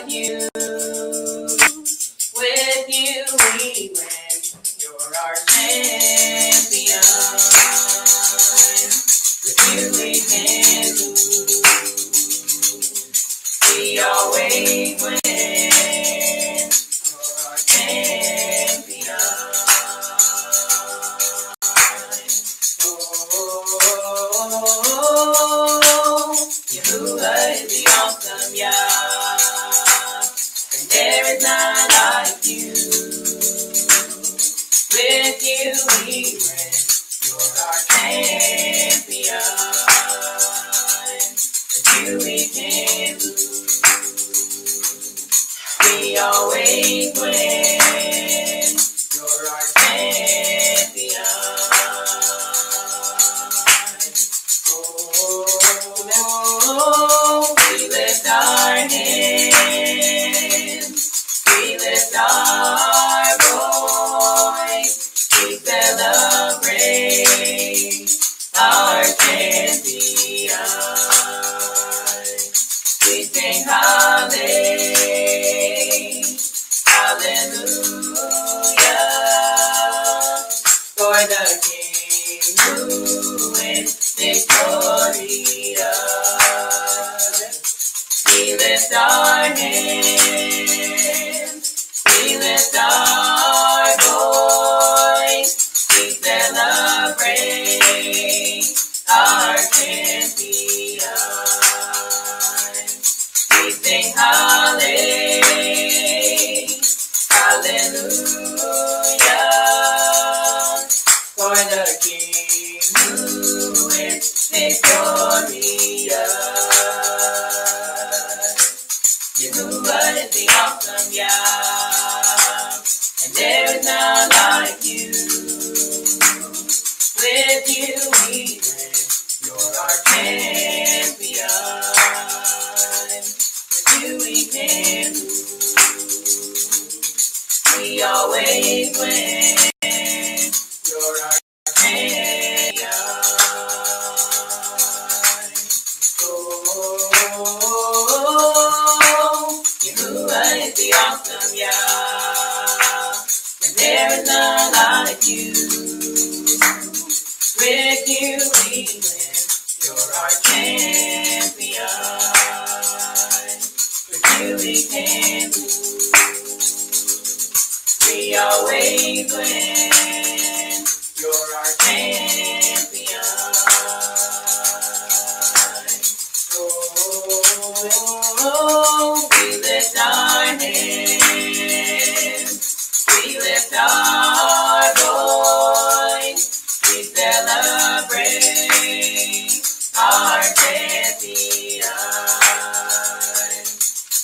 like you. With you we win. You're our champion. With you we can lose. We always win. You're our champion. Yahuwah is the awesome Yah, and there is none like you. With you we win. You're our champion. With you we can lose. We always win. You're our champion. We lift our hands, we lift our voice, we celebrate our champion. We sing hallelujah, for the King who is victorious. We lift our hands, we lift our voice, we celebrate our champion. We sing hallelujah, for the King who is victorious. Yahuwah is the awesome Yah, and there is none like you. With you we win. You're our champion. With you we can lose. We always win. You're our champion. Yahuwah is the awesome Yah, and there is none like you. With you we win. You're our champion. With you we can lose. We always win. You're our champion. We lift our hands, we lift our voice, we celebrate our champion.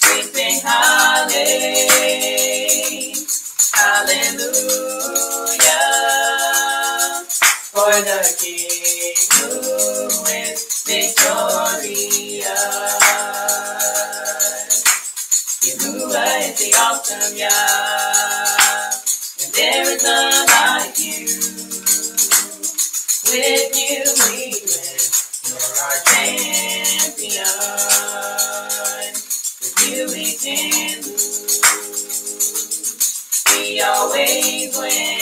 We sing hallelujah, for the King who is victorious. Yahuwah is the awesome Yah, and there is none like you. With you we win. You're our champion. With you we can lose. We always win.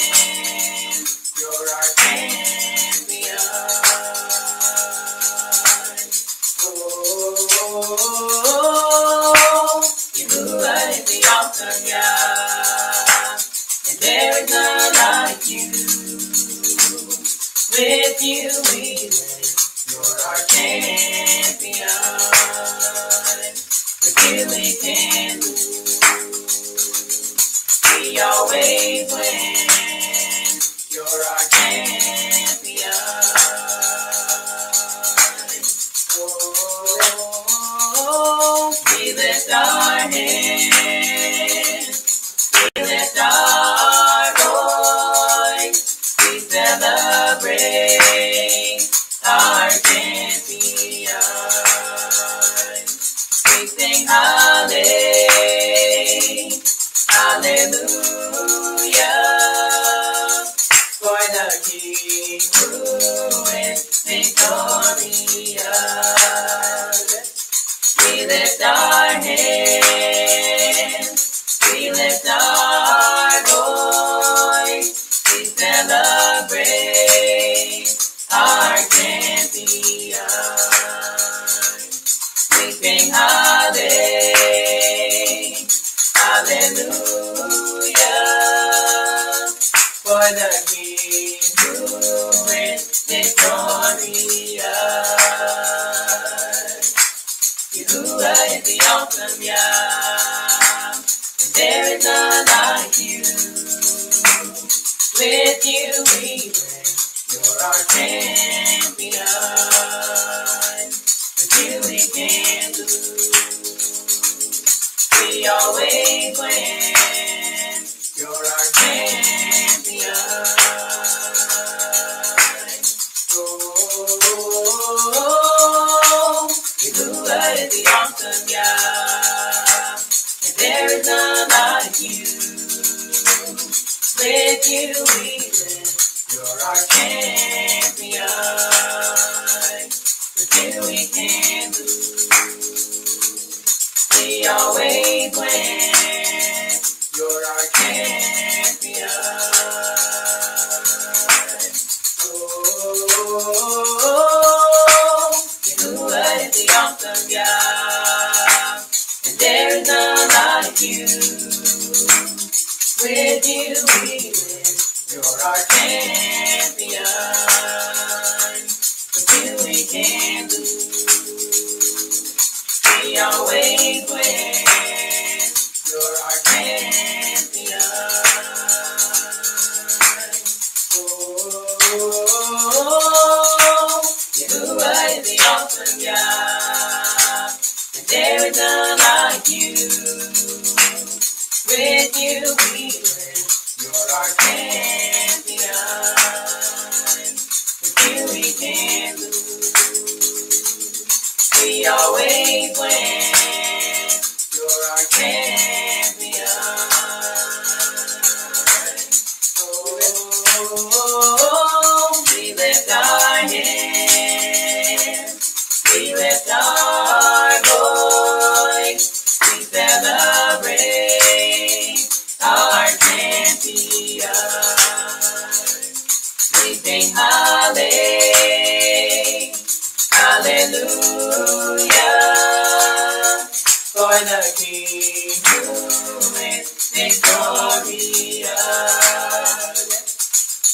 You're our champion. Yahuwah is the awesome Yah, and there is none like you. With you we win. You're our champion. With you we can lose. We always win. You're our champion. We lift our hands, we lift our voice, we celebrate our champion. We sing hallelujah, for the King who is victorious. We lift our hands, awesome, Yah. And there is none like you. With you we win. You're our champion. With you we can't lose. We always win. You're our champion. Oh, Yahuwah is the awesome Yah, and there is none like you. With you we live. You're our champion. With you we can't lose. We always win. You're our champion. Oh, Yahuwah is the awesome Yah, and there is none like you. With you we live. You're our champion. With you we can't lose. We always win. You're our champion. Oh, Yahuwah is the awesome Yah, and there is none like you. With you we live. You're our champion. With you we can't lose. We always win. You're our champion. Oh, we lift our hands. We lift our voice. We celebrate our champion. We sing hallelujah, for the King who is victorious.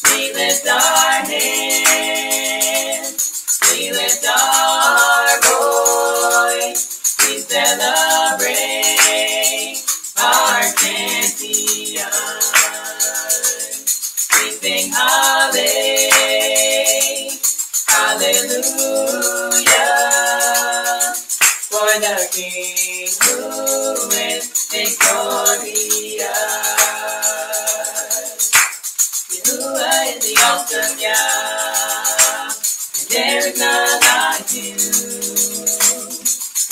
We lift our hands, we lift our voice, we celebrate our champion. We sing hallelujah, for the King who is victorious. Yahuwah is the awesome Yah, and there is none like you.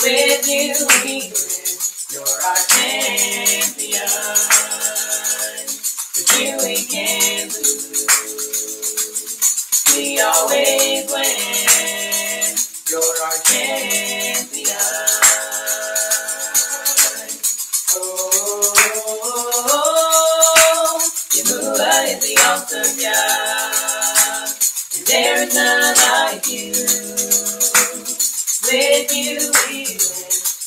With you we live. You're our champion. With you we can't lose. We always win. You're our champion. Oh, Yahuwah is the awesome Yah, and there is none like you. With you we win.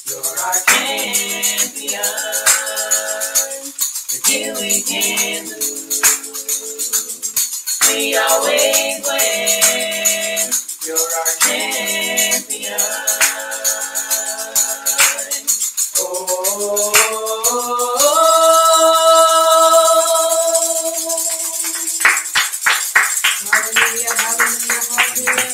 You're our champion. With you we can't lose. We always win. You're our champion. Oh. Hallelujah, hallelujah, hallelujah.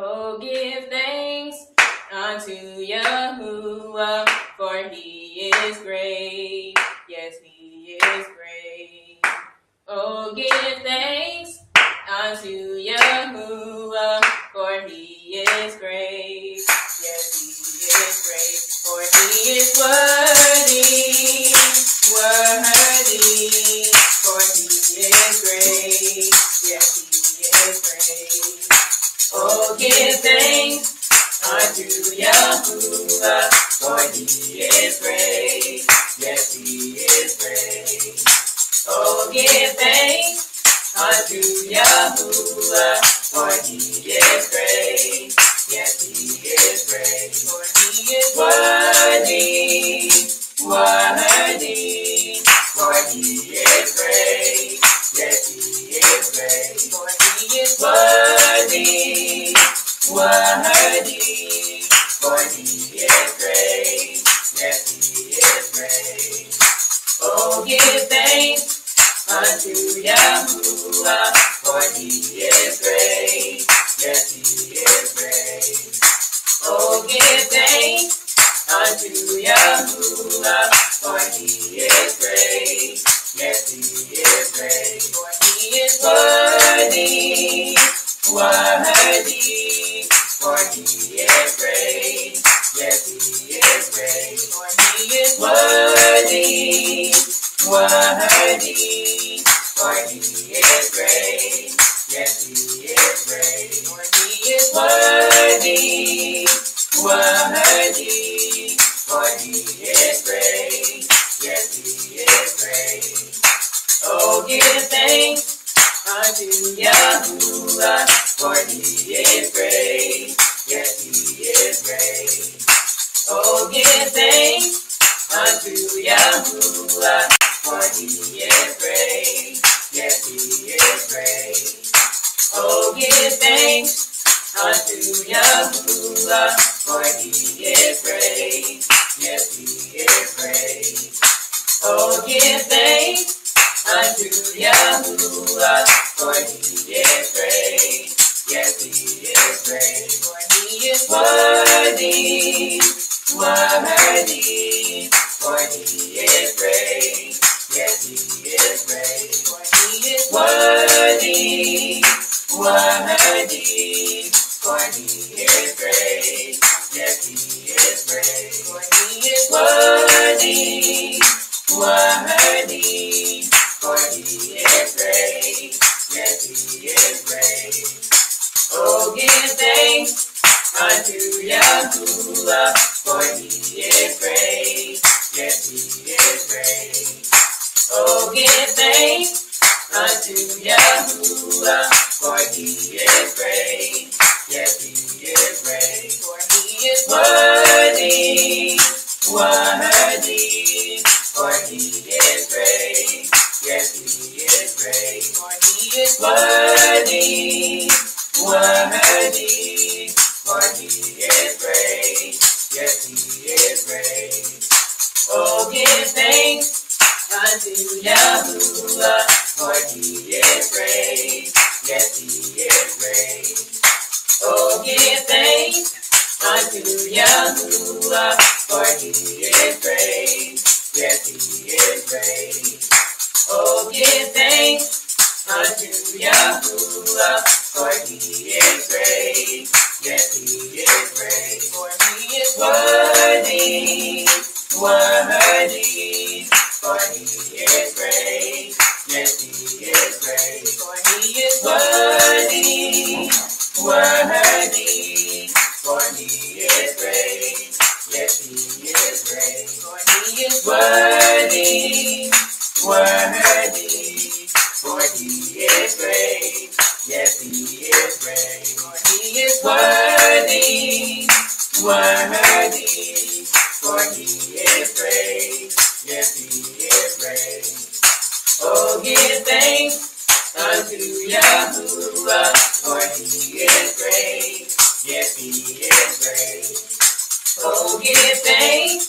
Oh, give thanks unto Yahuwah, for he is great. Yes, he is great. Oh, give thanks unto Yahuwah, for he is great. Yes, he is great. For he is worthy, worthy. For he is great. Yes, he is great. Oh, give thanks unto Yahuwah, for he is great. Yes, he is great. Oh, give Yahuwah, for he is great. Yes, he is great, for he is worthy, worthy, for he is great. Yes, he is great, for he is worthy, worthy, for he is great. Yes, he is great. Oh, give thanks unto Yahuwah, for he is great. Yes, he is great. Oh, give thanks unto Yahuwah, for he is great. Yes, he is great. For he is worthy, worthy, for he is great. Yes, he is great. For he is worthy, worthy, for he is great. Yes, he is great. For he is worthy, worthy, for he is great. Yes, he is great. Oh, give thanks unto Yahuwah, for he is great. Yes, he is great. Oh, give thanks unto Yahuwah, for he is great. Yes, he is great. Oh, give thanks unto Yahuwah, for he is great. Yes, he is great. Oh, give thanks unto Yahuwah, for he is great. Yes, he is great. For he is worthy, worthy, for he is great. Yes, he is great. For he is worthy, worthy, for he is great. Yes, he is great. For he is worthy, worthy, for he is great. Yes, he is great. Oh, give thanks unto Yahuwah, for he is great. Yes, he is great. Oh, give thanks unto Yahuwah, for he is great. Yes, he is great. For he is worthy, worthy, for he is great. Yes, he is great. For he is worthy, worthy, for he is great. Yes, he is great. Oh, give thanks unto Yahuwah, for he is great. Yes, he is great. Oh, give thanks unto Yahuwah, for he is great. Yes, he is great. Oh, give thanks unto Yahuwah, for he is great. Yes, he is great. For he is worthy, worthy, for he is great. Yes, he is great. For he is worthy, worthy, for he is great. Yes, he is great. For he is worthy, worthy, for he is great. Yes, he is great. For he is worthy, worthy, for he is great. Yes, he is great. Oh, give thanks unto Yahuwah, for he is great. Yes, he is great. Oh, give thanks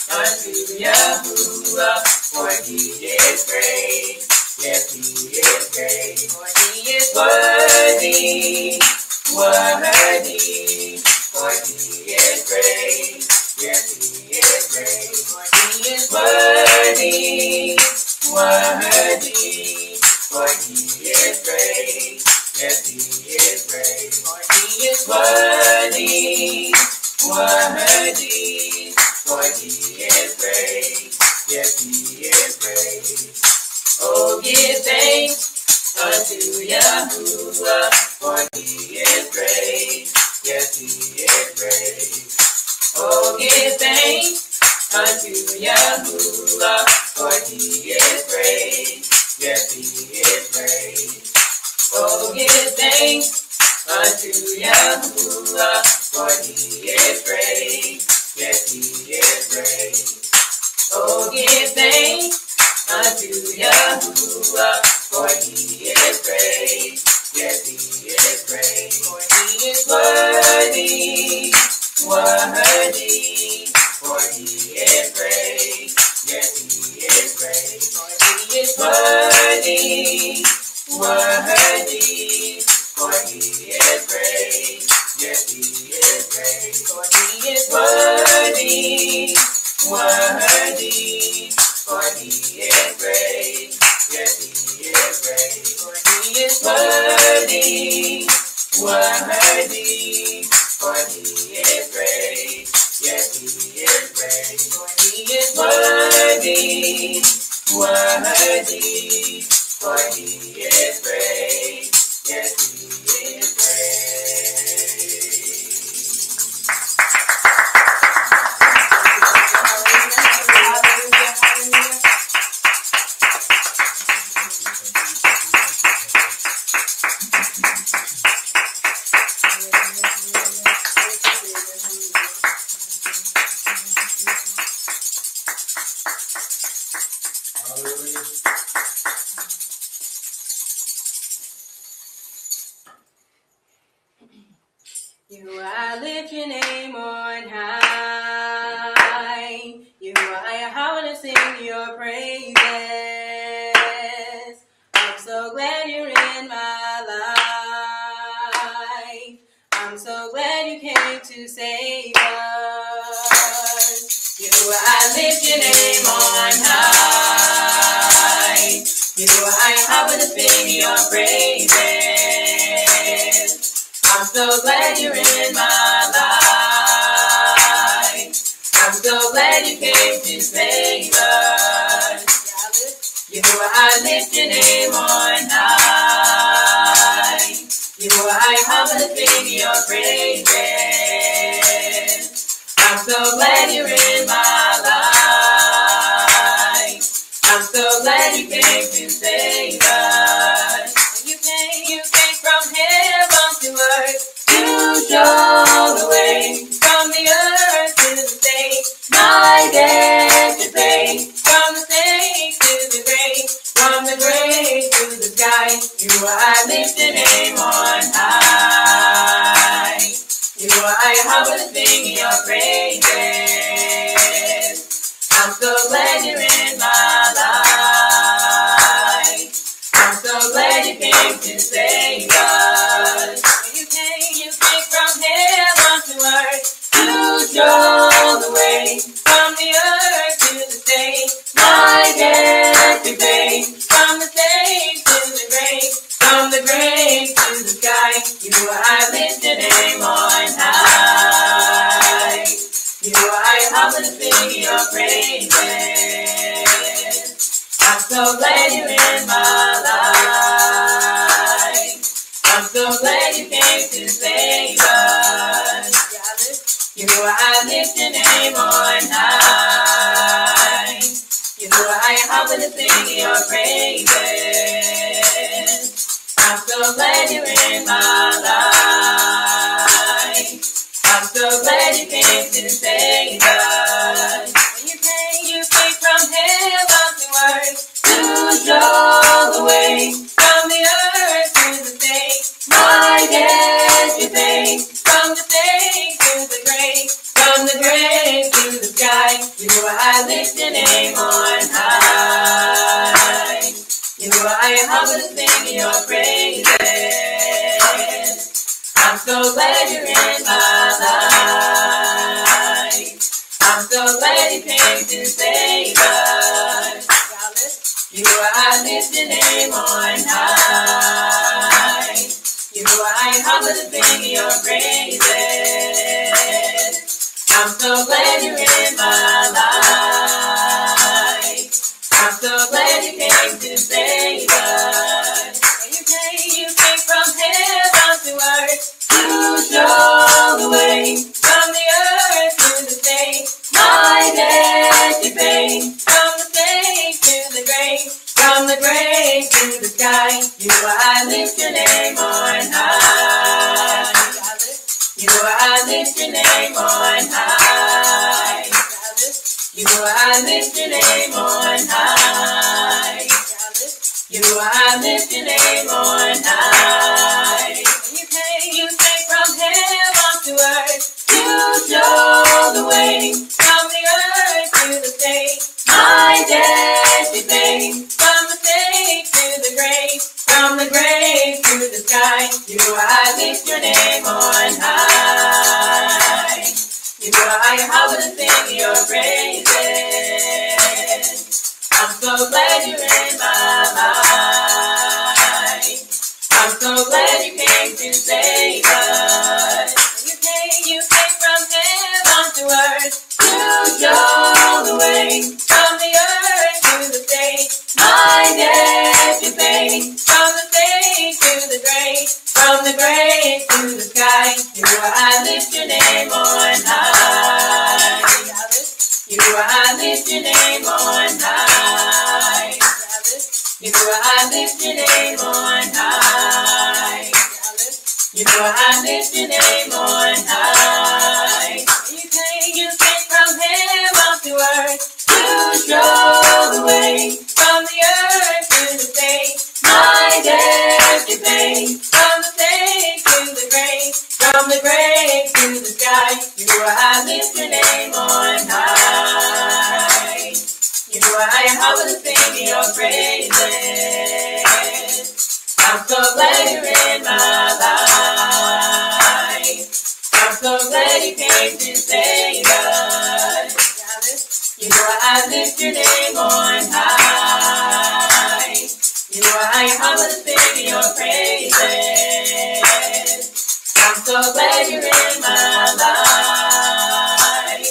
unto Yahuwah, for he is great. Yes, he is great. For he is worthy, worthy, for he is great. Yes, he is great. For he is worthy, worthy, for he is great. Yes, he is great. For he is worthy, worthy, for he is great. Yes, he is great. Oh, give thanks unto Yahuwah, for he is great. Yes, he is great. Oh, give thanks unto Yahuwah, for he is great. Yes, he is great. Oh, give thanks unto Yahuwah, for he is great. Yes, he is great. Oh, give thanks unto Yahuwah, for he is great. Yes, he is great. For he is worthy, worthy. For he is great. Yes, he is great. For he is worthy, worthy. For he is great. Yes, he is great. For he is worthy, worthy. For he is great. Yes, he is great. For he is worthy, worthy. For he is great. Yes, he is great. For he is worthy, worthy. For he is great. Yes, he is I lift your name on high. I want to sing your praises. I'm so glad you're in my life. I'm so glad you came to save us. I lift your name on high. I want to sing your praises. I'm so glad you're in my life. I'm so glad you came to save us. I lift your name on high. I want to sing your praises. I'm so glad you're in my life. I'm so glad you came to save us. You came from heaven to earth to show the way, from the earth to the state, my debt to pay, from the state to the grave, from the grave to the sky. I lift your name on high. I want to sing your praises. I'm so glad you're in my life. I'm so glad you came to save us. You came from heaven to earth to show the way, from the earth to the state, my debt to pay, from the state to the grave, from the grave to the sky. I lift your name on high. I want to sing your praises. I'm so glad you're in my life. I'm so glad you came to save us. I lift your name on high. I want to sing your praises. I'm so glad you're in my life. I'm so glad you came to save us. You came from heaven to earth to show the way, from the earth to the state, my debt you pay, from the state to the grave, from the grave to the sky. I lift your name on high. I want to sing your praises. I'm so glad you're in my life. I'm so glad you came to save us. I lift your name on high. I want to sing your praises. I'm so glad you're in my life. I'm so glad you came to save us. You came from heaven to earth to show the way, from the earth to the state, my debt you pay, from the state to the grave, from the grave to the sky. I lift your name on high. I lift your name on high. I lift your name on high. I lift your name on high. You came from heaven to earth to show the way. From the earth to the state, my debt you paid. From the state to the grave, from the grave to the sky. I lift your name on high. I will sing your praises. I'm so glad you're in my life. I'm so glad you came to save us. You came from heaven to earth to show the way. From the earth to the state, my debt you paid. From the state to the grave, from the grave to the sky. I lift your name on high. I lift your name on high. I lift your name on high. I lift your name on high. You came from heaven to earth to show the way. From the earth to the state, my debt you paid. From the state to the grave, from the grave to the sky. I lift your name on high. I will sing your praises. I'm so glad you're in my life. I'm so glad you came to save us. I lift your name on high. I will sing your praises. I'm so glad you're in my life.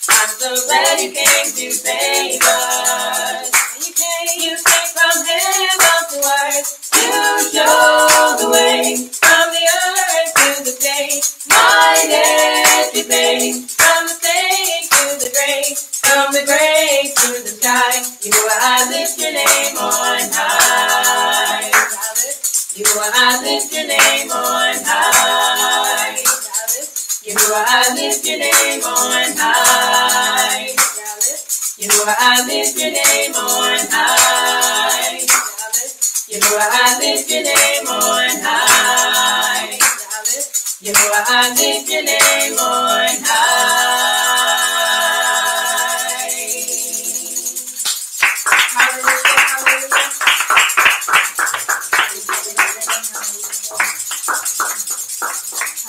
I'm so glad you came to save us. You came from heaven to earth to show the way. From the earth to the state, my debt you paid. From the state to the grave, from the grave to the sky. I lift your name on high. I lift your name on high. I lift your name on high. I lift your name on high. I lift your name on high. I lift your name on high.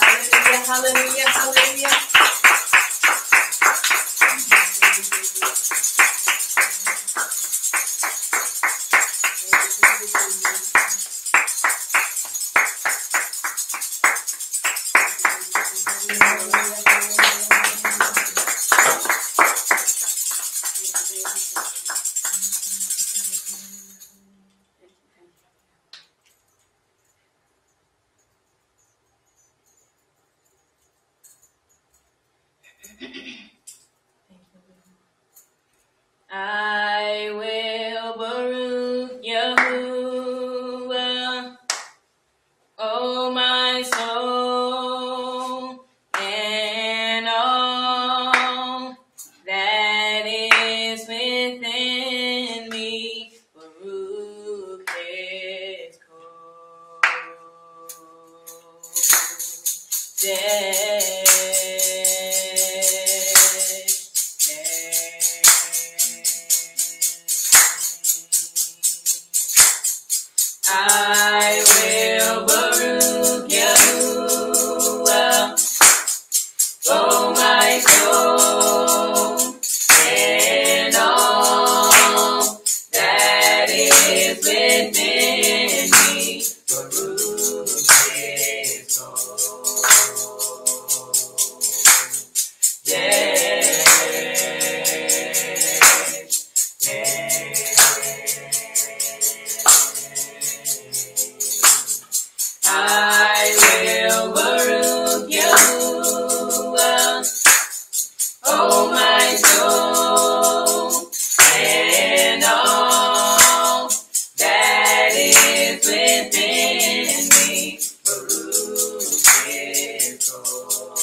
Hallelujah, hallelujah, hallelujah. I will Baruch Yahuwah, oh my soul, and all that is within me. Baruch His I will Baruch Yahuwah, oh my soul, and all that is within me. Baruch His within me. Baruch is Lord.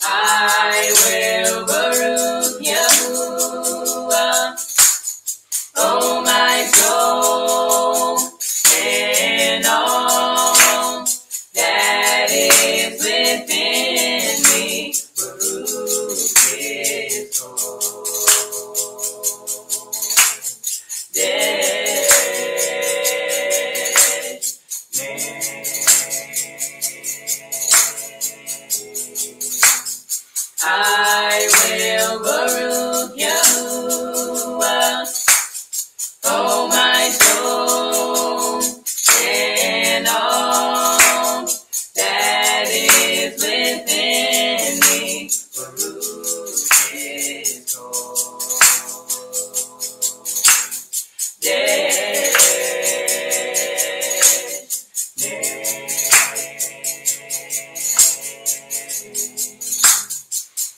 I will Baruch Yahuwah, oh my soul, and all that is within me. Baruch his Lord. I will Baruch Yahuwah, oh my soul, and all that is within me. Baruch his Lord.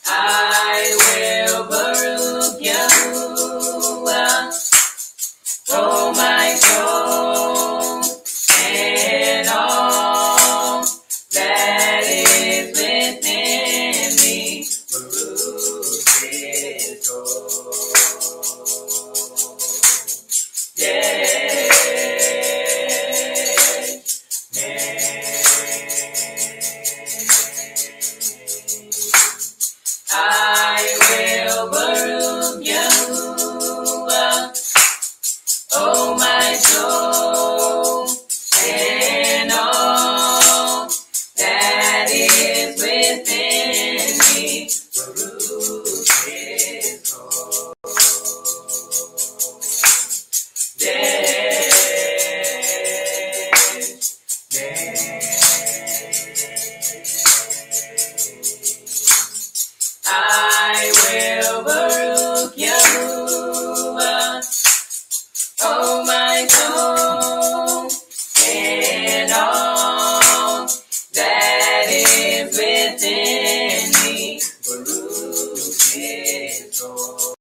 I will Baruch Yahuwah, oh my soul, and all that is within me. Baruch his Lord. I will Baruch Yahuwah, oh my soul, and all that is within me. Baruch his Lord. I will Baruch Yahuwah, oh my soul, and all that is within me. Baruch his Lord.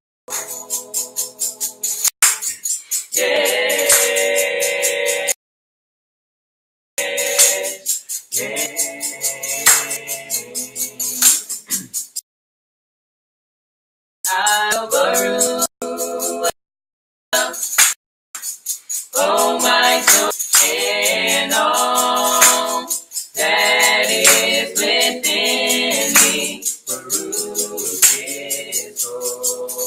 I'll Baruch, oh my soul, and all that is within me. Baruch his Lord.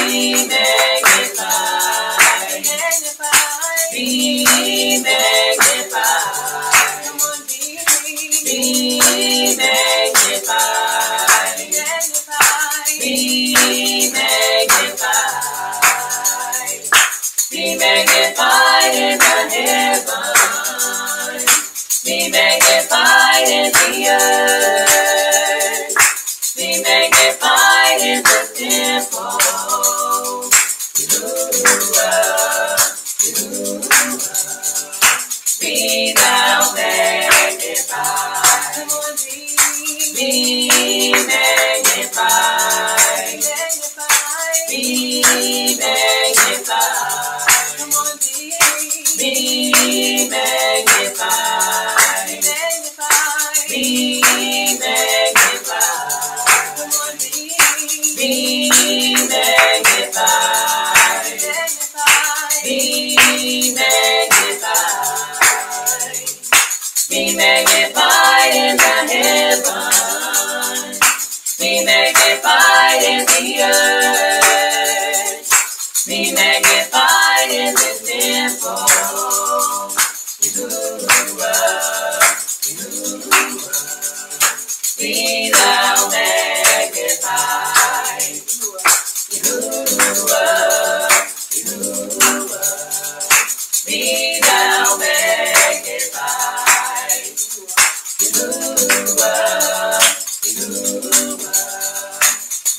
magnified. Be magnified. Come on, be magnified. Be magnified. Be magnified in the heavens. Be magnified in the earth. Be magnified in the temple. Be thou magnified. Be magnified. Be magnified. Be magnified. Be magnified. Be magnified. Be magnified. Be magnified in the heavens. Be magnified in the earth. Be magnified in the temple. Be thou magnified. Be thou magnified.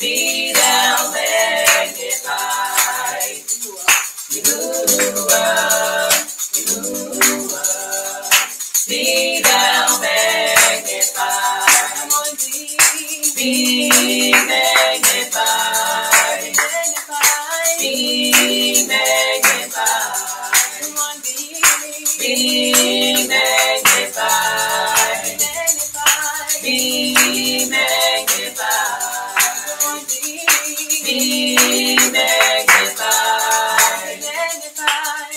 Be thou magnified. Be thou magnified. Be magnified. Be magnified. Be magnified. Be magnified. Be magnified.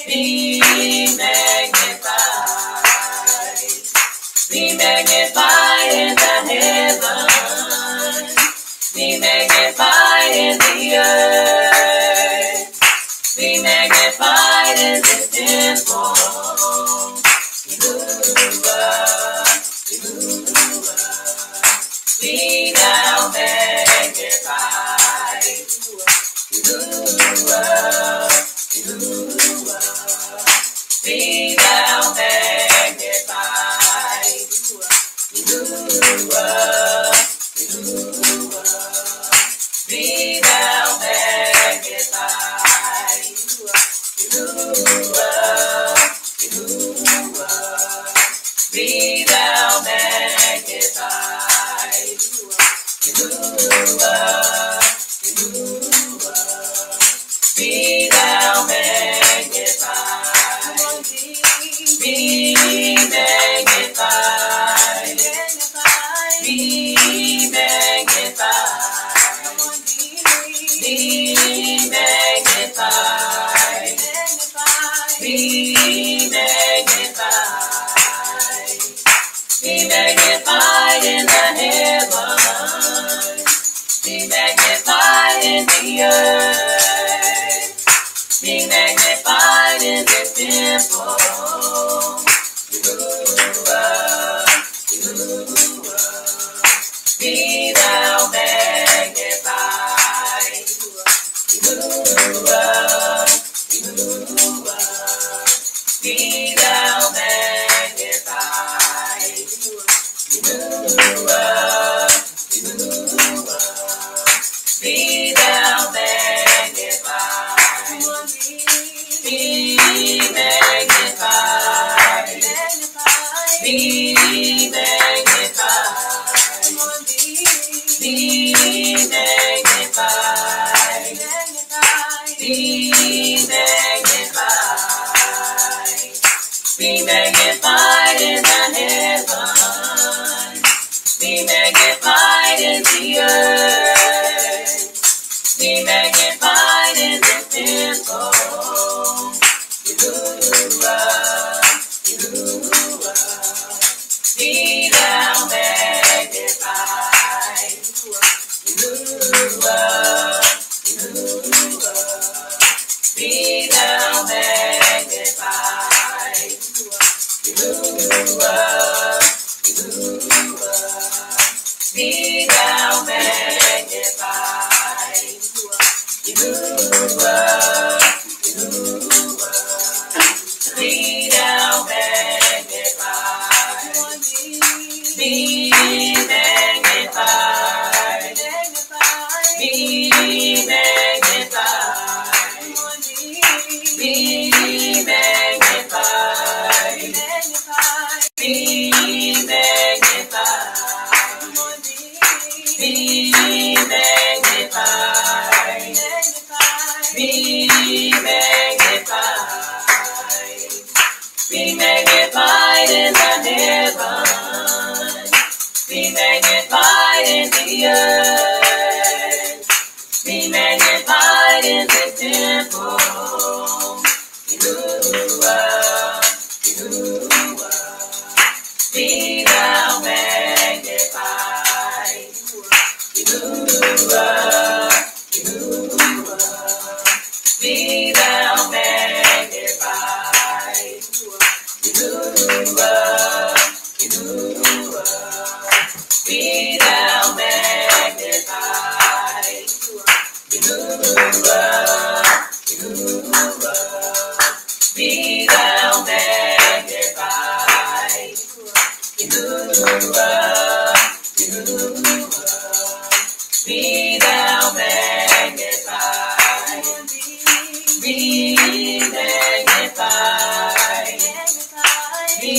Be magnified. Be magnified in the heavens. Be magnified in the earth. Be magnified in the temple. Be thou magnified. Be thou magnified. Be thou magnified. Be thou magnified. Be thou magnified. Be magnified. Be magnified. Be magnified. Be magnified. Be magnified in the heavens. Be magnified in the earth. Be magnified in the temple. Be thou magnified. Be thou magnified. Be thou magnified. Be magnified. Be magnified. Be magnified. Be magnified. Be magnified in the heavens. Be magnified in the earth. Be magnified in the temple. Be thou magnified. Be thou magnified. Be magnified. Be magnified. Be magnified. Be magnified. Be magnified. Be magnified. Be magnified in the heavens. Be magnified in the earth. Be magnified in the temple. Yahuwah, Yahuwah. Be thou magnified. Yahuwah, Yahuwah. Be thou magnified. Yahuwah, Yahuwah. Be thou magnified. Yahuwah, Yahuwah. Be thou magnified. Yahuwah, Yahuwah. Be thou magnified. Be magnified. Be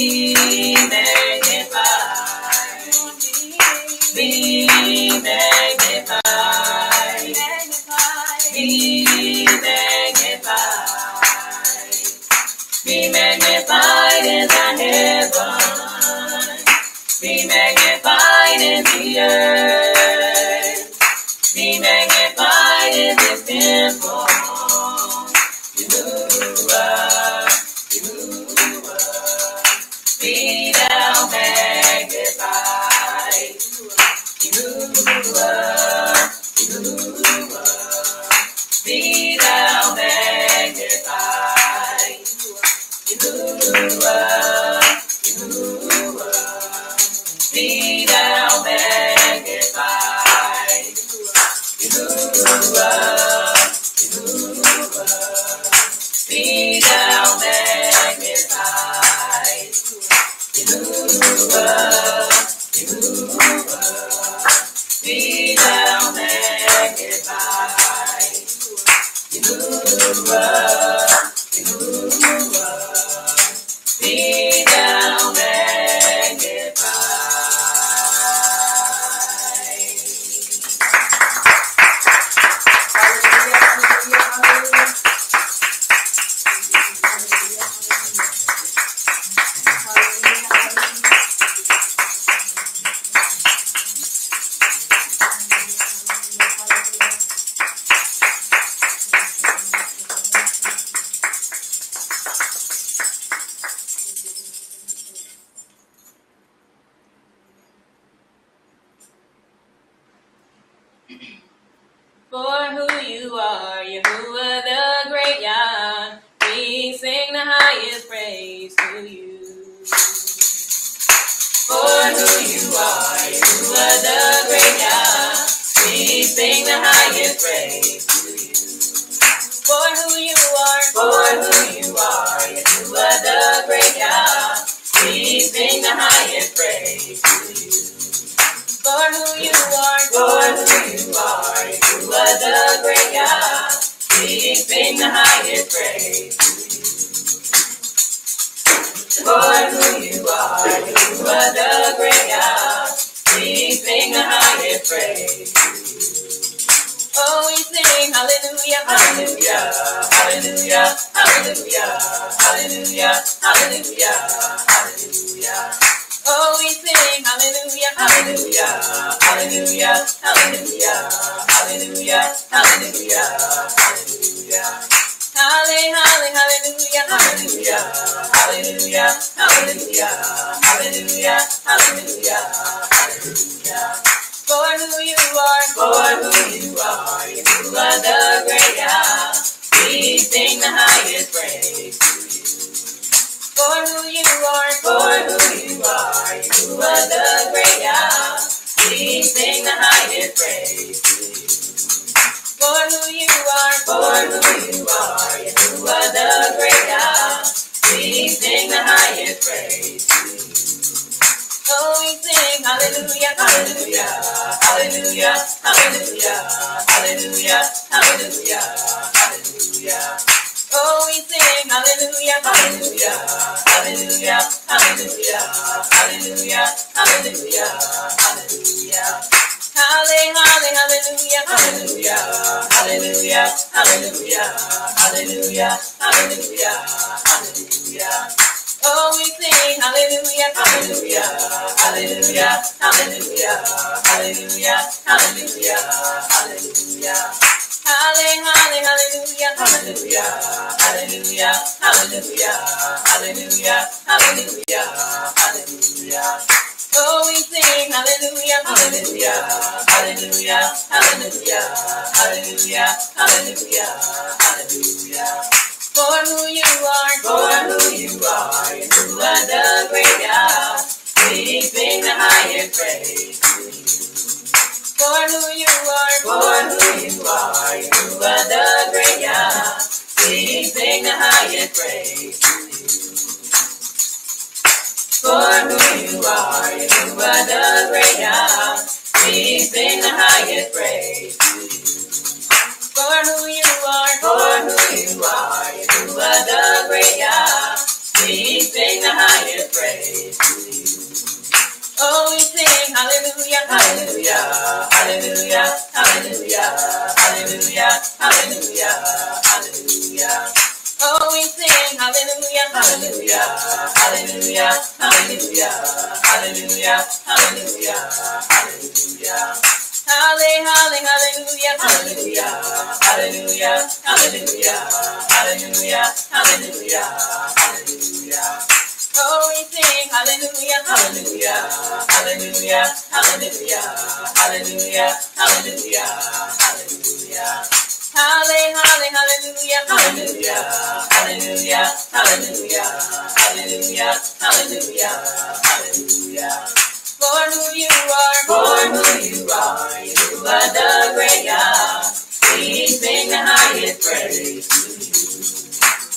magnified. Be magnified. Be magnified. Be magnified in the heavens. Be magnified in the earth. Be magnified in this temple. Yahuwah, Yahuwah. Be thou magnified. Yahuwah, Yahuwah. Be thou magnified. Yahuwah, Yahuwah. Be thou magnified. Yahuwah, Yahuwah. Be thou magnified. Yahuwah, Yahuwah. Be thou magnified. Yahuwah, Yahuwah. Be thou For who you are, Yahuwah the great Yah, we sing the highest praise to you. For who you are, Yahuwah the great Yah, we sing the highest praise to you. For who you are, Yahuwah the great Yah, we sing the highest praise to you. For who you are, Yahuwah the great Yah, we sing the highest praise to you. For who you are, Yahuwah the great Yah, we sing the highest praise to you. Oh, we sing hallelujah, hallelujah, hallelujah, hallelujah, hallelujah, hallelujah, hallelujah. Oh, we sing hallelujah, hallelujah, hallelujah, hallelujah, hallelujah, hallelujah, hallelujah. Hallelujah, hallelujah, hallelujah, hallelujah, hallelujah, hallelujah, hallelujah. For who you are, Yahuwah the great Yah, we sing the highest praise to you. For who you are, Yahuwah the great Yah, we sing the highest praise to you. for who you are, for who you are. You are the great God. We sing the highest praise to you. Oh, we sing hallelujah, hallelujah, hallelujah, hallelujah, hallelujah, hallelujah, hallelujah. Oh, we sing hallelujah, hallelujah, hallelujah, hallelujah, hallelujah, hallelujah, hallelujah. Hallelujah, hallelujah, hallelujah, hallelujah, hallelujah, hallelujah, hallelujah. Oh, we sing hallelujah, hallelujah, hallelujah, hallelujah, hallelujah, hallelujah, hallelujah. Hallelujah, hallelujah, hallelujah, hallelujah, hallelujah, hallelujah, hallelujah. Oh, we sing hallelujah, hallelujah, hallelujah, hallelujah, hallelujah, hallelujah, hallelujah. For who you are, for who you are, you are the great God. We sing the highest praise to you. For who you are, for who you are, you are the great God. We sing the highest praise to you. For who you are the great God. We sing the highest praise to you. For who you are the great God. We sing the highest praise to you. Oh, we sing hallelujah, hallelujah, hallelujah, hallelujah, hallelujah, hallelujah, hallelujah. Oh, we sing hallelujah, hallelujah, hallelujah, hallelujah, hallelujah, hallelujah, hallelujah. Hallelujah, hallelujah, hallelujah, hallelujah, hallelujah, hallelujah, hallelujah. Oh, we sing hallelujah, hallelujah, hallelujah, hallelujah, hallelujah, hallelujah, hallelujah. Hallelujah, hallelujah, hallelujah, hallelujah, hallelujah, hallelujah, hallelujah. For who you are, you are the great God. We sing the highest praise to you.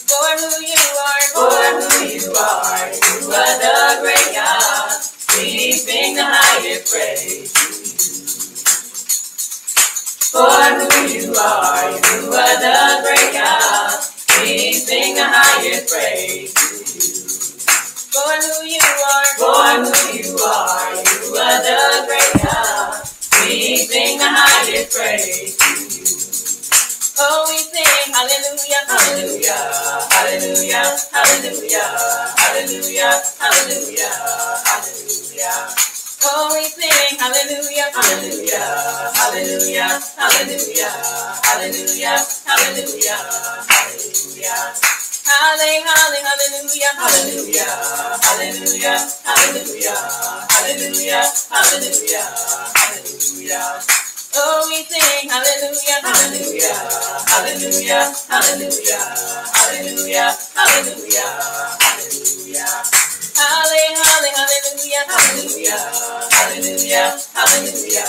For who you are, you are the great God. We sing the highest praise to you. For who you are the great God. We sing the highest praise to you. For who you are the great God. We sing the highest praise to you. Oh, we sing hallelujah, hallelujah, hallelujah, hallelujah, hallelujah, hallelujah, hallelujah. Oh, we sing hallelujah, hallelujah, hallelujah, hallelujah, hallelujah, hallelujah, hallelujah. Hallelujah, hallelujah, hallelujah, hallelujah, hallelujah, hallelujah, hallelujah. Oh, we sing hallelujah, hallelujah, hallelujah, hallelujah, hallelujah, hallelujah, hallelujah. Hallelujah, hallelujah, hallelujah, hallelujah,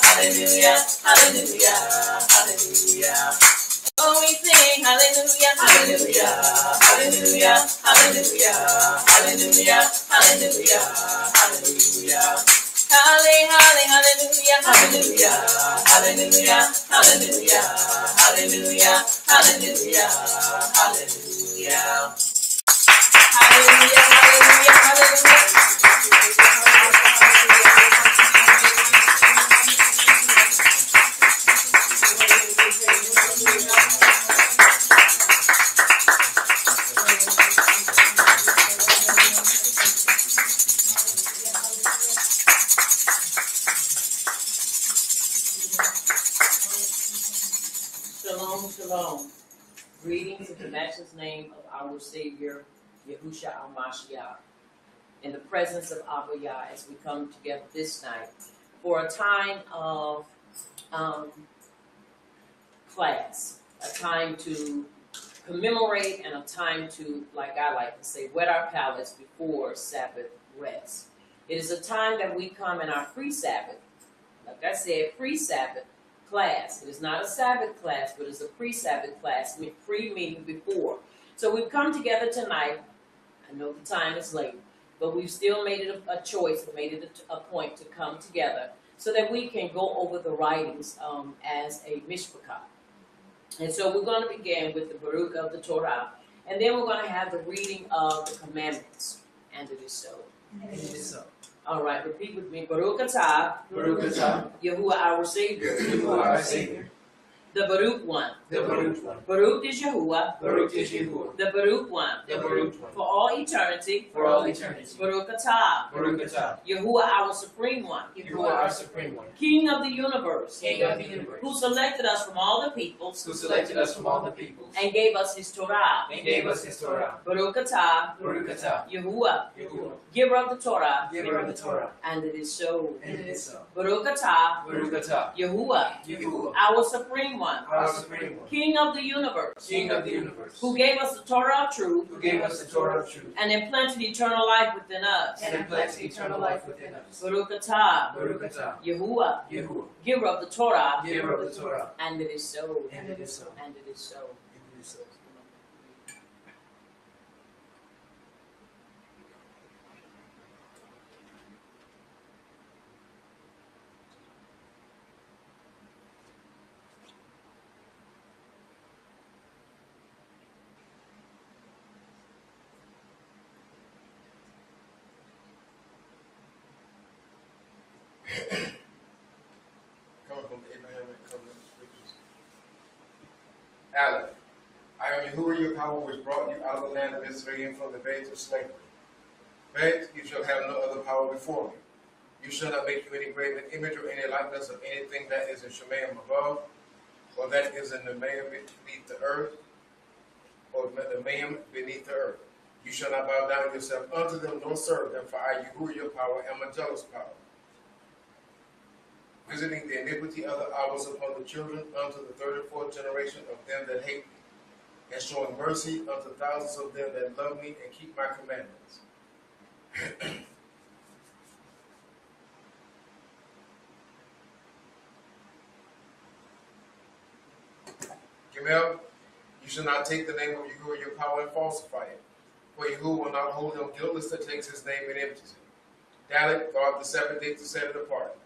hallelujah, hallelujah, hallelujah. Oh, we sing hallelujah, hallelujah, hallelujah, hallelujah, hallelujah, hallelujah, hallelujah. Hallelujah, hallelujah, hallelujah, hallelujah, hallelujah, hallelujah, hallelujah. Hallelujah, hallelujah, hallelujah. Shalom, shalom. Greetings in the matchless name of our Savior, Yahushua al-Mashiach, in the presence of Abba Yah, as we come together this night for a time of class, a time to commemorate and a time to, like I like to say, wet our palates before Sabbath rest. It is a time that we come in our free Sabbath, like I said, free Sabbath, class. It is not a Sabbath class, but it's a pre-Sabbath class, pre-meeting before. So we've come together tonight. I know the time is late, but we've still made it a choice, made it a point to come together so that we can go over the writings as a mishpachah. And so we're going to begin with the Baruch of the Torah, and then we're going to have the reading of the commandments. And it is so. And it is so. All right, repeat with me. Baruch atah, Baruch atah, Yahuwah our Savior. Yahuwah our Savior. The Baruch one. The Baruch one. Baruch is Yahuwah. Baruch is Yahuwah. The Baruch one. The Baruch one. For all eternity. For all eternity. Baruch atah, Baruch atah, Yahuwah our Supreme One. Yahuwah our Supreme One. King of the universe. King of the universe. Who selected us from all the peoples. Who selected us from all the peoples. And gave us His Torah. And gave us His Torah. Baruch atah, Baruch atah, Yahuwah, Yahuwah, giver of the Torah. giver of the Torah. And it is so. And it is so. Baruch atah, Baruch atah, Yahuwah, Yahuwah, our Supreme One. our Supreme One. King of the universe. King of the universe. Who gave us the Torah of truth. Who gave us the Torah of truth. And implanted eternal life within us. And implanted eternal life within us. Baruch atah, Baruch atah, Yahuwah, Yahuwah, giver of the Torah. giver of the Torah. And it is so. And it is so. And it is so. And it is so. Coming from the Abrahamic covenant scriptures. Aleph. I am Yahuwah your power which brought you out of the land of Israel from the bed of slavery. Bet you shall have no other power before me. You shall not make you any graven image or any likeness of anything that is in Shemayim above, or that is in the Mayim beneath the earth, or the Mayim beneath the earth. You shall not bow down yourself unto them nor serve them, for I, Yahuwah your power, am a jealous power, visiting the iniquity of the hours upon the children unto the third and fourth generation of them that hate me, and showing mercy unto thousands of them that love me and keep my commandments. Gimel, you shall not take the name of Yahuwah your power and falsify it, for Yahuwah will not hold him guiltless that takes his name and empties it. Dalet, guard the 7 days to set it apart,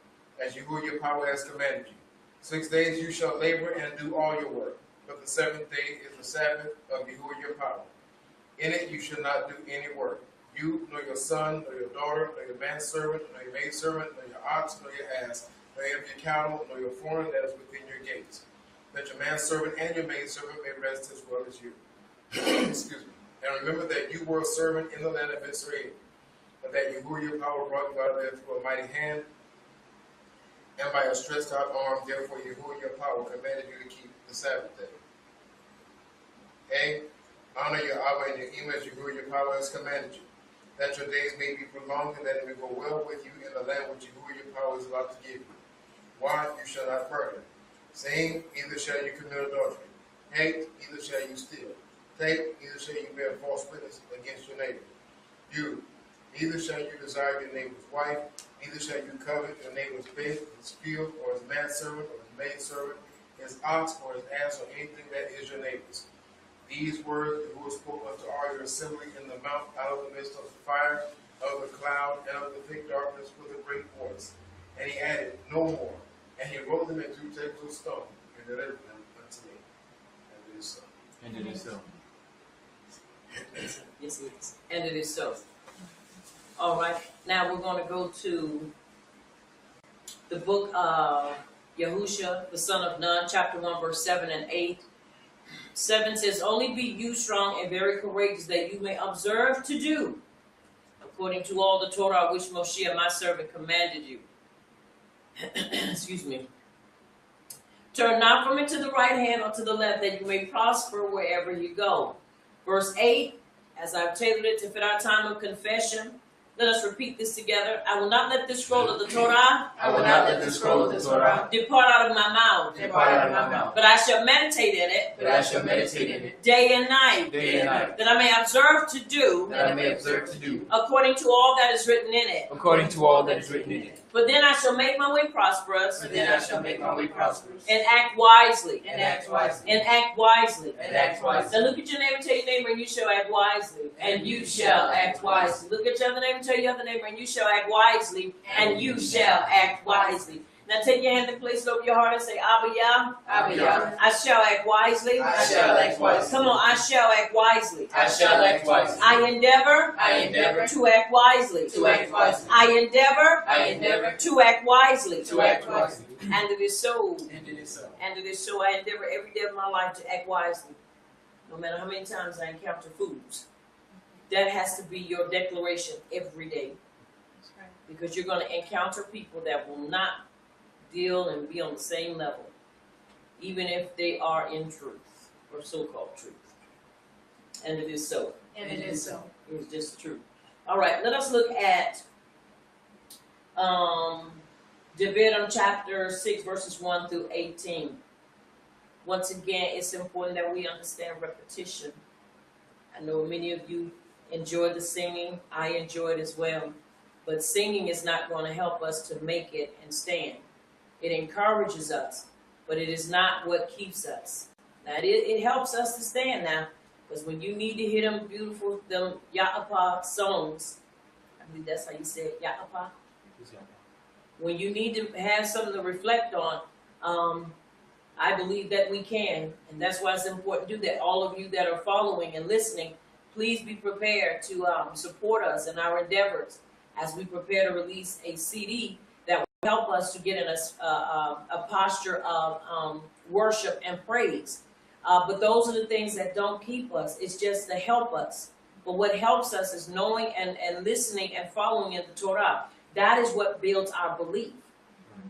as Yahuwah your power has commanded you. 6 days you shall labor and do all your work, but the 7th day is the Sabbath of Yahuwah your power. In it you shall not do any work, you, nor your son, nor your daughter, nor your manservant, nor your maidservant, nor your ox, nor your ass, nor any of your cattle, nor your foreign that is within your gates, that your manservant and your maidservant may rest as well as you. Excuse me. And remember that you were a servant in the land of Israel, but that Yahuwah your power brought you out of there through a mighty hand, and by a stretched out arm. Therefore Yahuwah your power commanded you to keep the Sabbath day. A. Honor your Abba and your Ima as Yahuwah your power has commanded you, that your days may be prolonged and that it may go well with you in the land which Yahuwah your power is about to give you. 1. You shall not murder. Saying, either shall you commit adultery. Hate, either shall you steal. Take, either shall you bear false witness against your neighbor. You, neither shall you desire your neighbor's wife, neither shall you covet your neighbor's bed, his field, or his manservant, or his maidservant, his ox, or his ass, or anything that is your neighbor's. These words Yahuwah spoke unto all your assembly in the mount out of the midst of the fire, of the cloud, and of the thick darkness with a great voice. And he added, no more. And he wrote them in 2 tables of stone, and delivered them unto me. And it is so. And it is so. Yes, it is. And it is so. All right. Now we're going to go to the book of Yahusha, the son of Nun, chapter 1, verse 7 and 8. 7 says, only be you strong and very courageous, that you may observe to do according to all the Torah which Moshe, my servant, commanded you. Excuse me. Turn not from it to the right hand or to the left, that you may prosper wherever you go. Verse 8, as I've tailored it to fit our time of confession, let us repeat this together. I will not let this scroll of the Torah, I will not let the scroll of the Torah depart out of my mouth, depart out of my mouth, but I shall meditate in it, but I shall meditate in it day and night, day and night, that I may observe to do, that I may observe to do according to all that is written in it. according to all that is written in it. For then I shall make my way prosperous. For then I shall make my way prosperous. And act wisely. And act wisely. And act wisely. And act wisely. Now look at your neighbor and tell your neighbor, and you shall act wisely. And you shall act wisely. Look at your other neighbor and tell your other neighbor, and you shall act wisely. And you shall act wisely. Now take your hand and place it over your heart and say, Abba Yah, Abba Yah, I shall act wisely. I shall act wisely. Come on, I shall act wisely. I shall act wisely. I endeavor to act wisely. act wisely. I endeavor to act wisely. act wisely. And it is so. And it is so. And it is so. I endeavor every day of my life to act wisely. No matter how many times I encounter fools. That has to be your declaration every day. Because you're going to encounter people that will not deal and be on the same level, even if they are in truth, or so-called truth. And it is so. And it is so. It's just true. All right, let us look at Devarim chapter 6, verses 1 through 18. Once again, it's important that we understand repetition. I know many of you enjoy the singing. I enjoy it as well. But singing is not going to help us to make it and stand. It encourages us, but it is not what keeps us. Now, it helps us to stand now, because when you need to hear them beautiful, them Ya'apa songs, I believe that's how you say it, Ya'apa. When you need to have something to reflect on, I believe that we can, and that's why it's important to do that. All of you that are following and listening, please be prepared to support us in our endeavors as we prepare to release a CD that will help us to get in a posture of worship and praise. But those are the things that don't keep us. It's just to help us. But what helps us is knowing and listening and following in the Torah. That is what builds our belief.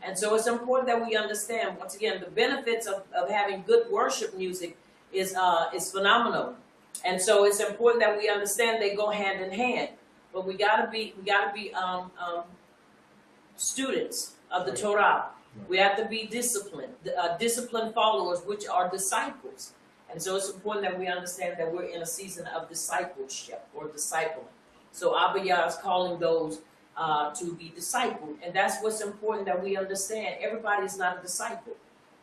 And so it's important that we understand, once again, the benefits of having good worship music is phenomenal. And so it's important that we understand they go hand in hand. But we gotta be students of the Torah. We have to be disciplined followers, which are disciples. And so it's important that we understand that we're in a season of discipleship or discipling. So Abba Yah is calling those to be discipled. And that's what's important that we understand. Everybody's not a disciple.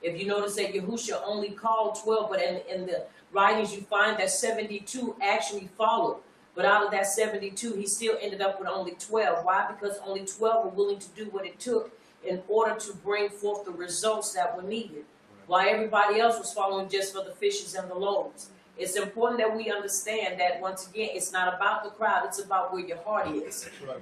If you notice that Yahushua only called 12, but in the writings you find that 72 actually followed. But out of that 72, he still ended up with only 12. Why? Because only 12 were willing to do what it took in order to bring forth the results that were needed. While everybody else was following just for the fishes and the loaves. It's important that we understand that, once again, it's not about the crowd, it's about where your heart is. Right.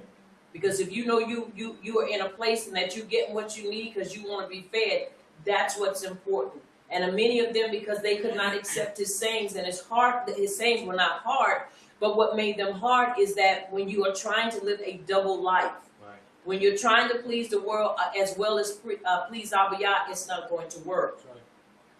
Because if you know you are in a place and that you're getting what you need because you want to be fed, that's what's important. And many of them, because they could not accept his sayings, and his sayings were not hard, but what made them hard is that when you are trying to live a double life, right, when you're trying to please the world as well as please Abba Yah, it's not going to work. Right.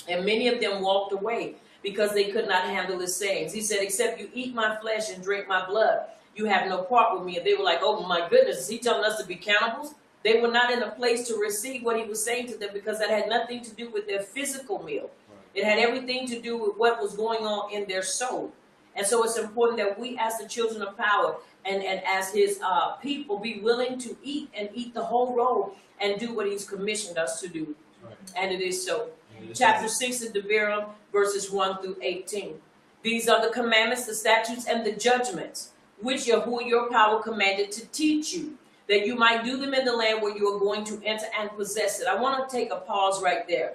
And many of them walked away because they could not handle his sayings. He said, except you eat my flesh and drink my blood, you have no part with me. And they were like, oh my goodness, is he telling us to be cannibals? They were not in a place to receive what he was saying to them because that had nothing to do with their physical meal. Right. It had everything to do with what was going on in their soul. And so it's important that we, as the children of power and as his people, be willing to eat and eat the whole roll and do what he's commissioned us to do. Right. And it is so. Chapter 6 of Devarim, verses 1 through 18. These are the commandments, the statutes, and the judgments, which Yahuwah your power commanded to teach you, that you might do them in the land where you are going to enter and possess it. I want to take a pause right there.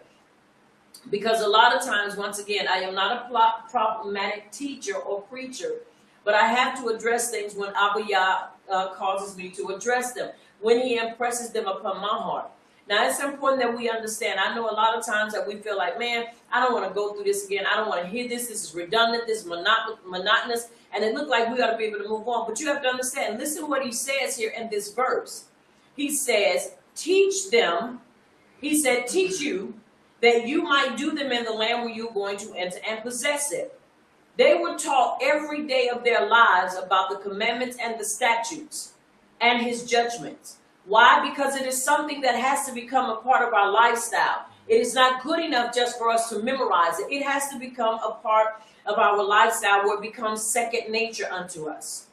Because a lot of times, once again, I am not a problematic teacher or preacher, but I have to address things when Abba Yah causes me to address them, when he impresses them upon my heart. Now, it's important that we understand. I know a lot of times that we feel like, man, I don't want to go through this again. I don't want to hear this. This is redundant. This is monotonous. And it looked like we ought to be able to move on. But you have to understand, listen what he says here in this verse. He says, teach them. He said, teach you, that you might do them in the land where you're going to enter and possess it. They were taught every day of their lives about the commandments and the statutes and his judgments. Why? Because it is something that has to become a part of our lifestyle. It is not good enough just for us to memorize it. It has to become a part of our lifestyle where it becomes second nature unto us.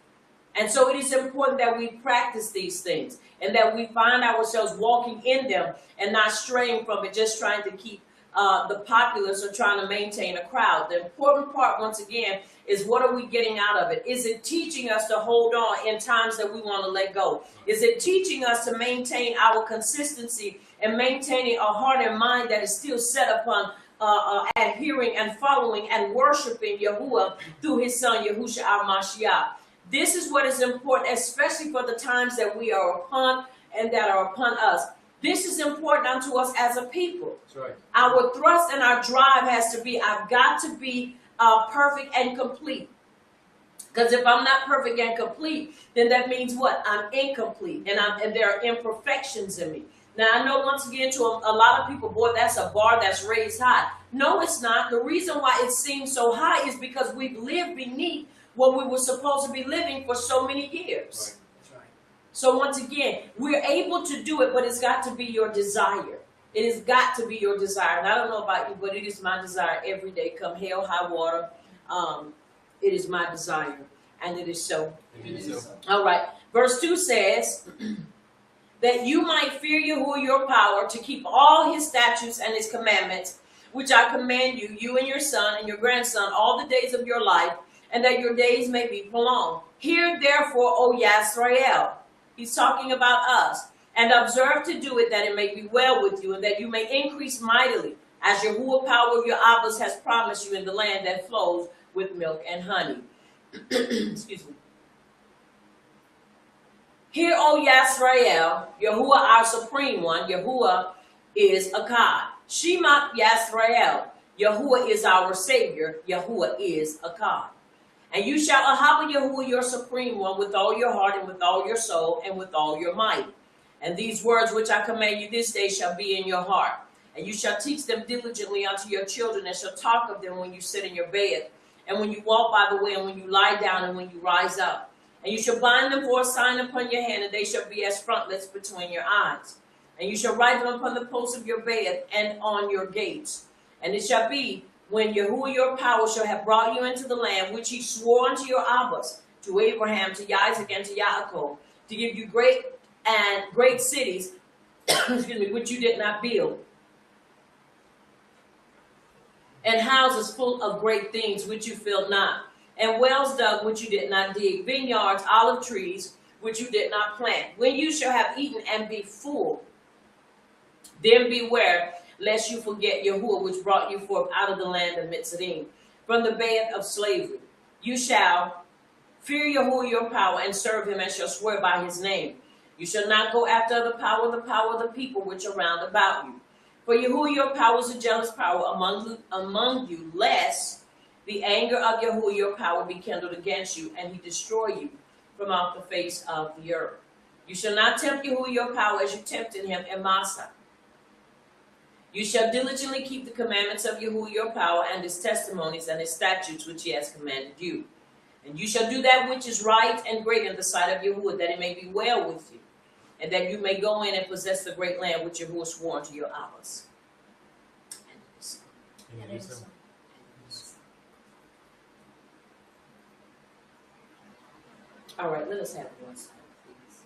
And so it is important that we practice these things and that we find ourselves walking in them and not straying from it, just trying to keep the populace or trying to maintain a crowd. The important part, once again, is what are we getting out of it? Is it teaching us to hold on in times that we want to let go? Is it teaching us to maintain our consistency and maintaining a heart and mind that is still set upon adhering and following and worshiping Yahuwah through his son Yahushua al-Mashiach? This is what is important, especially for the times that we are upon and that are upon us. This is important unto us as a people. That's right. Our thrust and our drive has to be, I've got to be perfect and complete. Because if I'm not perfect and complete, then that means what? I'm incomplete, and there are imperfections in me. Now, I know once again to a lot of people, boy, that's a bar that's raised high. No, it's not. The reason why it seems so high is because we've lived beneath what we were supposed to be living for so many years. Right. So once again, we're able to do it, but it's got to be your desire. It has got to be your desire. And I don't know about you, but it is my desire every day, come hell, high water. It is my desire. And it is so. All right. Verse 2 says, that you might fear Yahuwah your power to keep all his statutes and his commandments, which I command you, you and your son and your grandson, all the days of your life, and that your days may be prolonged. Hear therefore, O Yisrael. He's talking about us. And observe to do it, that it may be well with you, and that you may increase mightily, as Yahuwah power of your Abbas has promised you in the land that flows with milk and honey. Excuse me. Hear, O Yisrael, Yahuwah our supreme one, Yahuwah is Akkad. Shema Yisrael, Yahuwah is our Savior, Yahuwah is Akkad. And you shall ahava Yahuwah your supreme one with all your heart and with all your soul and with all your might. And these words which I command you this day shall be in your heart. And you shall teach them diligently unto your children, and shall talk of them when you sit in your bed, and when you walk by the way, and when you lie down, and when you rise up. And you shall bind them for a sign upon your hand, and they shall be as frontlets between your eyes. And you shall write them upon the posts of your bed and on your gates. And it shall be, when Yahuwah your power shall have brought you into the land which he swore unto your Abbas, to Abraham, to Isaac, and to Yaakov, to give you great cities, excuse me, which you did not build, and houses full of great things which you filled not, and wells dug which you did not dig, vineyards, olive trees which you did not plant. When you shall have eaten and be full, then beware lest you forget Yahuwah which brought you forth out of the land of Mitzrayim, from the bed of slavery. You shall fear Yahuwah your power, and serve him, and shall swear by his name. You shall not go after the power of the people which are round about you. For Yahuwah your power is a jealous power among you, lest the anger of Yahuwah your power be kindled against you, and he destroy you from off the face of the earth. You shall not tempt Yahuwah your power as you tempted him in Massah. You shall diligently keep the commandments of Yahuwah your power, and his testimonies and his statutes which he has commanded you. And you shall do that which is right and great in the sight of Yahuwah, that it may be well with you, and that you may go in and possess the great land which Yahuwah swore unto your Abbas. All right, let us have one slide, please.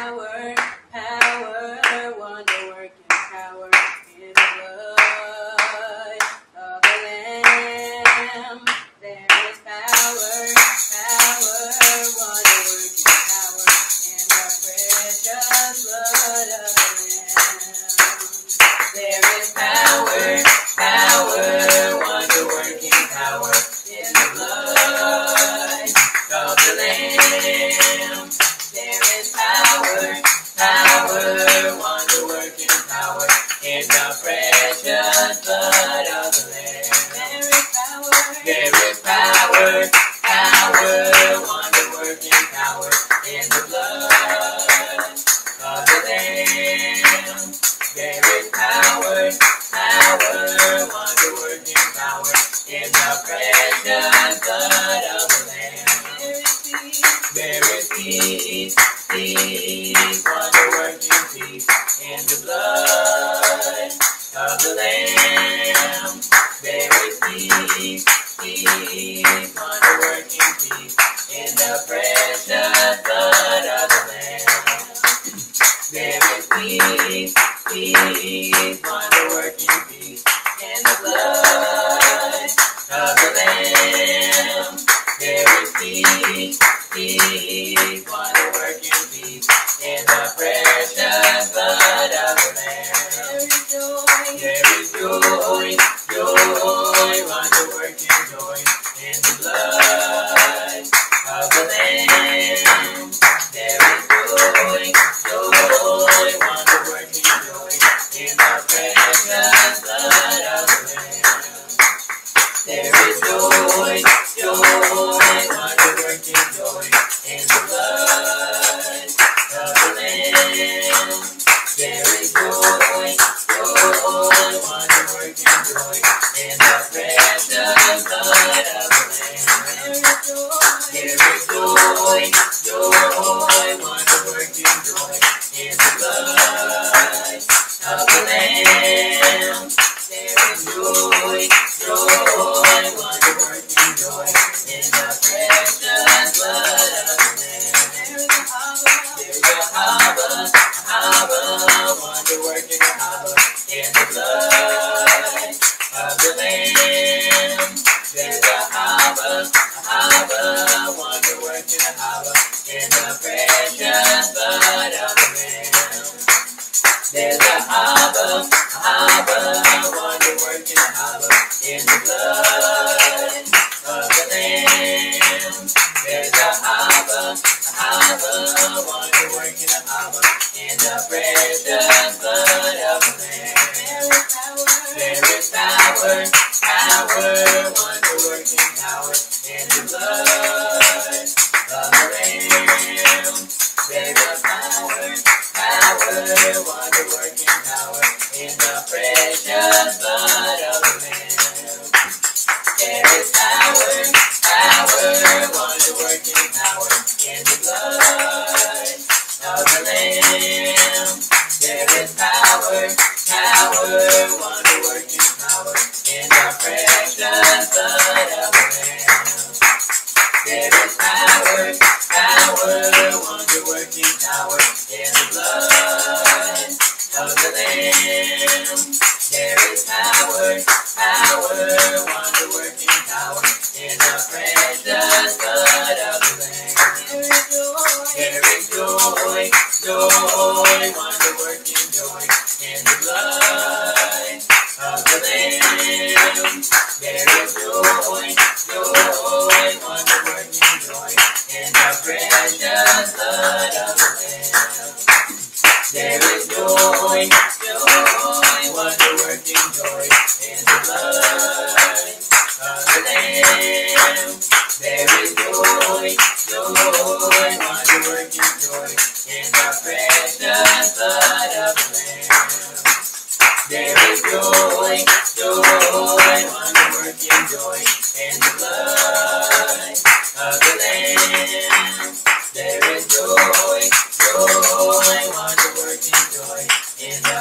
power, power, wonder-working power in the blood of the Lamb. There is power, power, wonder-working power in the precious blood of the Lamb. There is power, power, wonder-working power in the blood of the Lamb. There is power, power, wonder-working power in the precious blood of the Lamb. There is power, power, wonder-working power in the blood of the Lamb. There is power, power, wonder-working power in the precious blood of the Lamb. There is peace, peace, wonder-working peace in the blood of the Lamb. There is peace, peace, wonder-working peace in the precious blood of the Lamb. There is peace, peace, wonder-working peace in the blood of the Lamb. There is peace, peace, wonder-working peace in the precious blood of the Lamb. There is joy, joy, wonder-working joy in the blood of the Lamb. There is joy, joy, wonder-working joy in the precious blood of the Lamb. There is joy, joy, wonder-working joy in the blood of the Lamb. There is joy, joy, wonder-working joy in the precious blood of the Lamb. There is joy, joy, wonder-working joy in the blood of the Lamb. There is joy, joy, wonder-working joy in the precious blood of the Lamb. There's a harbor, wonder-working harbor in the blood of the Lamb. There's a harbor, wonder-working harbor in the precious blood of the Lamb. There's a harbor, wonder-working harbor in the blood of the Lamb. There's a harbor, wonder-working harbor in the precious blood of the Lamb. There is power, power, wonder-working power in the blood of the Lamb. There is power, power, wonder-working power in the precious blood of the Lamb. There is power, power, wonder-working power in the blood of the Lamb. There is power, power, wonder-working power in the precious blood of the Lamb. There is power, power, wonder-working power in the blood of the Lamb. There is power, power, wonder-working power in the precious blood of the Lamb. There is joy, joy, wonder-working joy in the blood of the Lamb. There is joy, joy, wonder-working joy in the precious blood of the Lamb. There is joy, joy, wonder-working joy in the blood of the Lamb. There is joy, joy, wonder-working joy in the precious blood of the Lamb. There is joy, joy, wonder-working joy in the blood of the Lamb. There is joy, joy, wonder-working joy in the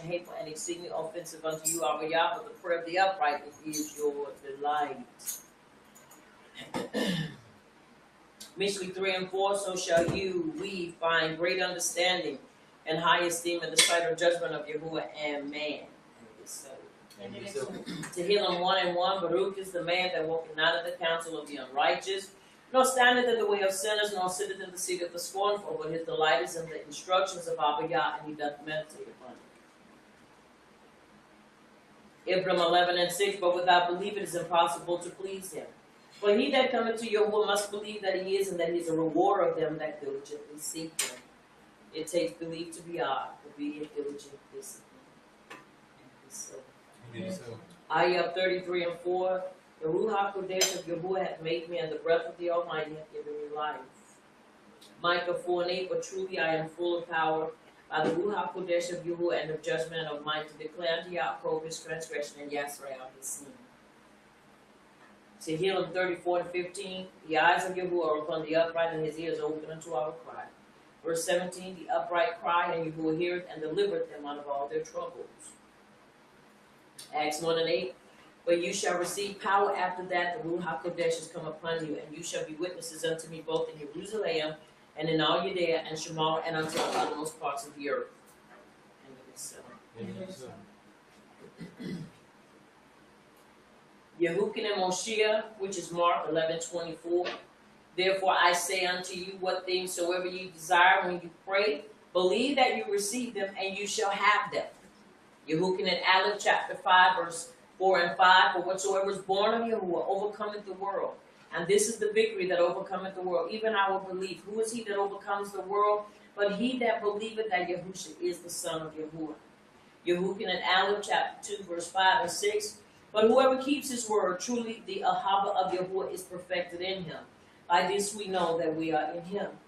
and hateful and exceedingly offensive unto you, Abba Yah, but the prayer of the upright is your delight. Mishlei 3 and 4, so shall we find great understanding and high esteem in the sight of judgment of Yahuwah and man. Tehillim 1 and 1, Baruch is the man that walketh not in the counsel of the unrighteous, nor standeth in the way of sinners, nor sitteth in the seat of the scornful, but his delight is in the instructions of Abba Yah, and he doth meditate upon it. Ibram 11 and 6, but without belief it is impossible to please him. For he that cometh to Yahuwah must believe that he is, and that he is a rewarder of them that diligently seek him. It takes belief to be odd, obedient, diligent, discipline. Ayah 33 and 4, the Ruach HaKodesh of Yahuwah hath made me, and the breath of the Almighty hath given me life. Micah 4 and 8, but truly I am full of power by the Ruach HaKodesh of Yahuwah and of judgment and of might to declare unto Yaakov his transgression and Yisrael his sin. Tehillim 34 and 15, the eyes of Yahuwah are upon the upright, and his ears are open unto our cry. Verse 17, the upright cry, and Yahuwah heareth and delivereth them out of all their troubles. Acts 1 and 8, but you shall receive power after that the Ruach HaKodesh has come upon you, and you shall be witnesses unto me both in Jerusalem and in all Judea and Samaria and unto the uttermost parts of the earth. Yehukin and Moshiach, which is Mark 11:24. Therefore I say unto you, what things soever you desire when you pray, believe that you receive them, and you shall have them. Yehukin and Aleph chapter 5, verse 4 and 5, for whatsoever is born of Yahuwah overcometh the world. And this is the victory that overcometh the world, even our belief. Who is he that overcomes the world? But he that believeth that Yahusha is the Son of Yahuwah. Yehukin and Aleph chapter 2, verse 5 and 6, but whoever keeps his word, truly the Ahava of Yahuwah is perfected in him. By this we know that we are in him.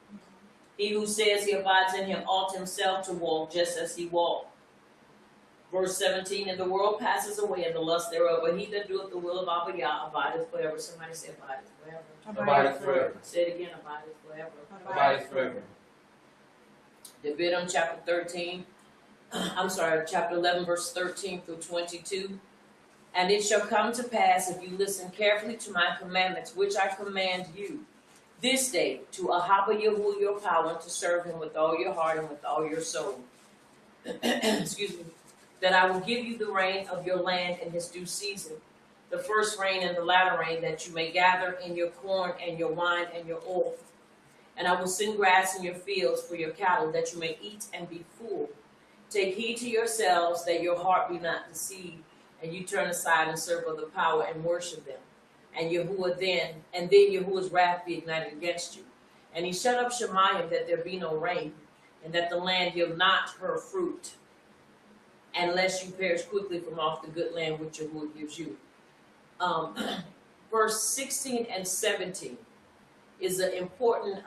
He who says he abides in him ought himself to walk just as he walked. Verse 17, and the world passes away and the lust thereof, but he that doeth the will of Abba Yah abideth forever. Somebody say abideth forever. Abideth forever. Say it again, abideth forever. Abideth forever. Leviticus chapter 11, verse 13 through 22. And it shall come to pass, if you listen carefully to my commandments, which I command you this day, to Ahava Yahuwah your power, and to serve him with all your heart and with all your soul. Excuse me. That I will give you the rain of your land in his due season, the first rain and the latter rain, that you may gather in your corn and your wine and your oil. And I will send grass in your fields for your cattle, that you may eat and be full. Take heed to yourselves, that your heart be not deceived, and you turn aside and serve other power and worship them. And then Yahuwah's wrath be ignited against you. And he shut up Shemayim, that there be no rain, and that the land yield not her fruit, unless you perish quickly from off the good land which Yahuwah gives you. Verse 16 and 17 is an important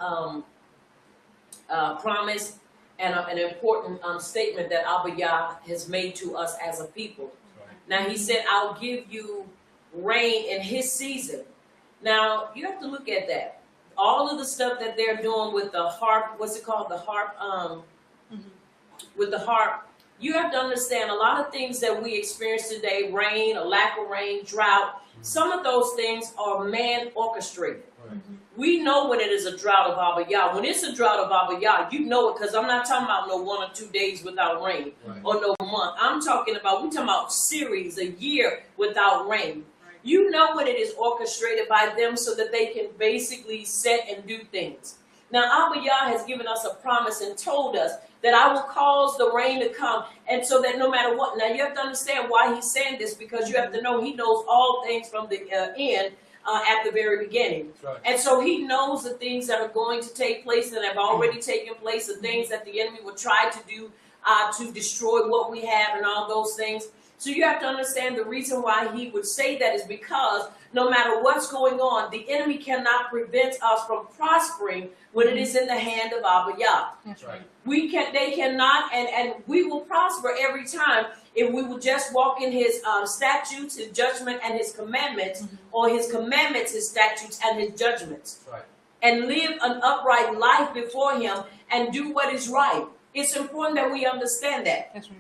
promise and an important statement that Abba Yah has made to us as a people. Now he said, I'll give you rain in his season. Now you have to look at that. All of the stuff that they're doing with the harp, what's it called? The harp, with the harp. You have to understand a lot of things that we experience today, rain, a lack of rain, drought, some of those things are man orchestrated. Right. We know when it is a drought of Abba Yah. When it's a drought of Abba Yah, you know it, because I'm not talking about no 1 or 2 days without rain, right, or no month. We're talking about series, a year without rain. Right. You know when it is orchestrated by them so that they can basically set and do things. Now, Abba Yah has given us a promise and told us that I will cause the rain to come, and so that no matter what. Now, you have to understand why he's saying this, because you have to know he knows all things from the end at the very beginning. Right. And so he knows the things that are going to take place and have already taken place, the things that the enemy will try to do to destroy what we have and all those things. So you have to understand the reason why he would say that is because no matter what's going on, the enemy cannot prevent us from prospering when it is in the hand of Abba Yah. That's right. They cannot, and we will prosper every time if we will just walk in his statutes, his judgment, and his commandments, or his commandments, his statutes, and his judgments. Right. And live an upright life before him and do what is right. It's important that we understand that. That's right.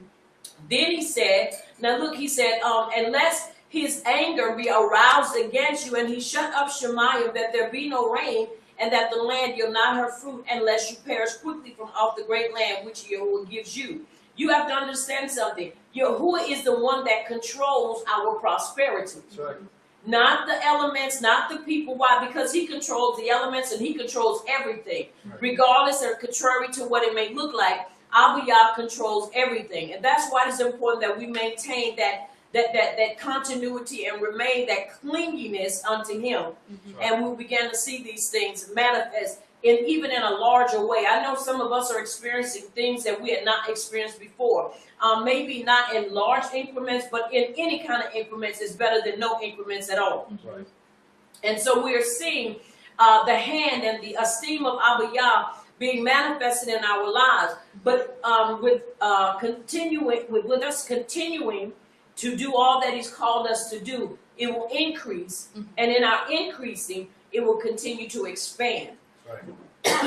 Then he said, now look, he said, unless his anger be aroused against you, and he shut up Shemaiah that there be no rain, and that the land yield not her fruit, unless you perish quickly from off the great land which Yahuwah gives you. You have to understand something. Yahuwah is the one that controls our prosperity. That's right. Not the elements, not the people. Why? Because he controls the elements and he controls everything. Right. Regardless or contrary to what it may look like, Abba Yah controls everything. And that's why it's important that we maintain that continuity and remain that clinginess unto him. Right. And we'll begin to see these things manifest even in a larger way. I know some of us are experiencing things that we had not experienced before. Maybe not in large increments, but in any kind of increments is better than no increments at all. Right. And so we're seeing the hand and the esteem of Abba Yah being manifested in our lives. But with us continuing to do all that he's called us to do, it will increase. And in our increasing, it will continue to expand. Right.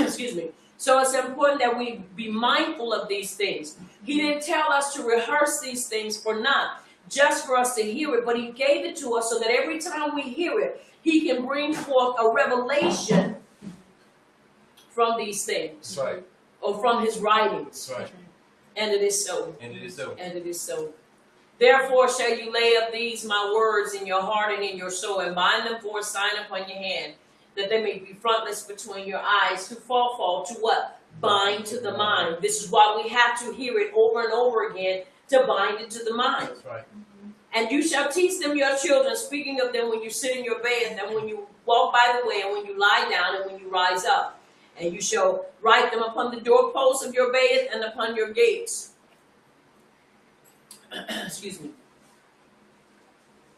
Excuse me. So it's important that we be mindful of these things. He didn't tell us to rehearse these things for naught, just for us to hear it, but he gave it to us so that every time we hear it, he can bring forth a revelation from these things. That's right. Or from his writings. That's right. And it is so. And it is so. And it is so. Therefore shall you lay up these my words in your heart and in your soul, and bind them for a sign upon your hand, that they may be frontlets between your eyes, to fall to what? Bind to the mind. This is why we have to hear it over and over again, to bind it to the mind. That's right. And you shall teach them your children, speaking of them when you sit in your bed, and when you walk by the way, and when you lie down, and when you rise up. And you shall write them upon the doorposts of your bed and upon your gates. Excuse me.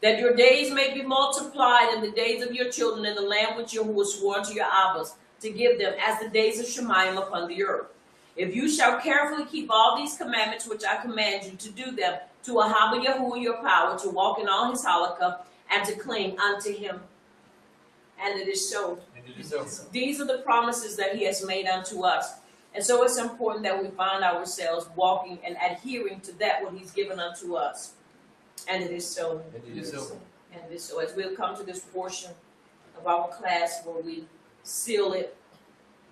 That your days may be multiplied in the days of your children in the land which Yahuwah swore unto your Abbas to give them as the days of Shemayim upon the earth. If you shall carefully keep all these commandments which I command you to do them, to Ahaba Yahuwah your power, to walk in all his halakha, and to cling unto him. And it is so. And it is so. These are the promises that he has made unto us. And so it's important that we find ourselves walking and adhering to that what he's given unto us. And it is so. And it is so. And it is so. As we'll come to this portion of our class where we seal it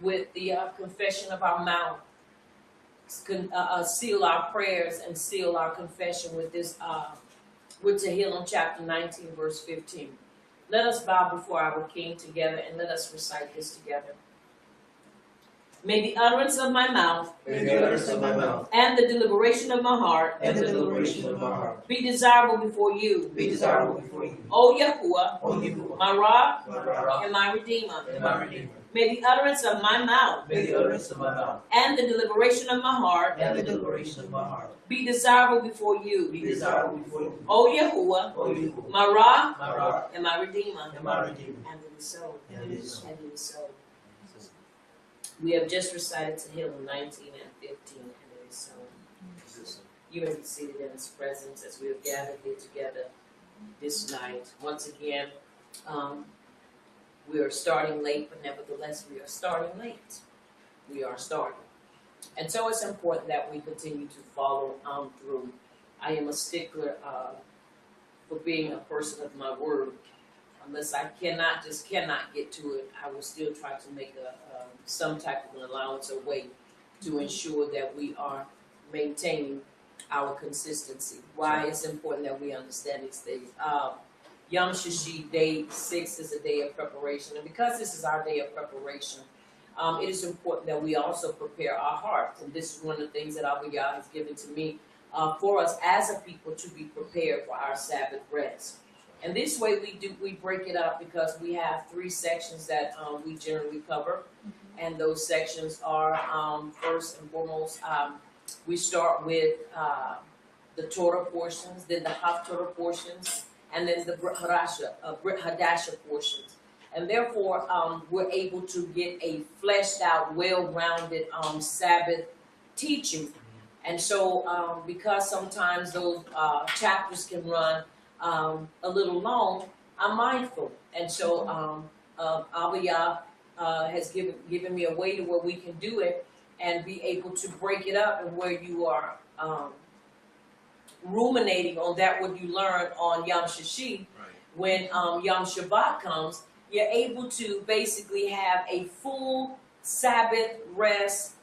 with the confession of our mouth, seal our prayers and seal our confession with this, with Tehillim chapter 19, verse 15. Let us bow before our King together and let us recite this together. May the utterance of my mouth, May the utterance of my mouth, and the deliberation of my heart, and the deliberation of my heart, be desirable before you, be desirable before you, O Yahuwah, O Yahuwah, my Rock, my rock, and my Redeemer. and my redeemer. May the utterance of my mouth, May the utterance of my mouth, and the deliberation of my heart, and the deliberation of my heart, be desirable before be you, desirable before you, O Yahuwah, O Yahuwah, my Rock, my rock, and my Redeemer. and my redeemer. And it is so. And it is so. And it is so. We have just recited Tehillim 19 and 15, and it is so. You may be seated in his presence as we have gathered here together this night. Once again, we are starting late, but nevertheless, we are starting late. We are starting. And so it's important that we continue to follow through. I am a stickler for being a person of my word. Unless I cannot get to it, I will still try to make some type of an allowance or way to ensure that we are maintaining our consistency. Why it's important that we understand these things. Yom Shishi, day 6 is a day of preparation. And because this is our day of preparation, it is important that we also prepare our hearts. And this is one of the things that Abba Yah has given to me for us as a people to be prepared for our Sabbath rest. And this way we break it up because we have 3 sections that we generally cover. And those sections are, first and foremost, we start with the Torah portions, then the Haftorah portions, and then the Brit Hadasha portions. And therefore, we're able to get a fleshed out, well-rounded Sabbath teaching. And so, because sometimes those chapters can run a little long, I'm mindful. And so Abba Yah has given me a way to where we can do it and be able to break it up and where you are ruminating on that what you learn on Yom Shishi, when Yom Shabbat comes, you're able to basically have a full Sabbath rest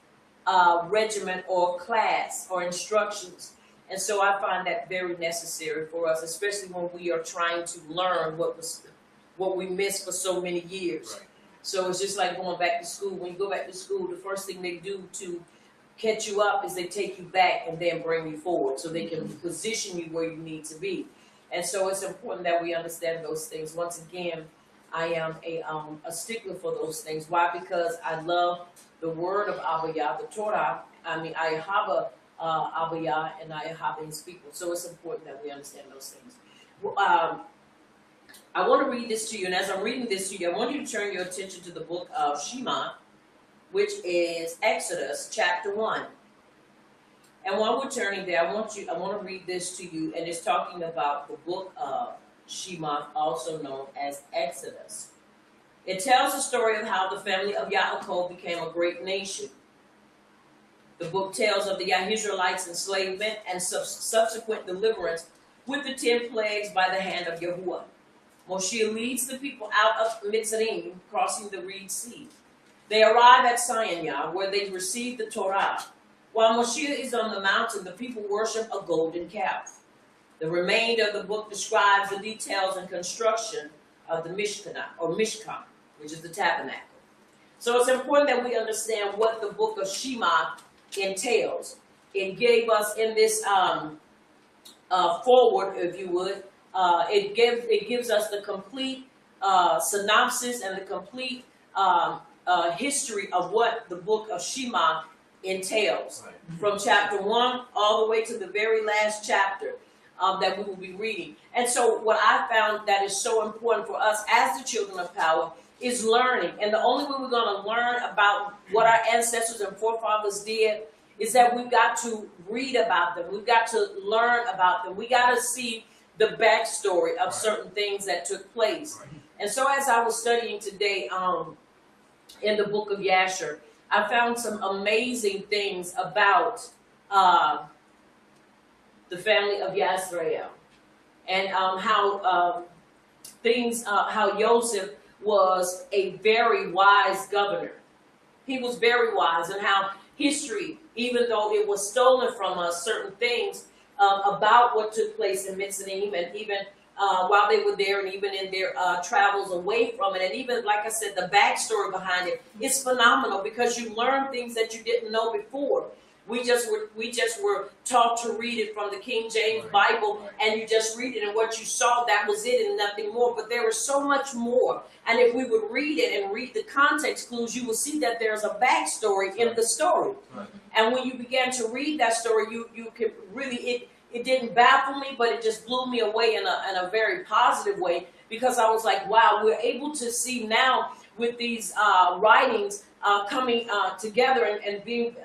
regimen or class or instructions. And so I find that very necessary for us, especially when we are trying to learn what we missed for so many years. Right. So it's just like going back to school. When you go back to school, the first thing they do to catch you up is they take you back and then bring you forward so they can position you where you need to be. And so it's important that we understand those things. Once again, I am a stickler for those things. Why? Because I love the word of Abba Yah, the Torah. I mean, I have Abba Yah and I have his people. So it's important that we understand those things. I want to read this to you, and as I'm reading this to you, I want you to turn your attention to the book of Shema, which is Exodus chapter 1. And while we're turning there, I want to read this to you, and it's talking about the book of Shema, also known as Exodus. It tells the story of how the family of Yaakov became a great nation. The book tells of the Israelites' enslavement and subsequent deliverance with the 10 plagues by the hand of Yahuwah. Moshe leads the people out of Mitzrayim, crossing the Red Sea. They arrive at Sinai, where they receive the Torah. While Moshe is on the mountain, the people worship a golden calf. The remainder of the book describes the details and construction of the Mishkan, which is the tabernacle. So it's important that we understand what the book of Shema entails. It gave us in this forward, if you would, it gives us the complete synopsis and the complete history of what the book of Shema entails, from chapter 1 all the way to the very last chapter that we will be reading. And so what I found that is so important for us as the children of power is learning. And the only way we're going to learn about what our ancestors and forefathers did is that we've got to read about them. We've got to learn about them. We got to see the backstory of certain things that took place. And so as I was studying today in the book of Yasher, I found some amazing things about the family of Yisrael, and how Joseph was a very wise governor. He was very wise, and how history, even though it was stolen from us, certain things about what took place in Mitzrayim, and even while they were there, and even in their travels away from it, and even, like I said, the backstory behind it is phenomenal, because you learn things that you didn't know before. We just were taught to read it from the King James Bible, and you just read it, and what you saw, that was it and nothing more. But there was so much more. And if we would read it and read the context clues, you will see that there's a backstory in the story. And when you began to read that story, you could really, it didn't baffle me, but it just blew me away in a very positive way, because I was like, wow, we're able to see now with these writings coming together, and being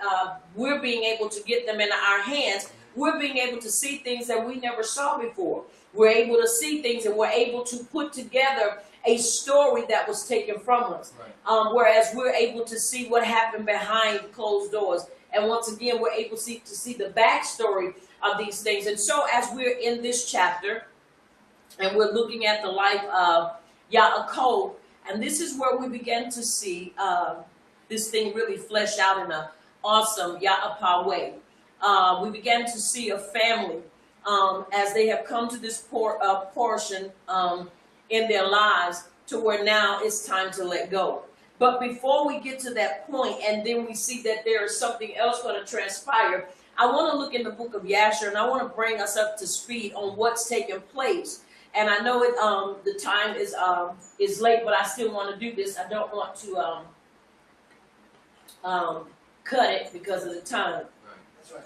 we're being able to get them in our hands. We're being able to see things that we never saw before. We're able to see things, and we're able to put together a story that was taken from us. Whereas we're able to see what happened behind closed doors. And once again, we're able to see the backstory of these things. And so as we're in this chapter, and we're looking at the life of Yaakov, and this is where we begin to see this thing really fleshed out in an awesome Ya'apah way. We began to see a family as they have come to this portion in their lives, to where now it's time to let go. But before we get to that point, and then we see that there is something else going to transpire, I want to look in the book of Yasher, and I want to bring us up to speed on what's taking place. And I know it the time is late, but I still want to do this. I don't want to cut it because of the time. That's right.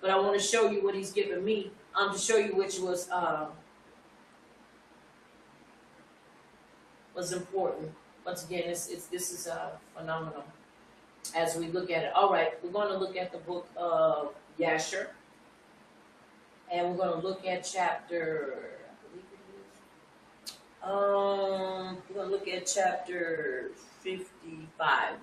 But I want to show you what he's given me to show you, which was important. Once again, this is phenomenal as we look at it. All right, we're going to look at the book of Yasher, and we're going to look at chapter. We're going to look at chapter 55,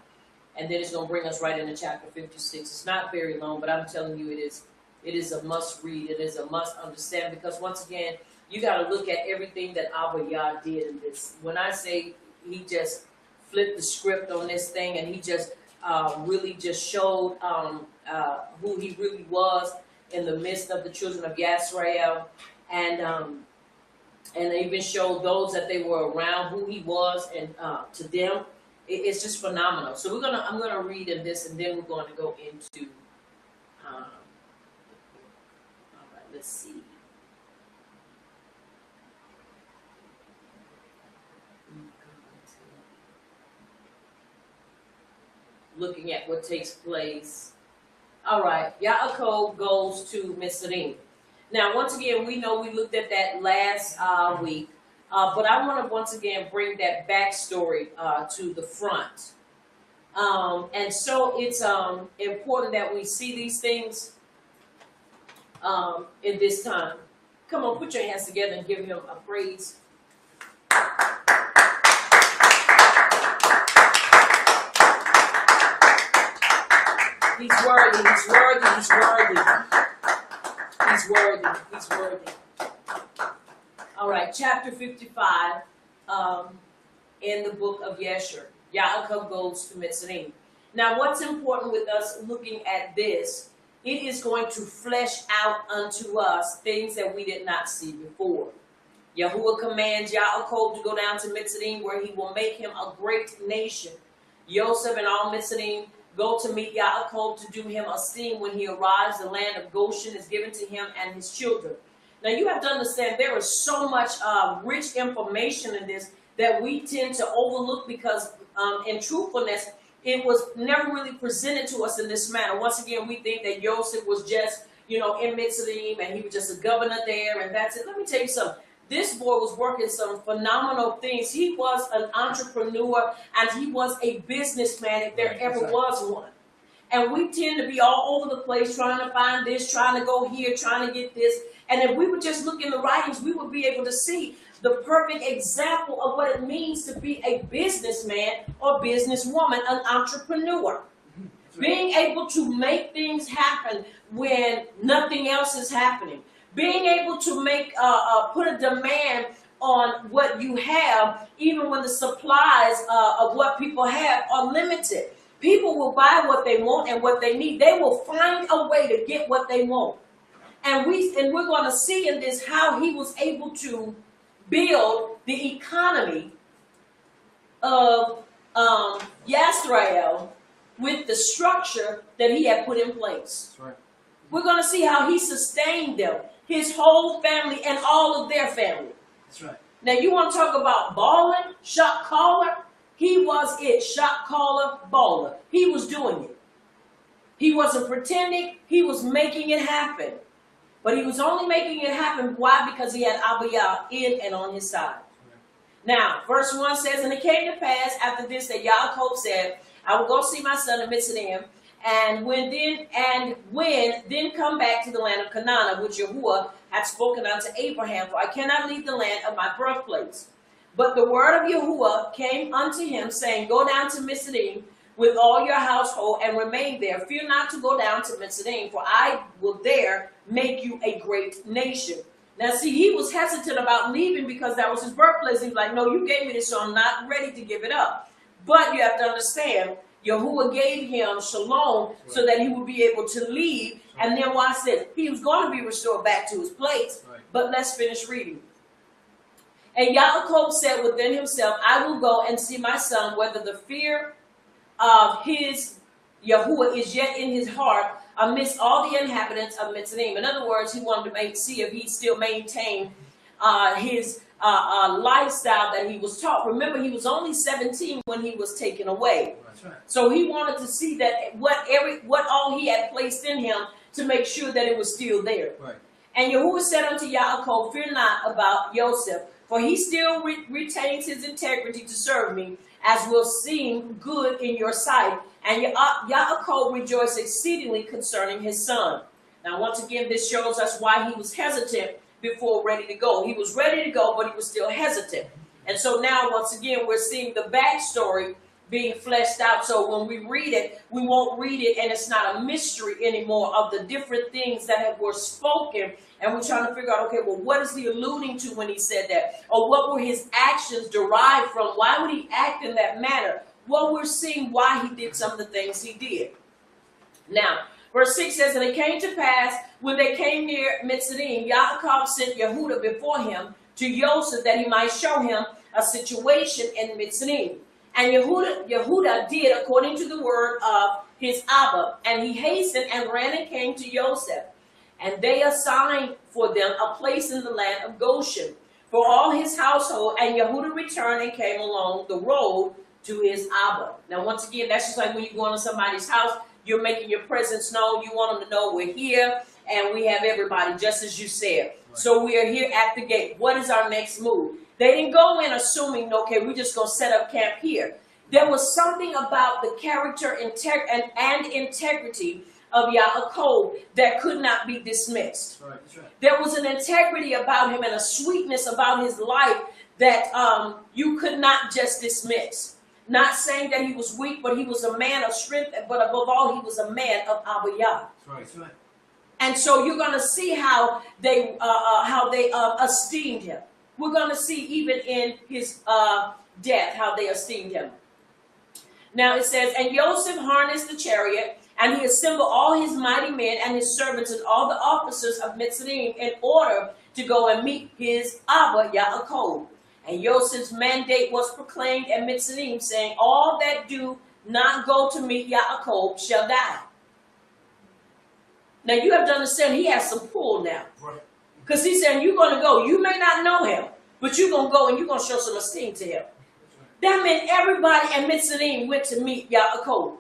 and then it's going to bring us right into chapter 56. It's not very long, but I'm telling you, it is It is a must read. It is a must understand, because once again, you got to look at everything that Abba Yah did in this. When I say he just flipped the script on this thing, and he just really just showed who he really was in the midst of the children of Yisrael, and even showed those that they were around who he was, and to them, it's just phenomenal. So I'm gonna read in this, and then we're going to go into. All right, let's see. Looking at what takes place. All right, Yaakov goes to Mitzrayim. Now, once again, we know we looked at that last week, but I want to once again bring that backstory to the front. And so it's important that we see these things in this time. Come on, put your hands together and give him a praise. He's worthy, he's worthy, he's worthy. He's worthy, he's worthy. All right, chapter 55 in the book of Yesher. Yaakov goes to Mitzrayim. Now, what's important with us looking at this, it is going to flesh out unto us things that we did not see before. Yahuwah commands Yaakov to go down to Mitzrayim, where he will make him a great nation. Yosef and all Mitzrayim go to meet Yaakov to do him esteem when he arrives. The land of Goshen is given to him and his children. Now, you have to understand there is so much rich information in this that we tend to overlook, because in truthfulness, it was never really presented to us in this manner. Once again, we think that Joseph was just, in Mitzrayim, and he was just a governor there, and that's it. Let me tell you something. This boy was working some phenomenal things. He was an entrepreneur, and he was a businessman, if there ever was one. And we tend to be all over the place trying to find this, trying to go here, trying to get this. And if we would just look in the writings, we would be able to see the perfect example of what it means to be a businessman or businesswoman, an entrepreneur. Being able to make things happen when nothing else is happening. Being able to make put a demand on what you have, even when the supplies of what people have are limited. People will buy what they want and what they need. They will find a way to get what they want. And we're going to see in this how he was able to build the economy of Yisrael with the structure that he had put in place. That's right. We're going to see how he sustained them, his whole family and all of their family. That's right. Now, you want to talk about balling, shot caller? He was it, shot caller, baller. He was doing it. He wasn't pretending. He was making it happen. But he was only making it happen. Why? Because he had Abba Yah in and on his side. Now, verse 1 says, and it came to pass after this that Yaakov said, I will go see my son in Mitzrayim, and when then come back to the land of Canaan, of which Yahuwah had spoken unto Abraham, for I cannot leave the land of my birthplace. But the word of Yahuwah came unto him, saying, go down to Mitzrayim with all your household, and remain there. Fear not to go down to Mitzrayim, for I will there make you a great nation. Now, see, he was hesitant about leaving because that was his birthplace. He was like, no, you gave me this, so I'm not ready to give it up. But you have to understand, Yahuwah gave him shalom so that he would be able to leave. And then watch this. He was going to be restored back to his place. But let's finish reading. And Yaakov said within himself, I will go and see my son, whether the fear of his Yahuwah is yet in his heart amidst all the inhabitants of Mitzrayim. In other words, he wanted to see if he still maintained his lifestyle that he was taught. Remember, he was only 17 when he was taken away. That's right. So he wanted to see that what all he had placed in him to make sure that it was still there. Right. And Yahuwah said unto Yaakov, fear not about Joseph, for he still retains his integrity to serve me, as will seem good in your sight. And Yaakov rejoiced exceedingly concerning his son. Now, once again, this shows us why he was hesitant before ready to go. He was ready to go, but he was still hesitant. And so now, once again, we're seeing the backstory being fleshed out. So when we read it, we won't read it and it's not a mystery anymore of the different things that were spoken. And we're trying to figure out, okay, well, what is he alluding to when he said that? Or what were his actions derived from? Why would he act in that manner? Well, we're seeing why he did some of the things he did. Now, verse 6 says, and it came to pass, when they came near Mitzrayim, Yaakov sent Yehuda before him to Joseph that he might show him a situation in Mitzrayim. And Yehuda did according to the word of his Abba. And he hastened and ran and came to Joseph. And they assigned for them a place in the land of Goshen for all his household. And Yehuda returned and came along the road to his Abba. Now, once again, that's just like when you go into somebody's house, you're making your presence known. You want them to know we're here and we have everybody, just as you said. Right. So we are here at the gate. What is our next move? They didn't go in assuming, okay, we're just going to set up camp here. There was something about the character and integrity of Yaakov that could not be dismissed. Right, that's right. There was an integrity about him and a sweetness about his life that you could not just dismiss. Not saying that he was weak, but he was a man of strength, but above all, he was a man of Abba Yah. That's right. And so you're going to see how they esteemed him. We're going to see even in his death how they esteemed him. Now it says, and Joseph harnessed the chariot, and he assembled all his mighty men and his servants and all the officers of Mitzrayim in order to go and meet his Abba Yaakov. And Joseph's mandate was proclaimed at Mitzrayim, saying, all that do not go to meet Yaakov shall die. Now you have to understand, he has some pull now. Because he's saying, you're going to go. You may not know him, but you're going to go and you're going to show some esteem to him. That meant everybody at Mitzrayim went to meet Yaakov.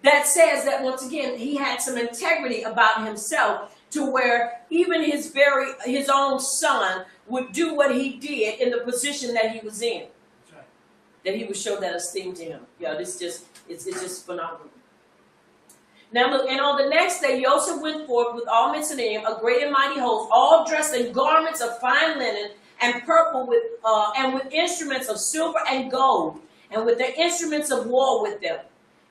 That says that, once again, he had some integrity about himself to where even his own son would do what he did in the position that he was in. That's right. That he would show that esteem to him. Yeah, it's just phenomenal. Now look, and on the next day, Joseph went forth with all Mitzrayim, a great and mighty host, all dressed in garments of fine linen and purple, and with instruments of silver and gold, and with their instruments of war with them.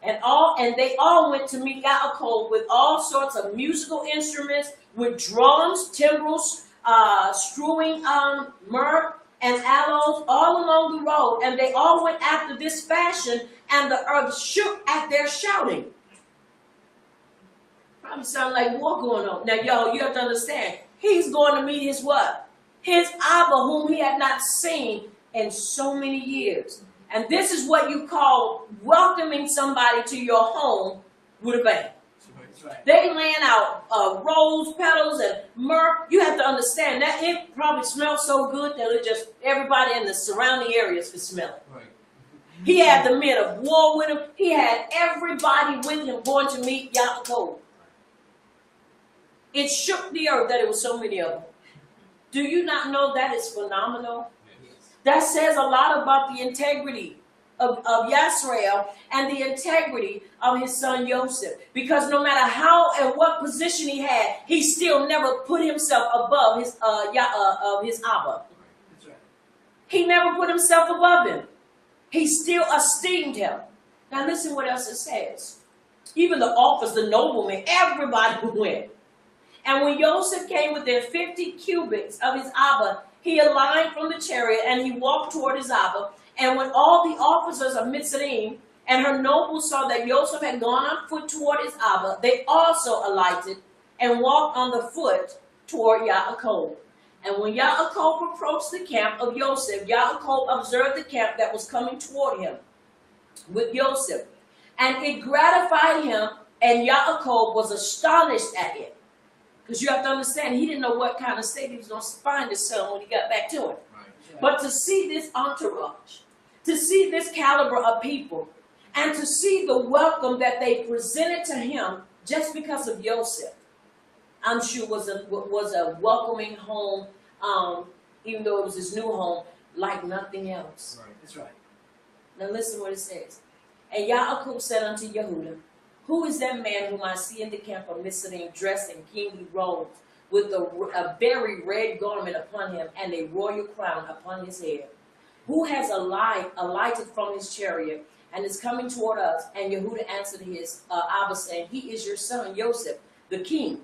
And they all went to meet Yaakov with all sorts of musical instruments, with drums, timbrels, strewing myrrh and aloes all along the road. And they all went after this fashion, and the earth shook at their shouting. Probably sound like war going on. Now, y'all, you have to understand, he's going to meet his what? His Abba, whom he had not seen in so many years. And this is what you call welcoming somebody to your home with a bang. That's right. They laying out rose petals and myrrh. You have to understand that it probably smells so good that it just everybody in the surrounding areas could smell it. Right. He had the men of war with him. He had everybody with him going to meet Yaakov. It shook the earth that it was so many of them. Do you not know that is phenomenal? Yes. That says a lot about the integrity of Yisrael and the integrity of his son Joseph. Because no matter how and what position he had, he still never put himself above his Abba. That's right. He never put himself above him. He still esteemed him. Now listen what else it says. Even the officers, the noblemen, everybody went. And when Joseph came within 50 cubits of his Abba, he aligned from the chariot and he walked toward his Abba. And when all the officers of Mitzrayim and her nobles saw that Joseph had gone on foot toward his Abba, they also alighted and walked on the foot toward Yaakov. And when Yaakov approached the camp of Joseph, Yaakov observed the camp that was coming toward him with Joseph. And it gratified him, and Yaakov was astonished at it. Because you have to understand, he didn't know what kind of state he was going to find his son when he got back to him. Right. But to see this entourage, to see this caliber of people, and to see the welcome that they presented to him just because of Joseph, I'm sure was a welcoming home, even though it was his new home, like nothing else. Right. That's right. Now listen what it says. And Yaakov said unto Yehuda, who is that man whom I see in the camp of Mitzrayim dressed in kingly robes, with a very red garment upon him and a royal crown upon his head? who has alighted from his chariot and is coming toward us? And Yehuda answered his Abba, saying, He is your son, Joseph, the king.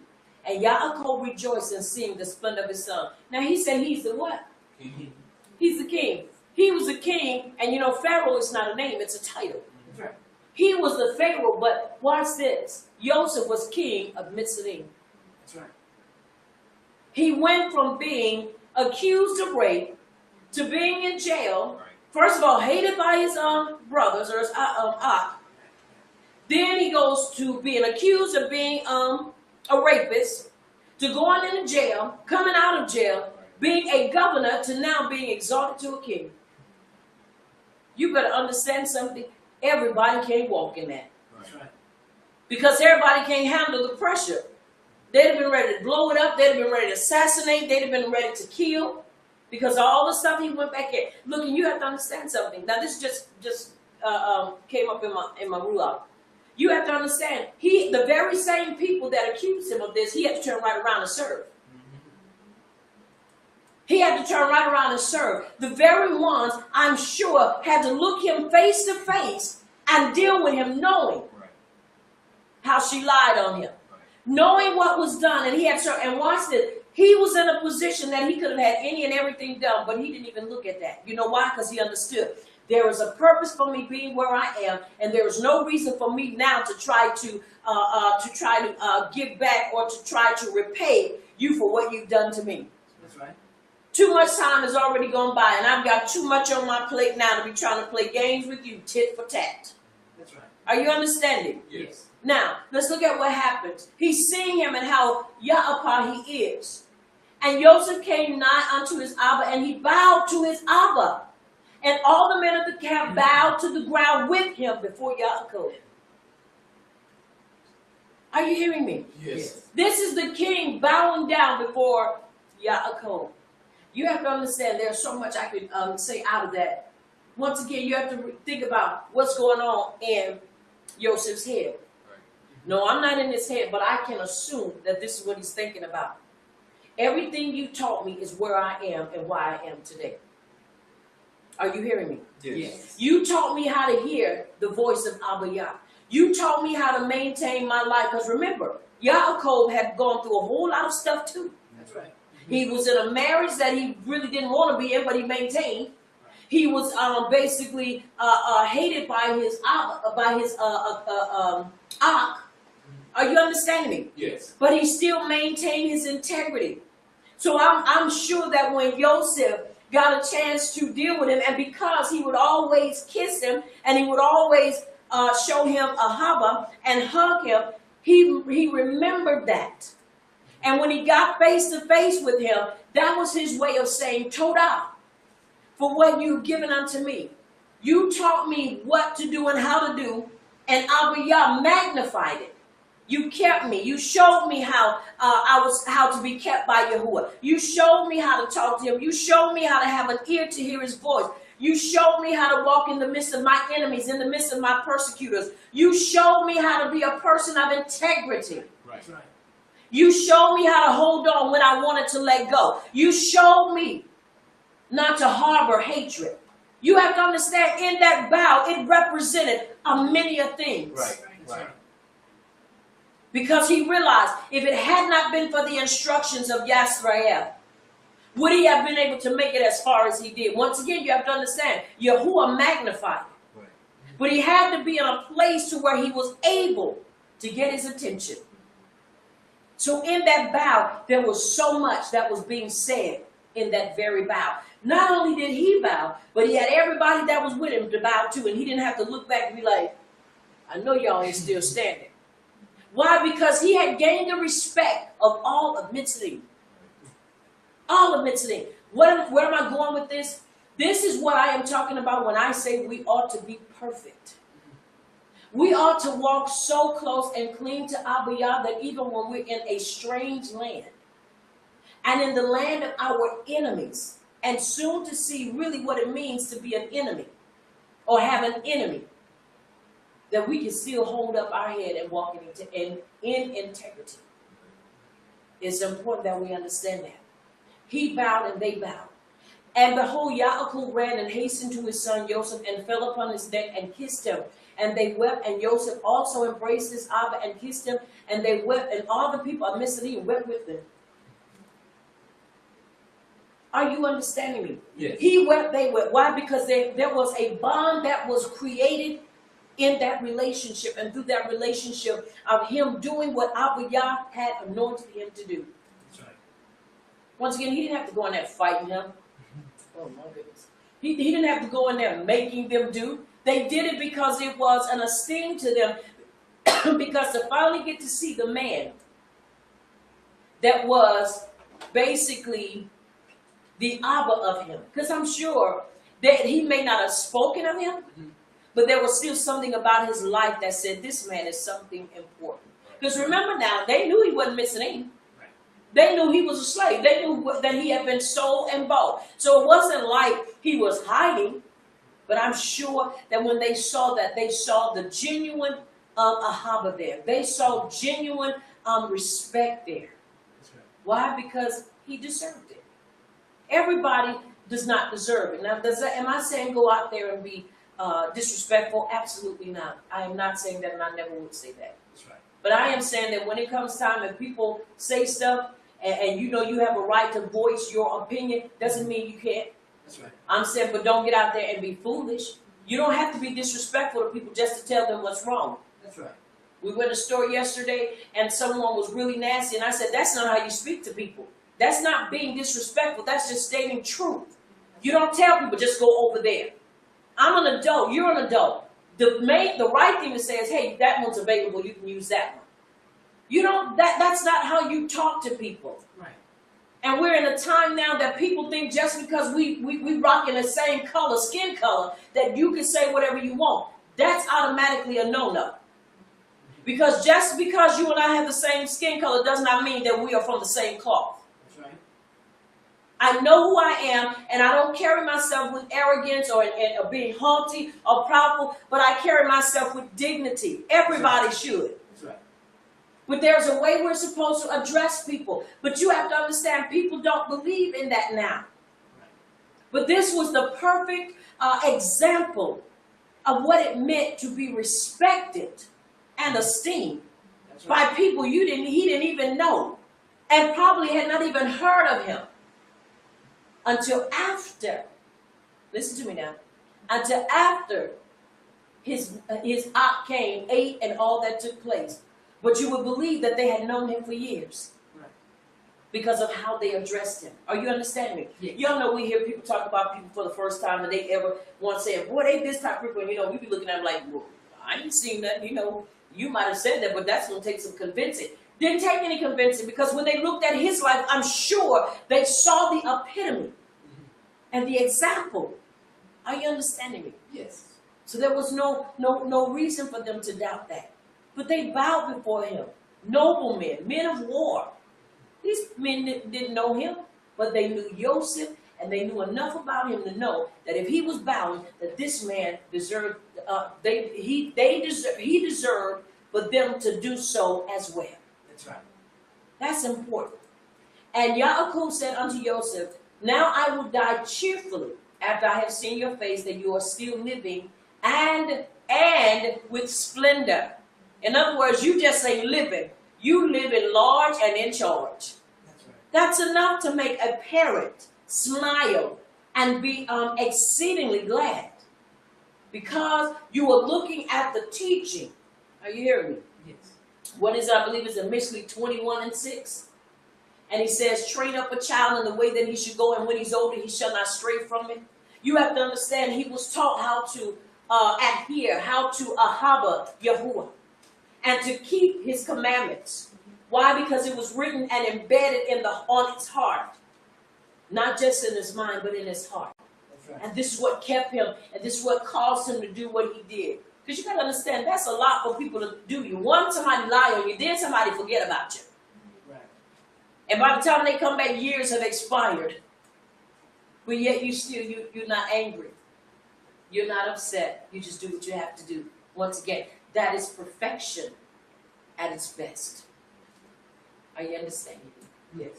And Yaakov rejoiced in seeing the splendor of his son. Now he said he's the what? King. He's the king. He was a king, and you know, Pharaoh is not a name, it's a title. That's right. He was the Pharaoh, but watch this. Joseph was king of Mitzrayim. That's right. He went from being accused of rape to being in jail. Right. First of all, hated by his brothers or his Then he goes to being accused of being a rapist, to going into jail, coming out of jail, being a governor, to now being exalted to a king. You better understand something. Everybody can't walk in that. That's right. Because everybody can't handle the pressure. They'd have been ready to blow it up. They'd have been ready to assassinate. They'd have been ready to kill. Because of all the stuff he went back in. Look, and you have to understand something. Now, this just came up in my ruach. You have to understand, the very same people that accused him of this, he had to turn right around and serve. He had to turn right around and serve. The very ones, I'm sure, had to look him face to face and deal with him knowing how she lied on him. Knowing what was done, and he had served. And watch this. He was in a position that he could have had any and everything done, but he didn't even look at that. You know why? Because he understood. There is a purpose for me being where I am, and there is no reason for me now to try to give back or to try to repay you for what you've done to me. That's right. Too much time has already gone by, and I've got too much on my plate now to be trying to play games with you, tit for tat. That's right. Are you understanding? Yes. Now, let's look at what happens. He's seeing him and how Yaakov he is. And Joseph came nigh unto his Abba, and he bowed to his Abba. And all the men of the camp bowed to the ground with him before Yaakov. Are you hearing me? Yes. This is the king bowing down before Yaakov. You have to understand there's so much I could say out of that. Once again, you have to think about what's going on in Joseph's head. Right. No, I'm not in his head, but I can assume that this is what he's thinking about. Everything you taught me is where I am and why I am today. Are you hearing me? Yes. You taught me how to hear the voice of Abba Yah. You taught me how to maintain my life. Because remember, Yaakov had gone through a whole lot of stuff too. That's right. He was in a marriage that he really didn't want to be in, but he maintained. He was basically hated by his Ak. Are you understanding me? Yes. But he still maintained his integrity. So I'm sure that when Joseph got a chance to deal with him, and because he would always kiss him and he would always show him a haba and hug him, he remembered that. And when he got face to face with him, that was his way of saying, Todah, for what you've given unto me. You taught me what to do and how to do, and Abba Yah magnified it. You kept me. You showed me how to be kept by Yahuwah. You showed me how to talk to him. You showed me how to have an ear to hear his voice. You showed me how to walk in the midst of my enemies, in the midst of my persecutors. You showed me how to be a person of integrity. Right. Right. You showed me how to hold on when I wanted to let go. You showed me not to harbor hatred. You have to understand, in that bow, it represented many things. Right. Right. Because he realized if it had not been for the instructions of Yisrael, would he have been able to make it as far as he did? Once again, you have to understand, Yahuwah magnified it. Right. But he had to be in a place to where he was able to get his attention. So in that bow, there was so much that was being said in that very bow. Not only did he bow, but he had everybody that was with him to bow too. And he didn't have to look back and be like, I know y'all ain't still standing. Why? Because he had gained the respect of all of Mitzrayim. All of Mitzrayim. Where am I going with this? This is what I am talking about when I say we ought to be perfect. We ought to walk so close and clean to Abba Yah that even when we're in a strange land and in the land of our enemies, and soon to see really what it means to be an enemy or have an enemy, that we can still hold up our head and walk in integrity. It's important that we understand that. He bowed and they bowed. And behold, Yaakov ran and hastened to his son Joseph and fell upon his neck and kissed him. And they wept, and Joseph also embraced his Abba and kissed him, and they wept, and all the people of Mizraim wept with them. Are you understanding me? Yes. He wept, they wept. Why? Because there was a bond that was created in that relationship, and through that relationship of him doing what Abba Yah had anointed him to do. That's right. Once again, he didn't have to go in there fighting him. Oh my goodness. He didn't have to go in there making them do. They did it because it was an esteem to them, because to finally get to see the man that was basically the Abba of him. Because I'm sure that he may not have spoken of him, but there was still something about his life that said this man is something important. Because remember now, they knew he wasn't missing any. They knew he was a slave. They knew that he had been sold and bought. So it wasn't like he was hiding. But I'm sure that when they saw that, they saw the genuine ahava there. They saw genuine respect there. That's right. Why? Because he deserved it. Everybody does not deserve it. Now, am I saying go out there and be disrespectful? Absolutely not. I am not saying that, and I never would say that. That's right. But I am saying that when it comes time and people say stuff, and you know you have a right to voice your opinion, doesn't mean you can't. That's right. I'm saying, but don't get out there and be foolish. You don't have to be disrespectful to people just to tell them what's wrong. That's right. We went to a store yesterday, and someone was really nasty, and I said, that's not how you speak to people. That's not being disrespectful. That's just stating truth. You don't tell people, just go over there. I'm an adult. You're an adult. The right thing to say is, hey, that one's available. You can use that one. You don't. That's not how you talk to people. Right. And we're in a time now that people think just because we rock in the same color, skin color, that you can say whatever you want. That's automatically a no-no. Because just because you and I have the same skin color does not mean that we are from the same cloth. That's right. I know who I am, and I don't carry myself with arrogance or being haughty or proudful, but I carry myself with dignity. Everybody should. That's right. But there's a way we're supposed to address people. But you have to understand, people don't believe in that now. Right. But this was the perfect example of what it meant to be respected and esteemed by people he didn't even know, and probably had not even heard of him until after. Listen to me now. Until after his aunt came, ate, and all that took place. But you would believe that they had known him for years. Right. Because of how they addressed him. Are you understanding me? Yes. Y'all know we hear people talk about people for the first time and they ever want to say, boy, they this type of people. And, we be looking at them like, well, I ain't seen nothing. You might have said that, but that's going to take some convincing. Didn't take any convincing, because when they looked at his life, I'm sure they saw the epitome and the example. Are you understanding me? Yes. So there was no reason for them to doubt that. But they bowed before him. Noblemen, men of war. These men didn't know him, but they knew Joseph, and they knew enough about him to know that if he was bowing, that this man deserved. He deserved for them to do so as well. That's right. That's important. And Yaakov said unto Joseph, now I will die cheerfully after I have seen your face, that you are still living, and with splendor. In other words, you just ain't living. You live in large and in charge. That's right. That's enough to make a parent smile and be exceedingly glad. Because you are looking at the teaching. Are you hearing me? Yes. What is, I believe, is in Mishlei 21:6. And he says, train up a child in the way that he should go, and when he's older, he shall not stray from it. You have to understand, he was taught how to adhere, how to ahava Yahuwah, and to keep his commandments. Why? Because it was written and embedded on his heart. Not just in his mind, but in his heart. That's right. And this is what kept him, and this is what caused him to do what he did. Because you got to understand, that's a lot for people to do. You want somebody lie on you, then somebody forget about you. Right. And by the time they come back, years have expired. But yet you're not angry. You're not upset. You just do what you have to do. Once again, that is perfection at its best. Are you understanding? Yes.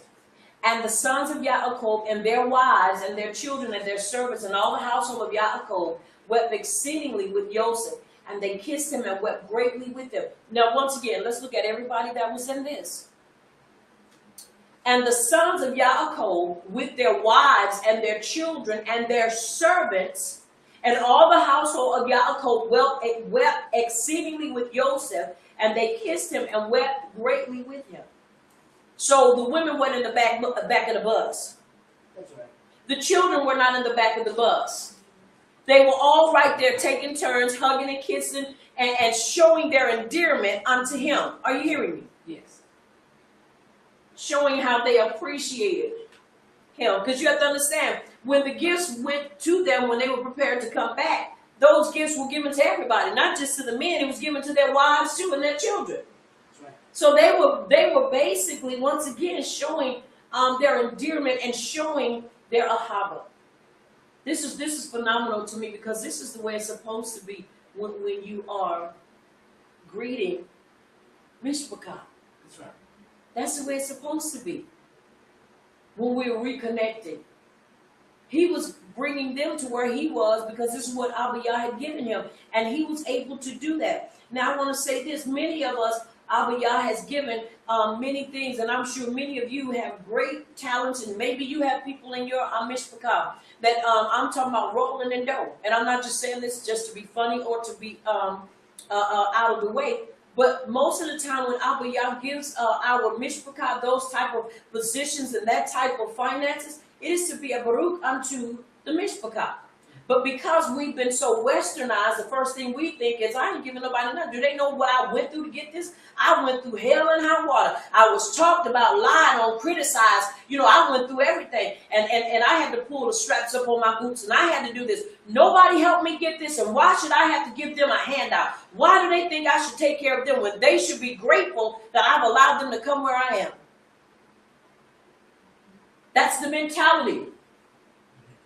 And the sons of Yaakov and their wives and their children and their servants and all the household of Yaakov wept exceedingly with Joseph. And they kissed him and wept greatly with him. Now, once again, let's look at everybody that was in this. And the sons of Yaakov with their wives and their children and their servants and all the household of Yaakov wept exceedingly with Joseph, and they kissed him and wept greatly with him. So the women went in the back of the bus. That's right. The children were not in the back of the bus. They were all right there taking turns, hugging and kissing and showing their endearment unto him. Are you hearing me? Yes. Showing how they appreciated him. Because you have to understand, when the gifts went to them, when they were prepared to come back, those gifts were given to everybody, not just to the men. It was given to their wives too and their children. That's right. So they were basically, once again, showing their endearment and showing their ahava. This is phenomenal to me, because this is the way it's supposed to be when you are greeting Mishpachah. That's right. That's the way it's supposed to be when we're reconnecting. He was bringing them to where he was because this is what Abiyah had given him, and he was able to do that. Now I want to say this: many of us, Abiyah has given many things, and I'm sure many of you have great talents, and maybe you have people in your Mishpachah that I'm talking about rolling in dough. And I'm not just saying this just to be funny or to be out of the way. But most of the time when Abiyah gives our Mishpachah those type of positions and that type of finances, it is to be a baruch unto the Mishpachah. But because we've been so westernized, the first thing we think is, I ain't giving nobody nothing. Do they know what I went through to get this? I went through hell and high water. I was talked about, lied on, criticized. You know, I went through everything. And I had to pull the straps up on my boots, and I had to do this. Nobody helped me get this, and why should I have to give them a handout? Why do they think I should take care of them when they should be grateful that I've allowed them to come where I am? That's the mentality.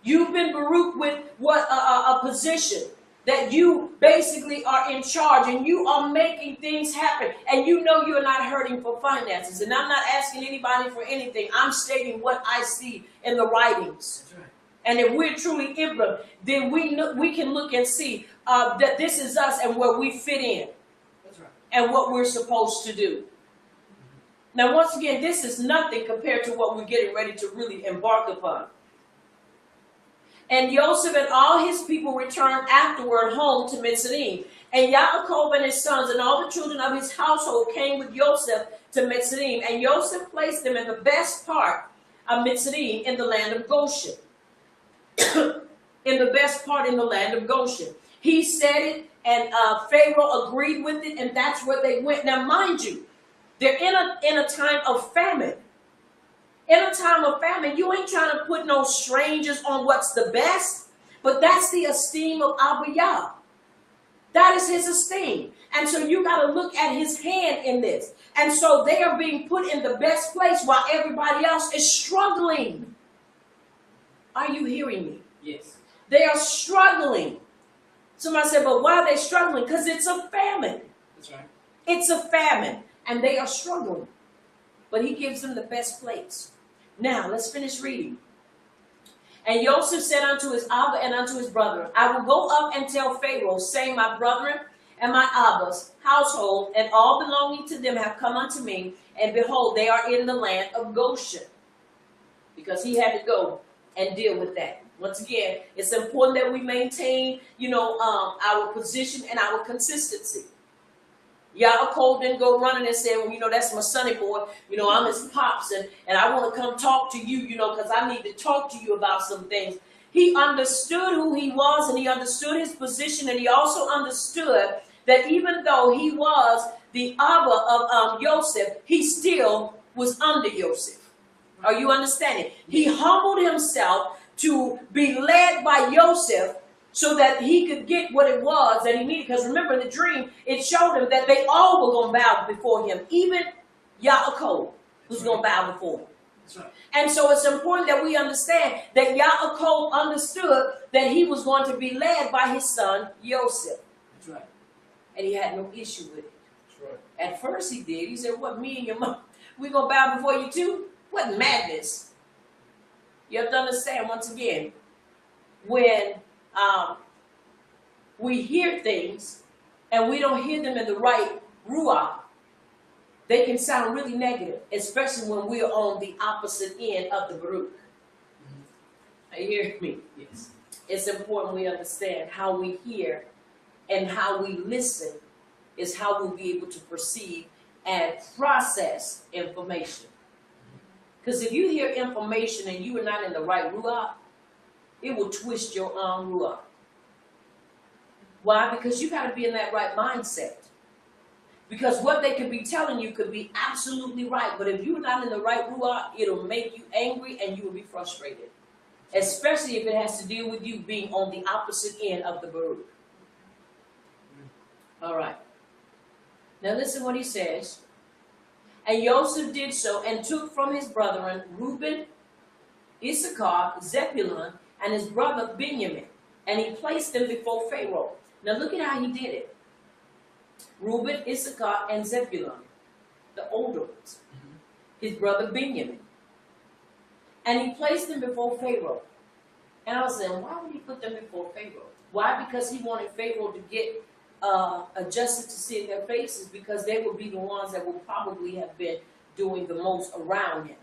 You've been baruch with what a position that you basically are in charge, and you are making things happen, and you know you're not hurting for finances. And I'm not asking anybody for anything. I'm stating what I see in the writings. That's right. And if we're truly Ibram, then we can look and see that this is us and where we fit in. That's right. And what we're supposed to do. Now, once again, this is nothing compared to what we're getting ready to really embark upon. And Joseph and all his people returned afterward home to Mitzrayim. And Yaakov and his sons and all the children of his household came with Joseph to Mitzrayim. And Joseph placed them in the best part of Mitzrayim in the land of Goshen. In the best part in the land of Goshen. He said it, and Pharaoh agreed with it, and that's where they went. Now, mind you, they're in a time of famine. In a time of famine, you ain't trying to put no strangers on what's the best, but that's the esteem of Abiyah. That is his esteem. And so you got to look at his hand in this. And so they are being put in the best place while everybody else is struggling. Are you hearing me? Yes. They are struggling. Somebody said, but why are they struggling? Because it's a famine. That's right. It's a famine. And they are struggling. But he gives them the best place. Now, let's finish reading. And Joseph said unto his Abba and unto his brethren, I will go up and tell Pharaoh, saying, my brethren and my Abba's household and all belonging to them have come unto me, and behold, they are in the land of Goshen. Because he had to go and deal with that. Once again, it's important that we maintain, our position and our consistency. Yaakov didn't go running and say, well, that's my sonny boy. I'm his pops, and I want to come talk to you, because I need to talk to you about some things. He understood who he was, and he understood his position, and he also understood that even though he was the Abba of Joseph, he still was under Joseph. Are you understanding? He humbled himself to be led by Joseph, so that he could get what it was that he needed. Because remember, in the dream, it showed him that they all were going to bow before him. Even Yaakov was going to bow before him. That's right. And so it's important that we understand that Yaakov understood that he was going to be led by his son, Joseph. That's right. And he had no issue with it. That's right. At first he did. He said, what, me and your mom, we're going to bow before you too? What madness. You have to understand, once again, when we hear things and we don't hear them in the right ruach, they can sound really negative, especially when we're on the opposite end of the Baruch. Are you hearing me? Yes. It's important we understand how we hear and how we listen is how we'll be able to perceive and process information. Because if you hear information and you are not in the right ruach, it will twist your own ruach. Why? Because you got to be in that right mindset. Because what they could be telling you could be absolutely right, but if you're not in the right ruach, it'll make you angry and you will be frustrated. Especially if it has to deal with you being on the opposite end of the Baruch. All right. Now listen what he says. And Joseph did so and took from his brethren Reuben, Issachar, Zebulun, and his brother Benjamin, and he placed them before Pharaoh. Now look at how he did it. Reuben, Issachar, and Zebulun, the older ones. His brother Benjamin. And he placed them before Pharaoh. And I was saying, why would he put them before Pharaoh? Why? Because he wanted Pharaoh to get adjusted to see their faces, because they would be the ones that would probably have been doing the most around him.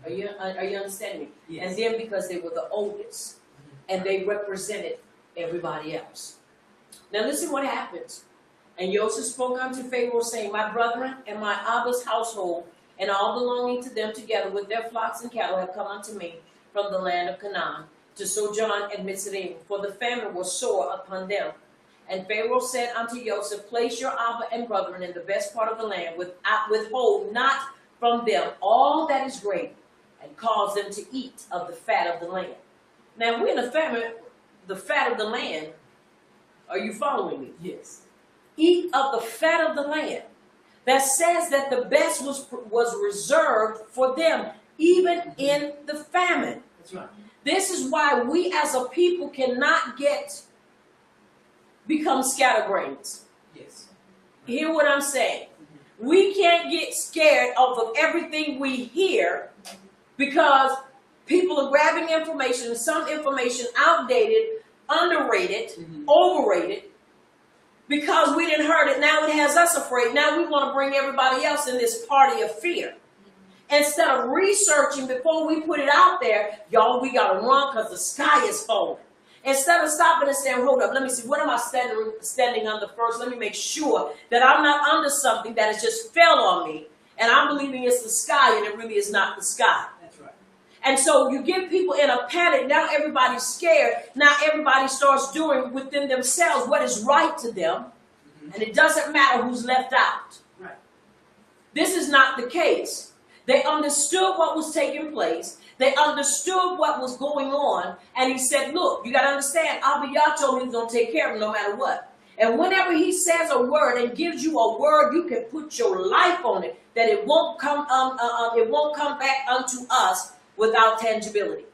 Are you understanding me? Yes. And then because they were the oldest, and they represented everybody else. Now listen what happens. And Joseph spoke unto Pharaoh, saying, my brethren and my Abba's household, and all belonging to them together with their flocks and cattle have come unto me from the land of Canaan, to sojourn at Mitzrayim, for the famine was sore upon them. And Pharaoh said unto Joseph, place your Abba and brethren in the best part of the land, withhold not from them all that is great, and cause them to eat of the fat of the land. Now we're in a famine, the fat of the land. Are you following me? Yes. Eat of the fat of the land. That says that the best was reserved for them, even in the famine. That's right. This is why we as a people cannot become scatterbrains. Yes. Hear what I'm saying? We can't get scared of everything we hear, because people are grabbing information, some information outdated, underrated, overrated, because we didn't heard it. Now it has us afraid. Now we want to bring everybody else in this party of fear. Instead of researching before we put it out there, y'all, we got to run because the sky is falling. Instead of stopping and saying, hold up, let me see, what am I standing under first? Let me make sure that I'm not under something that has just fell on me, and I'm believing it's the sky, and it really is not the sky. That's right. And so you get people in a panic. Now everybody's scared. Now everybody starts doing within themselves what is right to them, and it doesn't matter who's left out. Right. This is not the case. They understood what was taking place. They understood what was going on. And he said, look, you got to understand, Abba Yah told me he's going to take care of him no matter what. And whenever he says a word and gives you a word, you can put your life on it, that it won't come back unto us without tangibility.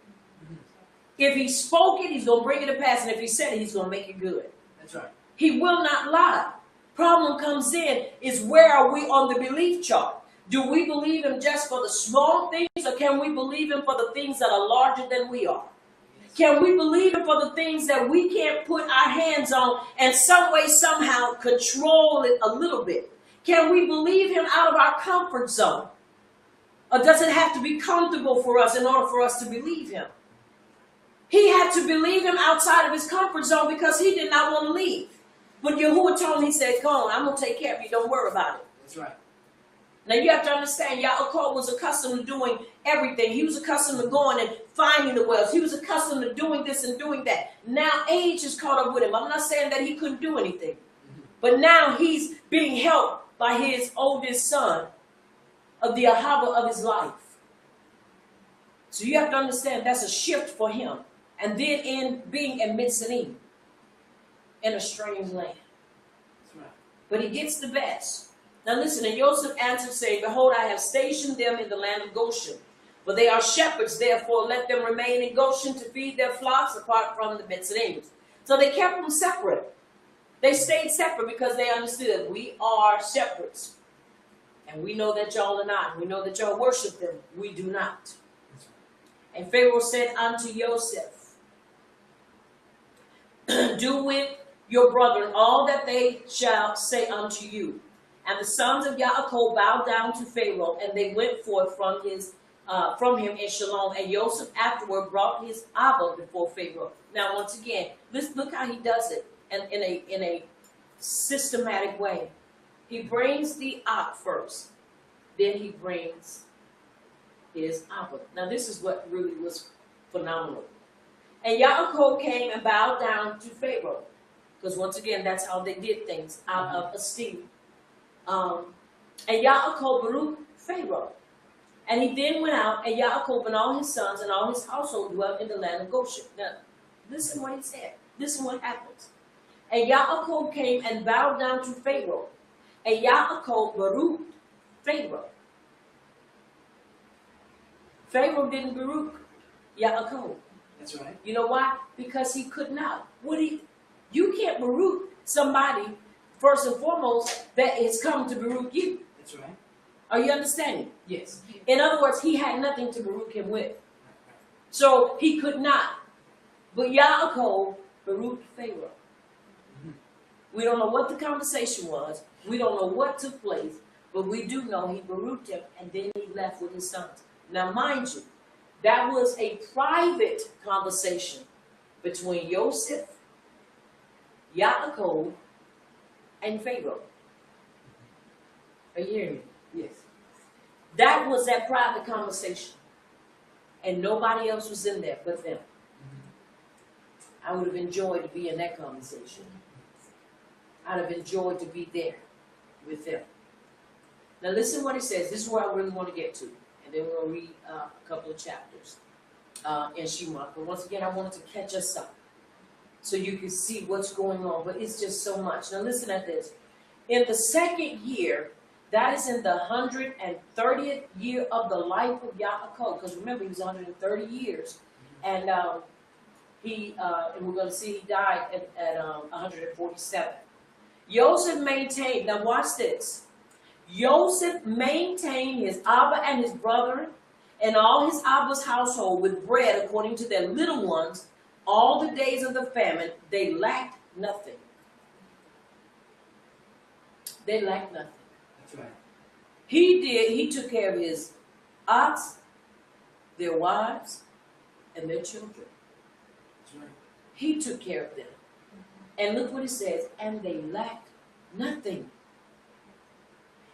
If he spoke it, he's going to bring it to pass. And if he said it, he's going to make it good. That's right. He will not lie. Problem comes in is, where are we on the belief chart? Do we believe him just for the small things, or can we believe him for the things that are larger than we are? Can we believe him for the things that we can't put our hands on and some way, somehow control it a little bit? Can we believe him out of our comfort zone? Or does it have to be comfortable for us in order for us to believe him? He had to believe him outside of his comfort zone because he did not want to leave. But Yahuwah told him, he said, come on, I'm going to take care of you. Don't worry about it. That's right. Now you have to understand, Yaakov was accustomed to doing everything. He was accustomed to going and finding the wells. He was accustomed to doing this and doing that. Now age has caught up with him. I'm not saying that he couldn't do anything. But now he's being helped by his oldest son of the Ahava of his life. So you have to understand that's a shift for him. And then in being in Mitzrayim, in a strange land. That's right. But he gets the best. Now listen, and Joseph answered, saying, behold, I have stationed them in the land of Goshen. For they are shepherds, therefore let them remain in Goshen to feed their flocks apart from the Mitzrayim. So they kept them separate. They stayed separate because they understood we are shepherds. And we know that y'all are not. We know that y'all worship them. We do not. And Pharaoh said unto Joseph, do with your brethren all that they shall say unto you. And the sons of Yaakov bowed down to Pharaoh, and they went forth from him in Shalom. And Joseph afterward brought his Abba before Pharaoh. Now, once again, let's look how he does it in a systematic way. He brings the Ak first, then he brings his Abba. Now, this is what really was phenomenal. And Yaakov came and bowed down to Pharaoh, because once again, that's how they did things, out of esteem. And Yaakov baruch Pharaoh. And he then went out, and Yaakov and all his sons and all his household dwelt in the land of Goshen. Now, listen what he said. Listen what happens. And Yaakov came and bowed down to Pharaoh. And Yaakov baruch Pharaoh. Pharaoh didn't baruch Yaakov. That's right. You know why? Because he could not. You can't baruch somebody, first and foremost, that has come to baruch you. That's right. Are you understanding? Yes. In other words, he had nothing to baruch him with. So he could not. But Yaakov baruch Pharaoh. We don't know what the conversation was. We don't know what took place. But we do know he baruched him, and then he left with his sons. Now, mind you, that was a private conversation between Joseph, Yaakov, and Pharaoh. Are you hearing me? Yes. That was that private conversation. And nobody else was in there but them. I would have enjoyed to be in that conversation. I'd have enjoyed to be there with them. Now listen what it says. This is where I really want to get to. And then we'll read a couple of chapters in Shemot. But once again, I wanted to catch us up so you can see what's going on. But it's just so much. Now listen at this. In the second year, that is in the 130th year of the life of Yaakov. Because remember, he was 130 years. And and we're going to see he died at 147. Joseph maintained, now watch this. Joseph maintained his Abba and his brethren and all his Abba's household with bread according to their little ones all the days of the famine. They lacked nothing. They lacked nothing. That's right. He took care of his ox, their wives, and their children. That's right. He took care of them. And look what it says, and they lacked nothing.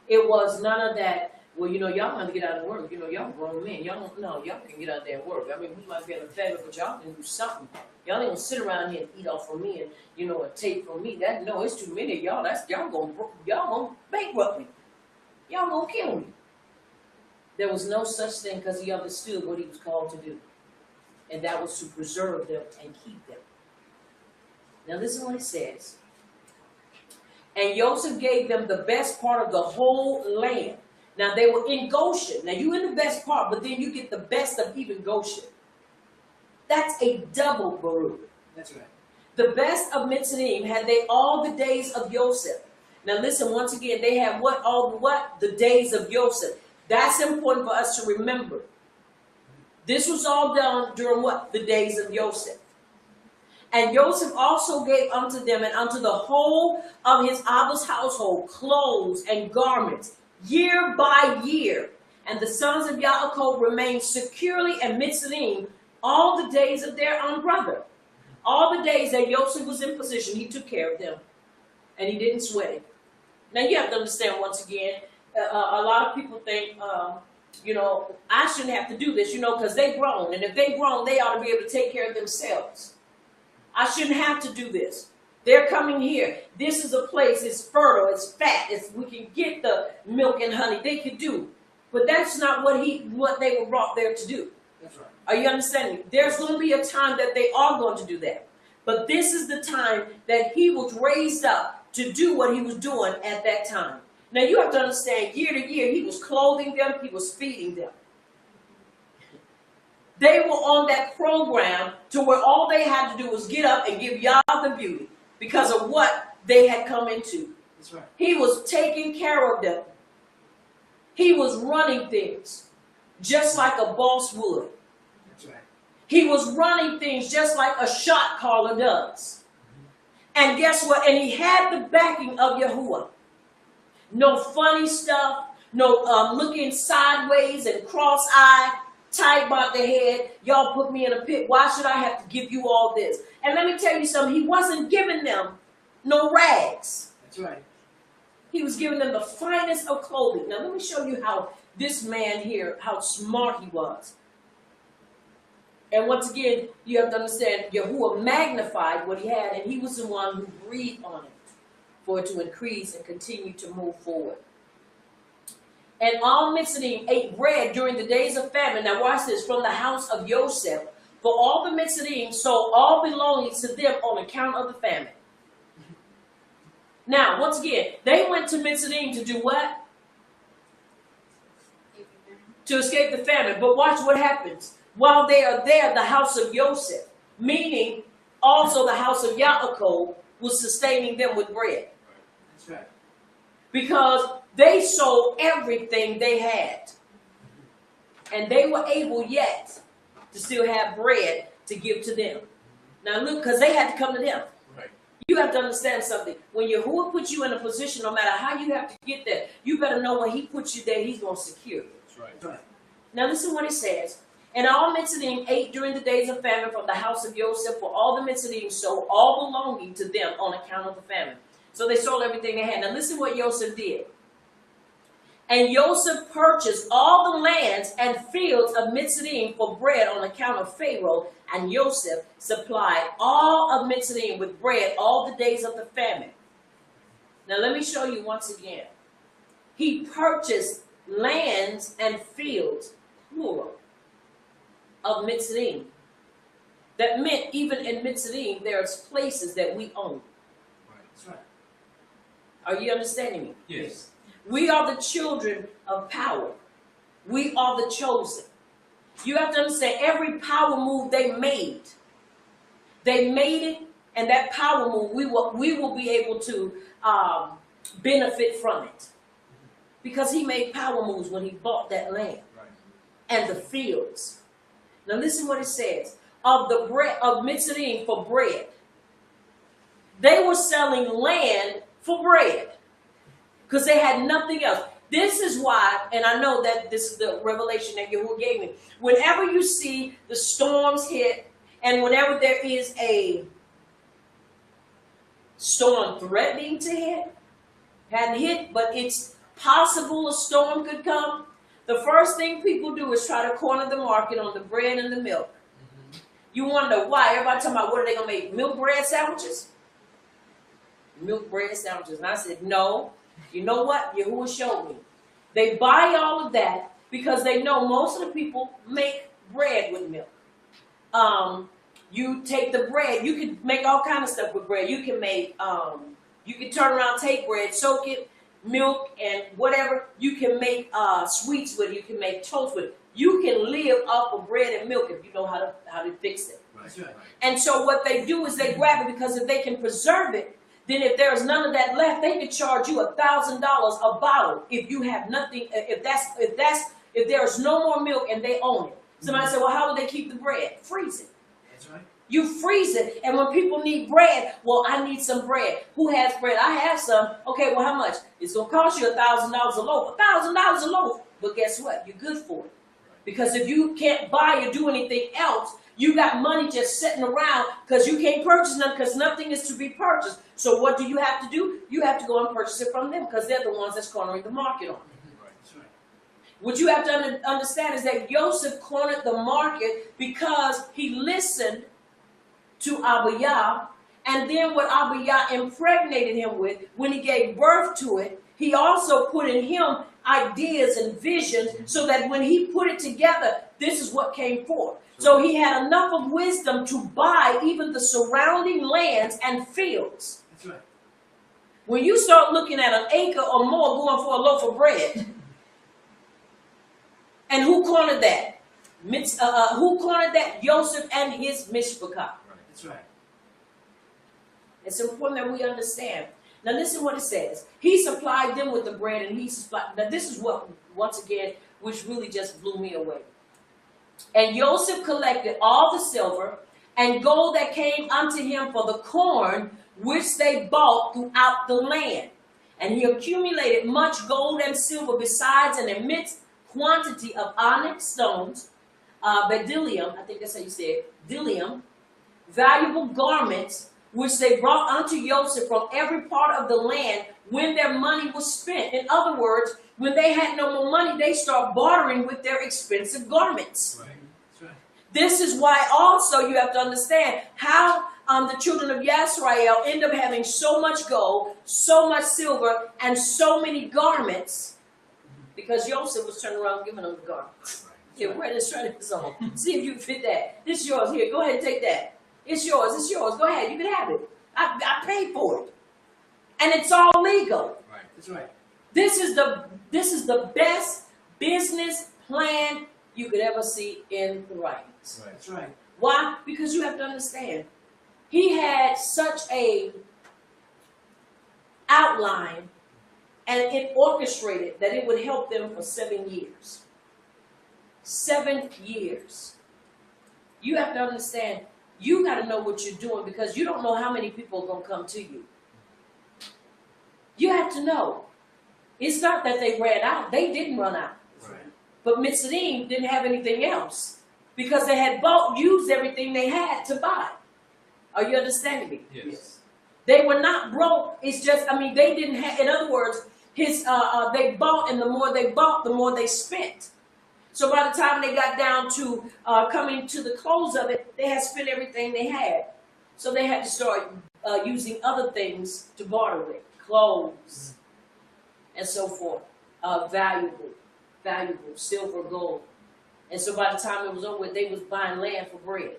It was none of that, well, y'all have to get out and work. Y'all grown men. Y'all can get out there and work. I mean, we might be in a family, but y'all can do something. Y'all ain't gonna sit around here and eat off from me and, and take from me. It's too many of y'all. Y'all gonna bankrupt me. Y'all gonna kill me. There was no such thing because he understood what he was called to do. And that was to preserve them and keep them. Now listen what it says. And Joseph gave them the best part of the whole land. Now they were in Goshen. Now you in the best part, but then you get the best of even Goshen. That's a double baruch. That's right. The best of Mitzrayim had they all the days of Joseph. Now listen, once again, they have the days of Joseph. That's important for us to remember. This was all done during what? The days of Joseph. And Joseph also gave unto them and unto the whole of his Abba's household clothes and garments, year by year. And the sons of Yaakov remained securely in Mitzrayim all the days of their own brother. All the days that Joseph was in position, he took care of them. And he didn't sweat it. Now you have to understand once again, a lot of people think, I shouldn't have to do this, because they grown. And if they grown, they ought to be able to take care of themselves. I shouldn't have to do this. They're coming here. This is a place, it's fertile, it's fat, we can get the milk and honey. They could do. But that's not what they were brought there to do. That's right. Are you understanding? There's going to be a time that they are going to do that. But this is the time that he was raised up to do what he was doing at that time. Now you have to understand, year to year, he was clothing them, he was feeding them. They were on that program to where all they had to do was get up and give Yah the beauty because of what they had come into. That's right. He was taking care of them. He was running things just like a boss would. That's right. He was running things just like a shot caller does. And guess what? And he had the backing of Yahuwah. No funny stuff, no looking sideways and cross-eyed, tight about the head. Y'all put me in a pit. Why should I have to give you all this? And let me tell you something. He wasn't giving them no rags. That's right. He was giving them the finest of clothing. Now let me show you how this man here, how smart he was. And once again, you have to understand, Yahuwah magnified what he had, and he was the one who breathed on it for it to increase and continue to move forward. And all Mitzrayim ate bread during the days of famine. Now watch this, from the house of Joseph, for all the Mitzrayim sold all belongings to them on account of the famine. Now, once again, they went to Mitzrayim to do what? To escape the famine. But watch what happens. While they are there, the house of Joseph, meaning also the house of Yaakov, was sustaining them with bread. That's right. Because they sold everything they had. And they were able yet to still have bread to give to them. Now look, because they had to come to them. Right. You have to understand something. When Yahuwah puts you in a position, no matter how you have to get there, you better know when he puts you there, he's going to secure you. That's right. That's right. Now listen what it says. And all Mitzrayim ate during the days of famine from the house of Joseph, for all the Mitzrayim sold all belonging to them on account of the famine. So they sold everything they had. Now listen what Joseph did. And Joseph purchased all the lands and fields of Mitzrayim for bread on account of Pharaoh, and Joseph supplied all of Mitzrayim with bread all the days of the famine. Now let me show you once again. He purchased lands and fields, plural, of Mitzrayim. That meant even in Mitzrayim, there's places that we own. Right. That's right. Are you understanding me? Yes. We are the children of power. We are the chosen. You have to understand, every power move they made it, and that power move, we will be able to benefit from it. Because he made power moves when he bought that land. Right. And the fields. Now listen what it says. Of the bread of Mitzrayim for bread. They were selling land for bread. Because they had nothing else. This is why, and I know that this is the revelation that Yahuwah gave me. Whenever you see the storms hit, and whenever there is a storm threatening to hit, hadn't hit, but it's possible a storm could come, the first thing people do is try to corner the market on the bread and the milk. You wonder why. Everybody talking about, what are they going to make? Milk bread sandwiches? Milk bread sandwiches. And I said, no. You know what? Yahuwah showed me. They buy all of that because they know most of the people make bread with milk. You take the bread. You can make all kind of stuff with bread. You can make, you can turn around, take bread, soak it, milk and whatever. You can make sweets with it. You can make toast with it. You can live off of bread and milk if you know how to fix it. Right. And so what they do is they grab it, because if they can preserve it, then if there's none of that left, they can charge you $1,000 a bottle if you have nothing. If there's no more milk and they own it. Somebody said, well, how do they keep the bread? Freeze it. That's right. You freeze it, and when people need bread, well, I need some bread. Who has bread? I have some. Okay, well, how much? It's going to cost you $1,000 a loaf. $1,000 a loaf. But guess what? You're good for it. Because if you can't buy or do anything else, you got money just sitting around because you can't purchase nothing, because nothing is to be purchased. So what do you have to do? You have to go and purchase it from them, because they're the ones that's cornering the market on it. Right. That's right. What you have to understand is that Joseph cornered the market because he listened to Abiyah, and then what Abiyah impregnated him with, when he gave birth to it, he also put in him ideas and visions, so that when he put it together, this is what came forth. So he had enough of wisdom to buy even the surrounding lands and fields. That's right. When you start looking at an acre or more going for a loaf of bread, and who cornered that? Who cornered that? Joseph and his mishpachah. That's right. It's important that we understand. Now listen what it says. He supplied them with the bread, and he supplied. Now this is what once again, which really just blew me away. And Joseph collected all the silver and gold that came unto him for the corn which they bought throughout the land. And he accumulated much gold and silver, besides an immense quantity of onyx stones, bdellium, I think that's how you say it, bdellium, valuable garments, which they brought unto Joseph from every part of the land when their money was spent. In other words, when they had no more money, they start bartering with their expensive garments. Right. That's right. This is why also you have to understand how the children of Yisrael end up having so much gold, so much silver, and so many garments, because Joseph was turning around giving them the garments. Here, wear this, try this on. See if you can fit that. This is yours. Here, go ahead and take that. It's yours. It's yours. Go ahead. You can have it. I paid for it. And it's all legal. Right. That's right. This is the best business plan you could ever see in the writings. Right. That's right. Why? Because you have to understand, he had such a outline and it orchestrated that it would help them for 7 years. 7 years. You have to understand, you got to know what you're doing, because you don't know how many people are going to come to you. You have to know. It's not that they ran out. They didn't run out. Right. But Mitzrayim didn't have anything else, because they had used everything they had to buy. Are you understanding me? Yes. They were not broke. It's just, they didn't have, in other words, they bought, and the more they bought, the more they spent. So by the time they got down to coming to the close of it, they had spent everything they had. So they had to start using other things to barter with, clothes, and so forth. Valuable, silver, gold. And so by the time it was over, they was buying land for bread.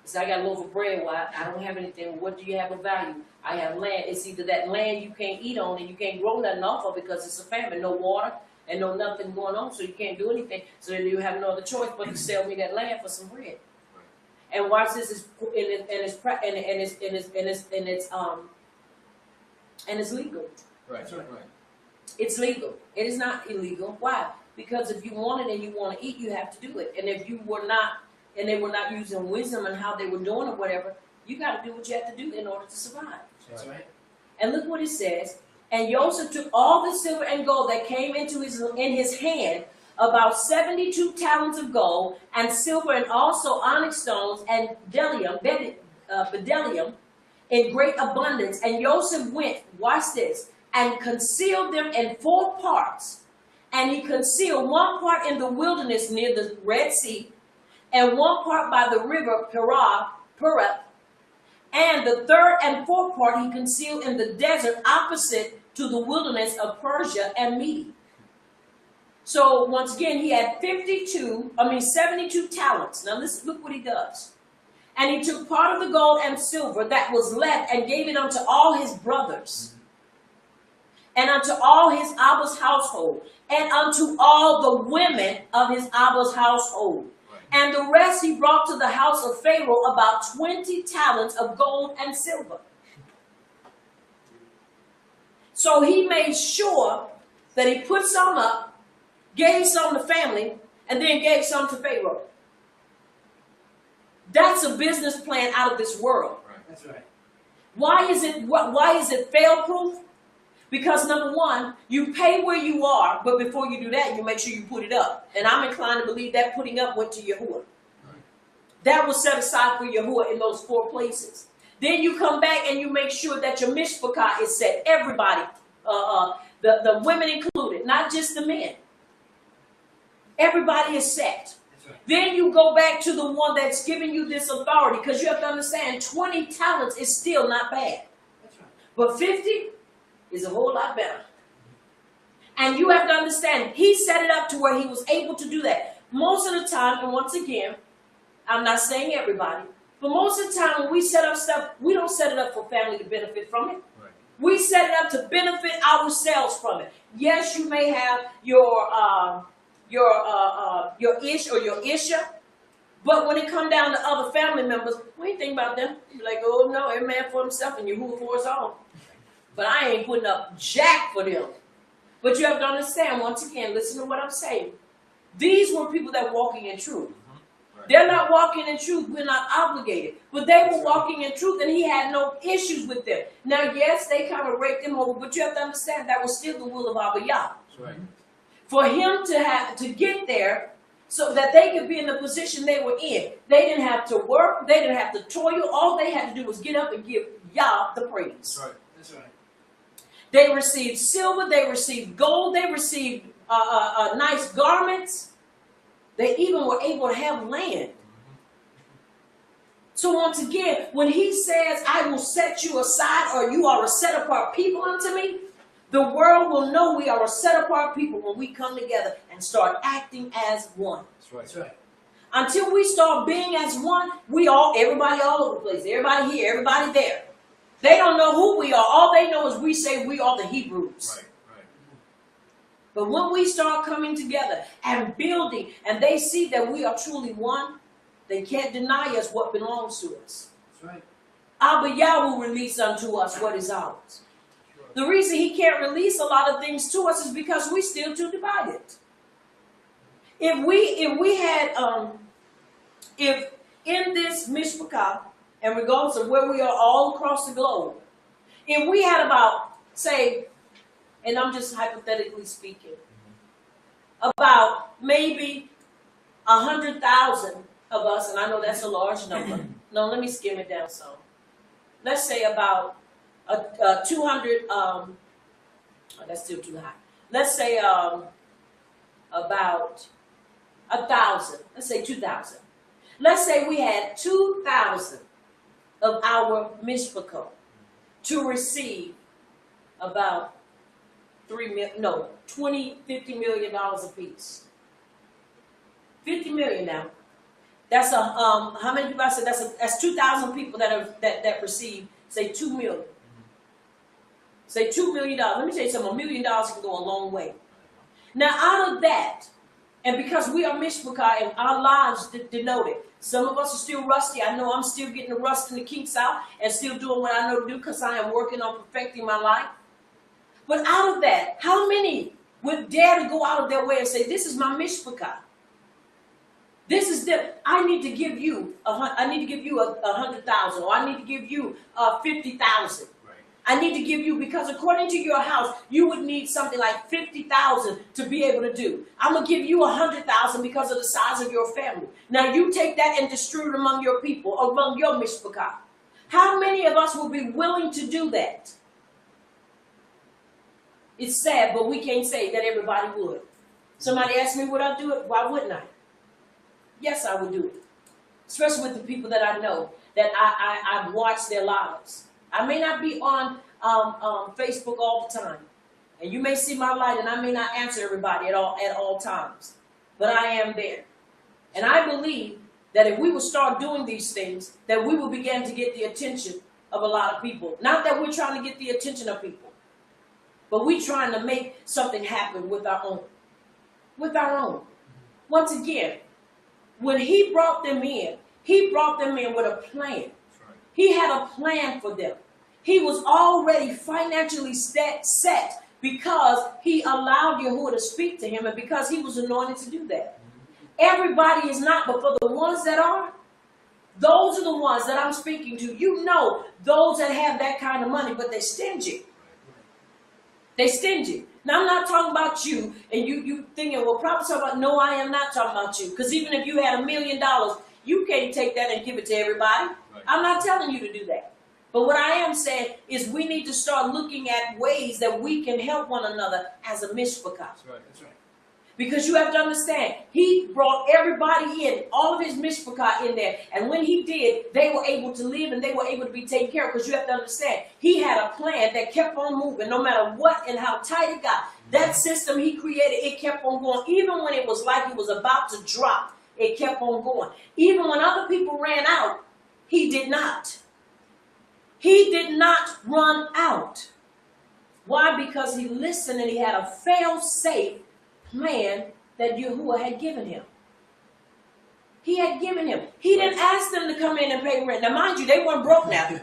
So I got a loaf of bread. Well, I don't have anything. What do you have of value? I have land. It's either that land you can't eat on and you can't grow nothing off of because it's a famine, no water and no nothing going on, so you can't do anything. So then you have no other choice but to sell me that land for some bread. And watch this, it's legal. Right. Right. It's legal. It is not illegal. Why? Because if you want it and you want to eat, you have to do it. And if you were not, and they were not using wisdom and how they were doing or whatever, you got to do what you have to do in order to survive. That's right. And look what it says. And Joseph took all the silver and gold that came in his hand, about 72 talents of gold and silver, and also onyx stones and bdellium in great abundance. And Joseph went, watch this, and concealed them in 4 parts. And he concealed one part in the wilderness near the Red Sea, and one part by the river Perak, and the 3rd and 4th part he concealed in the desert opposite to the wilderness of Persia and Media. So once again, he had 72 talents. Now look what he does. And he took part of the gold and silver that was left and gave it unto all his brothers, and unto all his Abba's household, and unto all the women of his Abba's household. And the rest he brought to the house of Pharaoh, about 20 talents of gold and silver. So he made sure that he put some up, gave some to family, and then gave some to Pharaoh. That's a business plan out of this world. Right. That's right. Why is it fail-proof? Because number one, you pay where you are, but before you do that, you make sure you put it up. And I'm inclined to believe that putting up went to Yahuwah. Right. That was set aside for Yahuwah in those 4 places. Then you come back and you make sure that your mishpachah is set. Everybody, the women included, not just the men. Everybody is set. Right. Then you go back to the one that's giving you this authority, because you have to understand 20 talents is still not bad. That's right. But 50 is a whole lot better. And you have to understand, he set it up to where he was able to do that. Most of the time, and once again, I'm not saying everybody, but most of the time when we set up stuff, we don't set it up for family to benefit from it. Right. We set it up to benefit ourselves from it. Yes, you may have your ish or your isha, but when it come down to other family members, we ain't think about them. You're like, oh no, every man for himself and Yahuwah for his own. But I ain't putting up jack for them. But you have to understand, once again, listen to what I'm saying. These were people that were walking in truth. Right. They're not walking in truth. We're not obligated. But they were walking in truth, and he had no issues with them. Now, yes, they kind of raped him over, but you have to understand that was still the will of Abba Yah. That's right. For him to get there so that they could be in the position they were in. They didn't have to work. They didn't have to toil. All they had to do was get up and give Yah the praise. That's right. That's right. They received silver. They received gold. They received nice garments. They even were able to have land. So once again, when he says, I will set you aside, or you are a set apart people unto me, the world will know we are a set apart people when we come together and start acting as one. That's right. That's right. Until we start being as one, everybody all over the place, everybody here, everybody there. They don't know who we are. All they know is we say we are the Hebrews. Right. Right. But when we start coming together and building, and they see that we are truly one, they can't deny us what belongs to us. That's right. Abba Yah will release unto us what is ours. The reason he can't release a lot of things to us is because we're still too divided. If in this Mishpachah, and regardless of where we are all across the globe, if we had about, say, and I'm just hypothetically speaking, about maybe 100,000 of us, and I know that's a large number. No, let me skim it down some. Let's say about 200, that's still too high. Let's say about 1,000. Let's say 2,000. Let's say we had 2,000 of our mishpachot to receive about $20, $50 million apiece. 50 million now. That's how many people I said? That's 2,000 people that receive, say, 2 million. Say $2 million. Let me tell you something. $1 million can go a long way. Now, out of that, and because we are Mishpachah and our lives denote it, some of us are still rusty. I know I'm still getting the rust and the kinks out and still doing what I know to do because I am working on perfecting my life. But out of that, how many would dare to go out of their way and say, this is my Mishpachah? This is them. I need to give you 100,000, or I need to give you 50,000. I need to give you, because according to your house, you would need something like 50,000 to be able to do. I'm going to give you 100,000 because of the size of your family. Now you take that and distribute it among your people, among your mishpachah. How many of us will be willing to do that? It's sad, but we can't say that everybody would. Somebody asked me, would I do it? Why wouldn't I? Yes, I would do it. Especially with the people that I know, that I've watched their lives. I may not be on Facebook all the time. And you may see my light, and I may not answer everybody at all times. But I am there. And I believe that if we would start doing these things, that we will begin to get the attention of a lot of people. Not that we're trying to get the attention of people, but we're trying to make something happen with our own. With our own. Once again, when he brought them in with a plan. He had a plan for them. He was already financially set because he allowed Yahuwah to speak to him and because he was anointed to do that. Everybody is not, but for the ones that are, those are the ones that I'm speaking to. You know, those that have that kind of money, but they're stingy. They're stingy. Now, I'm not talking about you, and you thinking, well, probably talking about, no, I am not talking about you. Because even if you had $1 million, you can't take that and give it to everybody. Right. I'm not telling you to do that. But what I am saying is we need to start looking at ways that we can help one another as a mishpachah. That's right. That's right. Because you have to understand, he brought everybody in, all of his mishpachah in there. And when he did, they were able to live and they were able to be taken care of. Because you have to understand, he had a plan that kept on moving no matter what and how tight it got. That system he created, it kept on going. Even when it was like it was about to drop, it kept on going. Even when other people ran out, he did not. He did not run out. Why? Because he listened and he had a fail-safe plan that Yahuwah had given him. He had given him. He didn't ask them to come in and pay rent. Now, mind you, they weren't broke now.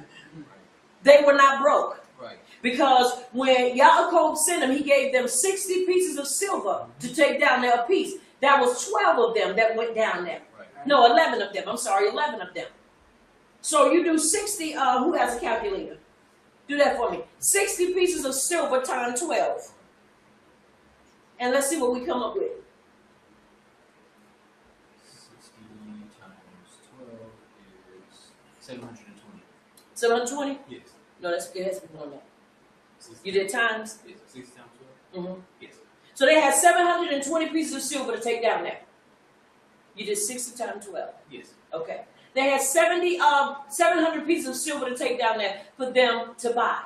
They were not broke. Right. Because when Yaakov sent them, he gave them 60 pieces of silver to take down there a piece. That was 12 of them that went down there. Right. No, 11 of them. I'm sorry, 11 of them. So you do 60, who has a calculator? Do that for me. 60 pieces of silver times 12. And let's see what we come up with. 60 times 12 is 720. 720? Yes. No, it has to be more than that. 60 You did times? Yes. 60 times 12? Mm-hmm. Yes. So they had 720 pieces of silver to take down there. You did 60 times 12. Yes. Okay. They had 700 pieces of silver to take down there for them to buy.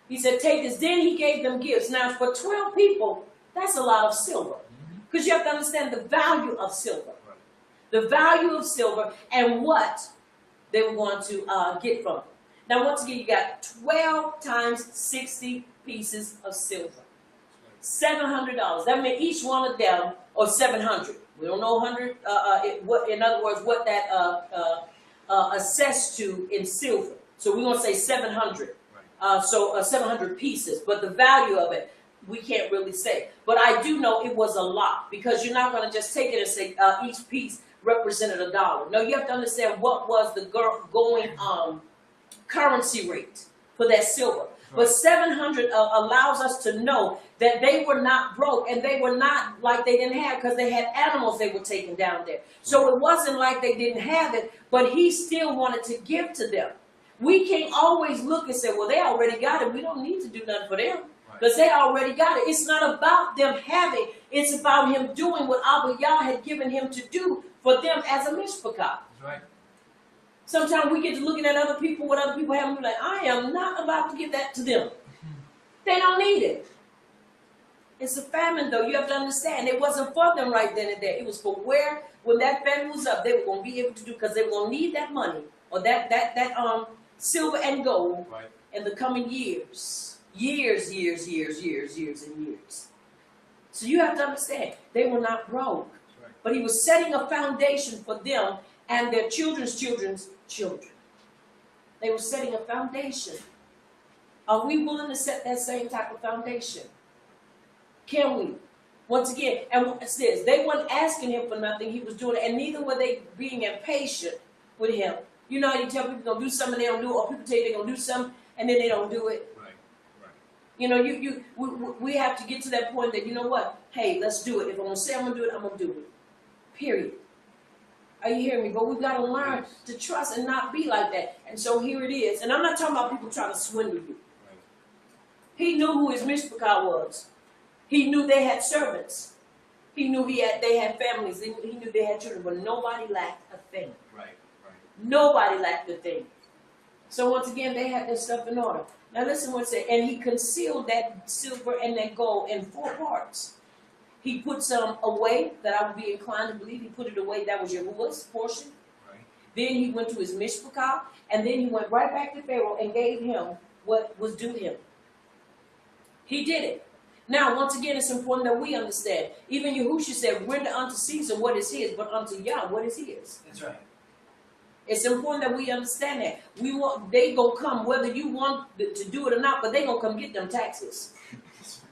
He said, take this. Then he gave them gifts. Now, for 12 people, that's a lot of silver. Because you have to understand the value of silver. Right. The value of silver and what they were going to get from it. Now, once again, you got 12 times 60 pieces of silver. $700. That meant each one of them, or 700. We don't know 100. In other words, what that assessed to in silver. So we're going to say 700. Right. So 700 pieces. But the value of it, we can't really say. But I do know it was a lot, because you're not going to just take it and say each piece represented $1. No, you have to understand what was the going currency rate for that silver. But 700 allows us to know that they were not broke, and they were not like they didn't have, because they had animals they were taking down there. So it wasn't like they didn't have it, but he still wanted to give to them. We can't always look and say, well, they already got it. We don't need to do nothing for them, because they already got it. It's not about them having. It's about him doing what Abba Yah had given him to do for them as a mishpachah. That's right. Sometimes we get to looking at other people, what other people have, and we're like, I am not about to give that to them. They don't need it. It's a famine, though. You have to understand. It wasn't for them right then and there. It was for when that famine was up, they were going to be able to do, because they were going to need that money, or that silver and gold Right. in the coming years. Years, and years. So you have to understand, they were not broke. Right. But he was setting a foundation for them and their children's children's children. They were setting a foundation. Are we willing to set that same type of foundation? Can we? Once again, and it says, they weren't asking him for nothing. He was doing it, and neither were they being impatient with him. You know how you tell people they're going to do something, they don't do it, or people tell you they're going to do something, and then they don't do it. Right. Right. You know, we have to get to that point that, you know what? Hey, let's do it. If I'm going to say I'm going to do it, I'm going to do it. Period. Are you hearing me? But we've got to learn to trust and not be like that. And so here it is. And I'm not talking about people trying to swindle you. Right. He knew who his mishpachah was. He knew they had servants. He knew they had families. He knew they had children. But nobody lacked a thing. Right. Right. Nobody lacked a thing. So once again, they had their stuff in order. Now listen what it says. And he concealed that silver and that gold in 4 parts. He put some away that I would be inclined to believe. He put it away. That was Yahuwah's portion. Right. Then he went to his mishpachah. And then he went right back to Pharaoh and gave him what was due him. He did it. Now, once again, it's important that we understand. Even Yahushua said, render unto Caesar what is his, but unto Yah what is his. That's right. It's important that we understand that. They gonna come whether you want to do it or not, but they gonna come get them taxes.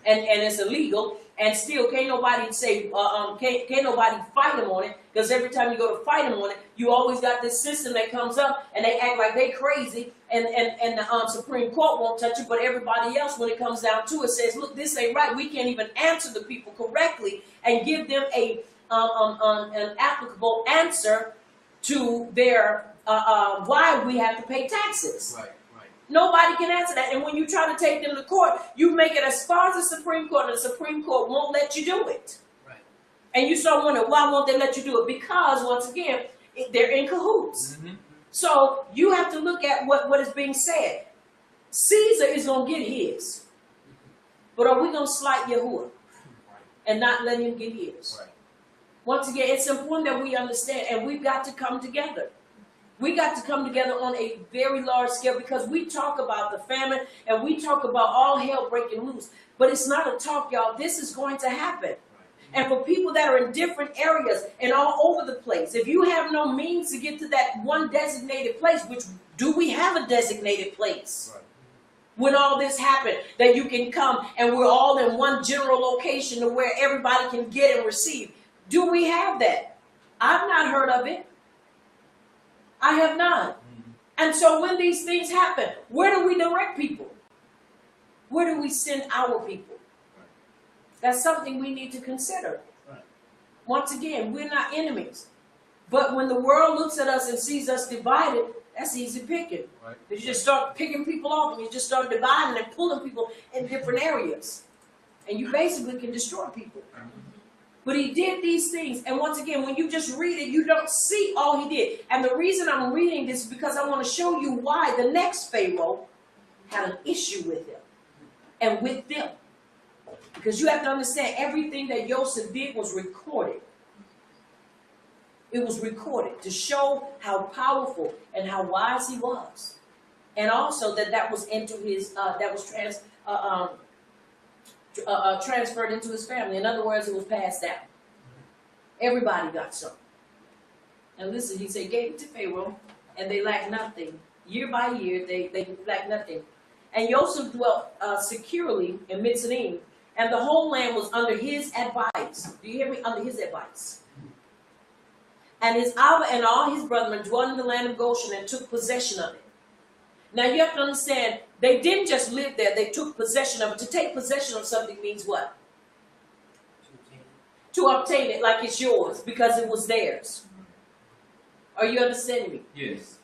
And it's illegal, and still can't nobody say, can't nobody fight them on it, because every time you go to fight them on it, you always got this system that comes up, and they act like they crazy, and the Supreme Court won't touch it, but everybody else, when it comes down to it, says, look, this ain't right. We can't even answer the people correctly and give them an applicable answer to their why we have to pay taxes. Right. Nobody can answer that. And when you try to take them to court, you make it as far as the Supreme Court, and the Supreme Court won't let you do it. Right. And you start wondering, why won't they let you do it? Because, once again, they're in cahoots. Mm-hmm. So you have to look at what is being said. Caesar is going to get his. But are we going to slight Yahuwah and not let him get his? Right. Once again, it's important that we understand, and we've got to come together. We got to come together on a very large scale, because we talk about the famine and we talk about all hell breaking loose. But it's not a talk, y'all. This is going to happen. Right. And for people that are in different areas and all over the place, if you have no means to get to that one designated place, which do we have a designated place? Right. when all this happened, that you can come and we're all in one general location to where everybody can get and receive. Do we have that? I've not heard of it. I have not. And so when these things happen, where do we direct people? Where do we send our people? That's something we need to consider. Once again, we're not enemies. But when the world looks at us and sees us divided, that's easy picking. Right. You just start picking people off and you just start dividing and pulling people in different areas. And you basically can destroy people. But he did these things. And once again, when you just read it, you don't see all he did. And the reason I'm reading this is because I want to show you why the next Pharaoh had an issue with him and with them. Because you have to understand, everything that Joseph did was recorded. It was recorded to show how powerful and how wise he was. And also that was into his, transferred into his family. In other words, it was passed down. Everybody got some. And listen, he said, gave it to Pharaoh, and they lacked nothing. Year by year, they lacked nothing. And Joseph dwelt securely in Mitzrayim, and the whole land was under his advice. Do you hear me? Under his advice. And his Abba and all his brethren dwelt in the land of Goshen and took possession of it. Now you have to understand, they didn't just live there, they took possession of it. To take possession of something means what? To obtain it like it's yours, because it was theirs. Are you understanding me? Yes.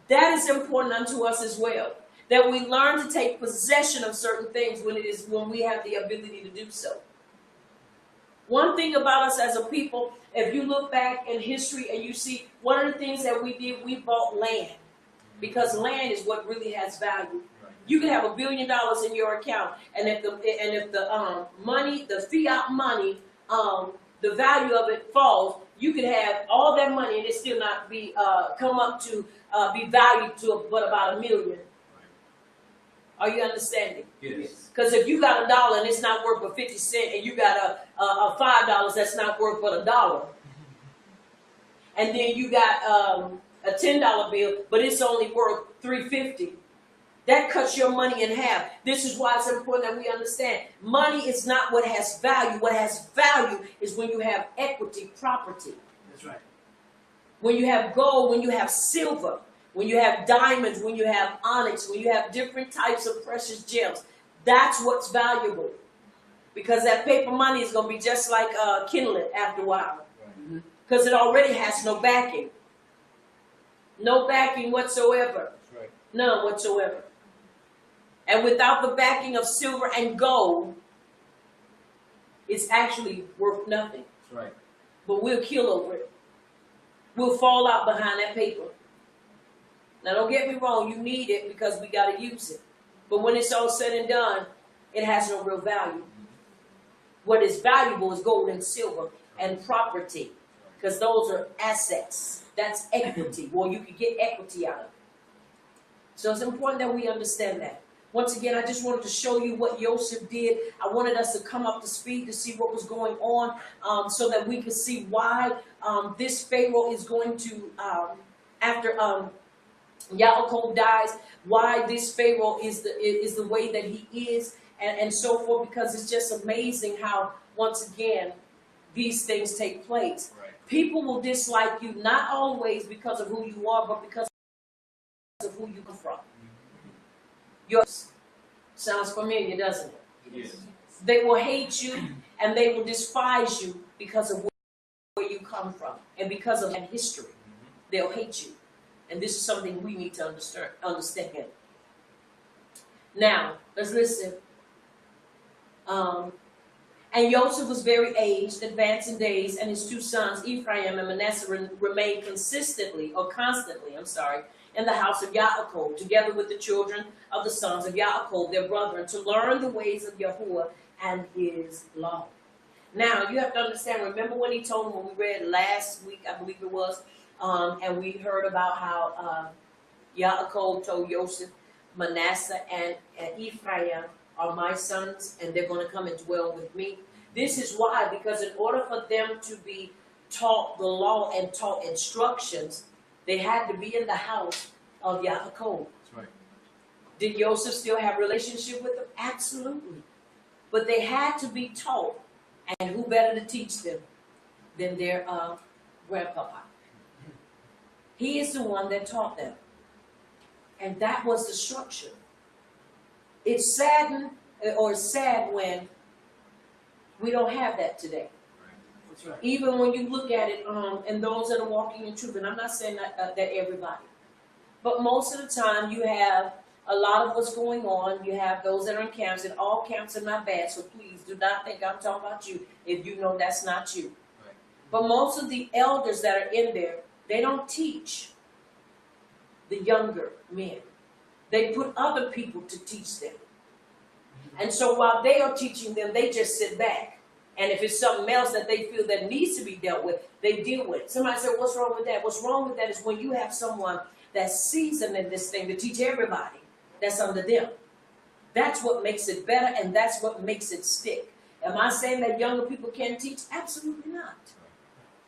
That is important unto us as well. That we learn to take possession of certain things when we have the ability to do so. One thing about us as a people, if you look back in history and you see one of the things that we did, we bought land. Because land is what really has value. You can have $1 billion in your account, and if the money, the fiat money, the value of it falls, you could have all that money and it still not be come up to be valued to but about $1 million. Are you understanding? Yes. Because if you got $1 and it's not worth but 50 cents, and you got a $5 that's not worth but $1, and then you got a $10 bill, but it's only worth $3.50. That cuts your money in half. This is why it's important that we understand money is not what has value. What has value is when you have equity, property. That's right. When you have gold, when you have silver, when you have diamonds, when you have onyx, when you have different types of precious gems. That's what's valuable. Because that paper money is going to be just like kindling after a while. Because it already has no backing. No backing whatsoever. Right. None whatsoever. And without the backing of silver and gold, it's actually worth nothing. That's right. But we'll kill over it. We'll fall out behind that paper. Now don't get me wrong, you need it because we got to use it. But when it's all said and done, it has no real value. What is valuable is gold and silver and property. Because those are assets. That's equity. Well, you can get equity out of it. So it's important that we understand that. Once again, I just wanted to show you what Joseph did. I wanted us to come up to speed to see what was going on so that we could see why this Pharaoh is going to, after Yaakov dies, why this Pharaoh is the way that he is and so forth, because it's just amazing how, once again, these things take place. Right. People will dislike you not always because of who you are, but because of who you come from. Yours sounds familiar, doesn't it? Yes. They will hate you and they will despise you because of where you come from and because of that history. They'll hate you. And this is something we need to understand. Now, let's listen. And Joseph was very aged, advanced in days, and his two sons, Ephraim and Manasseh, remained constantly, in the house of Yaakov, together with the children of the sons of Yaakov, their brethren, to learn the ways of Yahuwah and his law. Now, you have to understand, remember when he told them, when we read last week, I believe it was, and we heard about how Yaakov told Joseph, Manasseh and Ephraim are my sons, and they're going to come and dwell with me. This is why, because in order for them to be taught the law and taught instructions, they had to be in the house of Yaakov. That's right. Did Joseph still have a relationship with them? Absolutely. But they had to be taught, and who better to teach them than their grandpapa? He is the one that taught them. And that was the structure. It's sad when we don't have that today. That's right. Even when you look at it, and those that are walking in truth, and I'm not saying that everybody, but most of the time you have a lot of what's going on. You have those that are in camps, and all camps are not bad, so please do not think I'm talking about you if you know that's not you. Right. But most of the elders that are in there, they don't teach the younger men. They put other people to teach them. And so while they are teaching them, they just sit back. And if it's something else that they feel that needs to be dealt with, they deal with it. Somebody said, what's wrong with that? What's wrong with that is when you have someone that's seasoned in this thing to teach everybody that's under them. That's what makes it better, and that's what makes it stick. Am I saying that younger people can't teach? Absolutely not.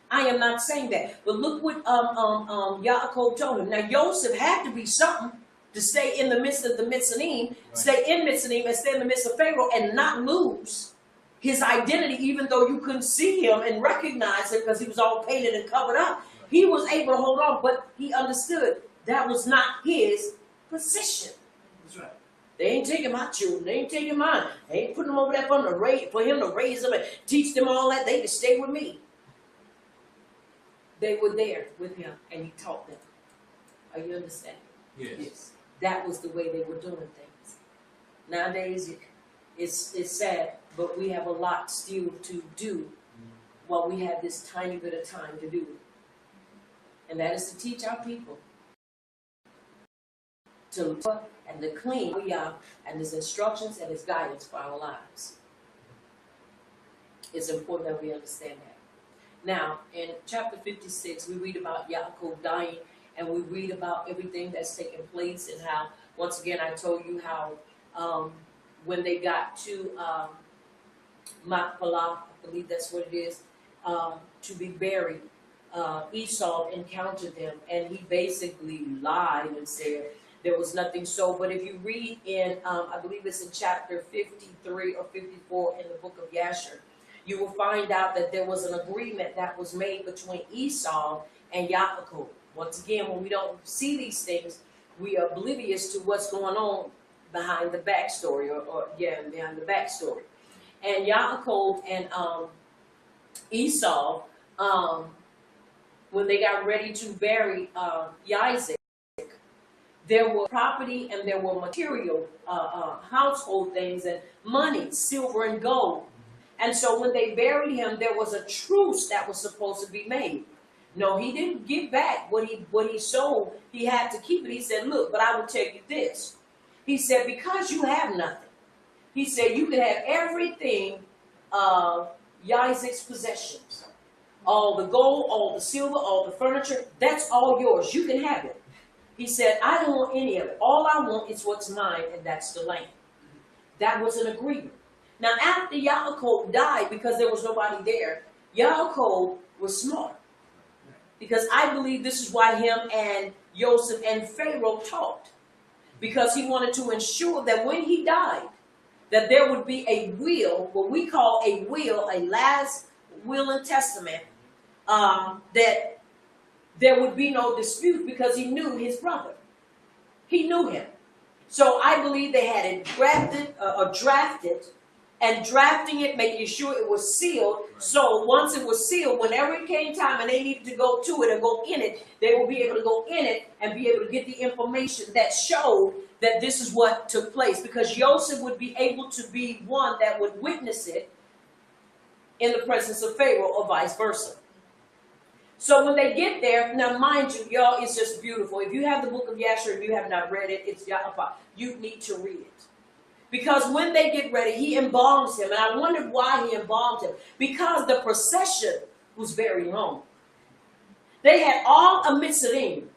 I am not saying that. But look what Yaakov told him. Now, Joseph had to be something to stay in the midst of the Mitzrayim, stay in Mitzrayim and stay in the midst of Pharaoh and not lose his identity, even though you couldn't see him and recognize him because he was all painted and covered up. He was able to hold on, but he understood that was not his position. That's right. They ain't taking my children. They ain't taking mine. They ain't putting them over there for him to raise them and teach them all that. They can stay with me. They were there with him, and he taught them. Are you understanding? Yes. That was the way they were doing things. Nowadays, it's sad, but we have a lot still to do while we have this tiny bit of time to do it. And that is to teach our people to look and to clean and his instructions and his guidance for our lives. It's important that we understand that. Now, in chapter 56, we read about Yaakov dying, and we read about everything that's taking place and how, once again, I told you how when they got to Machpelah, I believe that's what it is, to be buried, Esau encountered them, and he basically lied and said there was nothing so. But if you read in, I believe it's in chapter 53 or 54 in the book of Yasher, you will find out that there was an agreement that was made between Esau and Yaakov. Once again, when we don't see these things, we are oblivious to what's going on behind the backstory, behind the backstory. And Yaakov and Esau, when they got ready to bury Isaac, there were property and there were material, household things and money, silver and gold. And so when they buried him, there was a truce that was supposed to be made. No, he didn't give back what he sold. He had to keep it. He said, look, but I will tell you this. He said, because you have nothing, he said, you can have everything of Isaac's possessions. All the gold, all the silver, all the furniture, that's all yours. You can have it. He said, I don't want any of it. All I want is what's mine, and that's the land. That was an agreement. Now, after Yaakov died, because there was nobody there, Yaakov was smart. Because I believe this is why him and Joseph and Pharaoh talked. Because he wanted to ensure that when he died, that there would be a will, what we call a will, a last will and testament, that there would be no dispute because he knew his brother. He knew him. So I believe they had it drafted, and drafting it, making sure it was sealed. So once it was sealed, whenever it came time and they needed to go to it and go in it, they will be able to go in it and be able to get the information that showed that this is what took place. Because Joseph would be able to be one that would witness it in the presence of Pharaoh or vice versa. So when they get there, now mind you, y'all, it's just beautiful. If you have the book of Yasher and you have not read it, it's Yahweh. You need to read it. Because when they get ready, he embalms him. And I wondered why he embalmed him. Because the procession was very long. They had all a Mitzrayim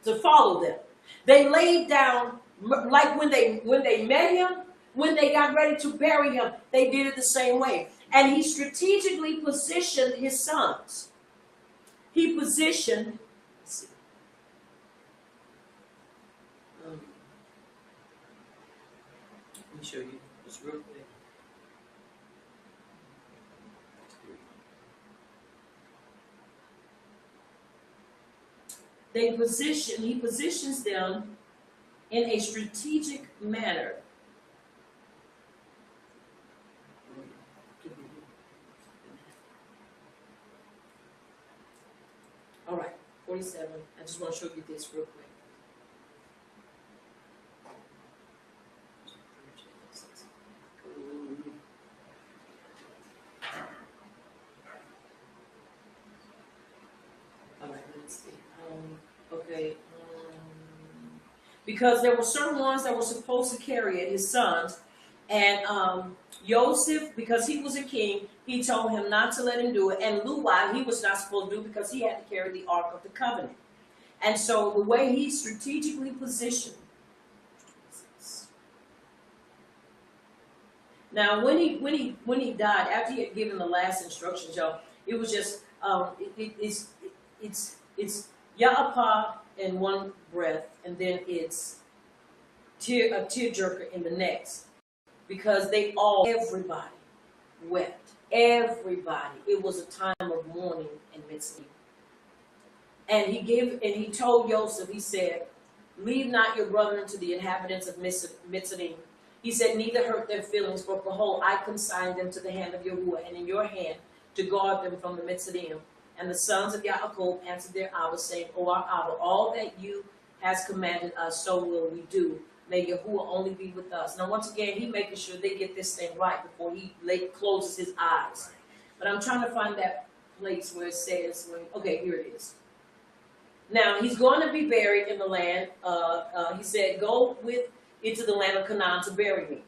to follow them. They laid down, like when they met him, when they got ready to bury him, they did it the same way. And he strategically positioned his sons. He positioned, show you just real quick. He positions them in a strategic manner. All right, 47. I just want to show you this real quick. All right, let's see. Okay. Because there were certain ones that were supposed to carry it, his sons, and Joseph, because he was a king, he told him not to let him do it. And Levi, he was not supposed to do it because he had to carry the Ark of the Covenant. And so the way he strategically positioned. Now, when he died, after he had given the last instructions, y'all, it was just it's Ya'apah in one breath, and then it's a tearjerker in the next, because everybody wept. Everybody. It was a time of mourning in Mitzrayim. And he told Joseph, he said, leave not your brethren to the inhabitants of Mitzrayim. He said, neither hurt their feelings, for behold, I consign them to the hand of Yahuwah, and in your hand to guard them from the Mitzrayim. And the sons of Yaakov answered their Abba, saying, O our Abba, all that you has commanded us, so will we do. May Yahuwah only be with us. Now, once again, he making sure they get this thing right before he closes his eyes. But I'm trying to find that place where it says, okay, here it is. Now, he's going to be buried in the land. He said, go with into the land of Canaan to bury me.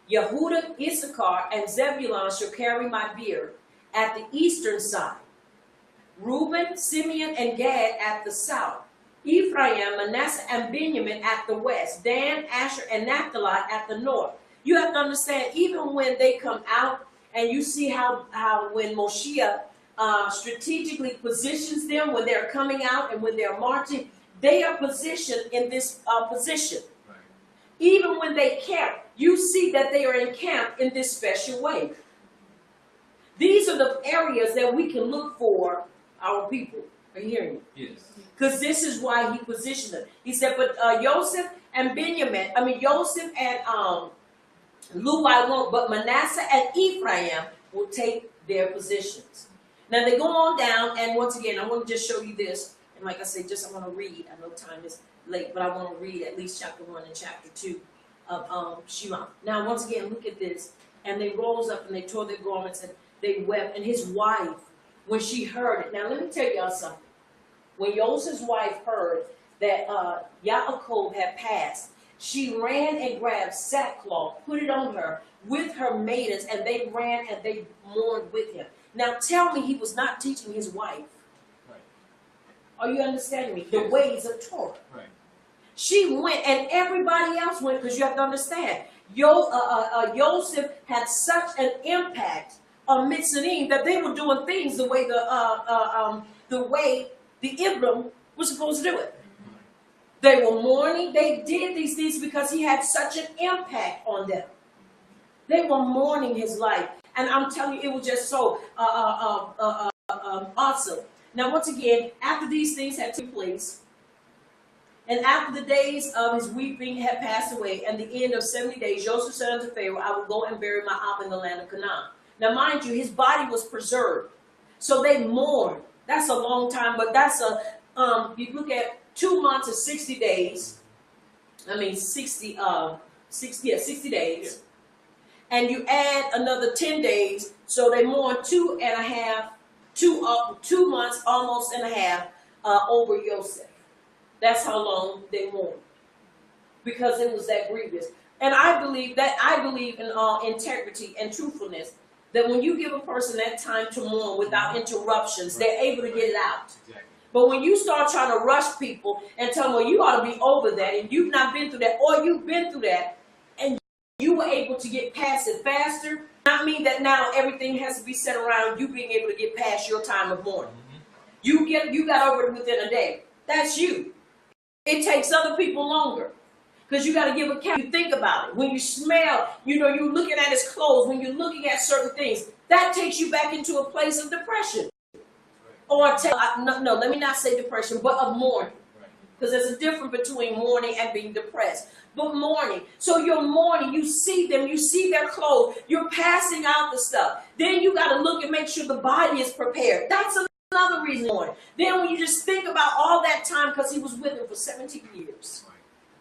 Yehuda, Issachar, and Zebulun shall carry my bier at the eastern side. Reuben, Simeon, and Gad at the south. Ephraim, Manasseh, and Benjamin at the west. Dan, Asher, and Naphtali at the north. You have to understand, even when they come out, and you see how when Moshiach strategically positions them when they're coming out and when they're marching, they are positioned in this position. Right. Even when they camp, you see that they are encamped in this special way. These are the areas that we can look for our people. Are you hearing me? Yes. Because this is why he positioned them. He said, but Joseph and Joseph and Levi won't, but Manasseh and Ephraim will take their positions. Now they go on down, and once again, I want to just show you this. And like I said, I want to read. I know time is late, but I want to read at least chapter 1 and chapter 2 of Shema. Now, once again, look at this. And they rose up and they tore their garments and they wept. And his wife, when she heard it. Now, let me tell y'all something. When Joseph's wife heard that Yaakov had passed, she ran and grabbed sackcloth, put it on her with her maidens, and they ran and they mourned with him. Now, tell me he was not teaching his wife. Right. Are you understanding me? The ways of Torah. Right. She went, and everybody else went, because you have to understand. Joseph had such an impact on Mitzrayim that they were doing things the way the Ibram was supposed to do it. They were mourning. They did these things because he had such an impact on them. They were mourning his life. And I'm telling you, it was just so awesome. Now, once again, after these things had taken place, and after the days of his weeping had passed away, and the end of 70 days, Joseph said unto Pharaoh, I will go and bury my Abba in the land of Canaan. Now, mind you, his body was preserved. So they mourned. That's a long time, but that's you look at 2 months and 60 days. 60 days. And you add another 10 days, so they mourned 2 months, almost and a half, over Joseph. That's how long they mourned, because it was that grievous. And I believe in integrity and truthfulness, that when you give a person that time to mourn without interruptions, they're able to get it out. Exactly. But when you start trying to rush people and tell them, well, you ought to be over that, and you've not been through that, or you've been through that, and you were able to get past it faster, not mean that now everything has to be set around you being able to get past your time of mourning. You got over it within a day. That's you. It takes other people longer. Because you got to give account. You think about it. When you smell, you're looking at his clothes. When you're looking at certain things, that takes you back into a place of depression. Or no, let me not say depression, but of mourning. Because there's a difference between mourning and being depressed. But mourning. So you're mourning. You see them. You see their clothes. You're passing out the stuff. Then you got to look and make sure the body is prepared. That's another reason mourning. Then when you just think about all that time, because he was with him for 17 years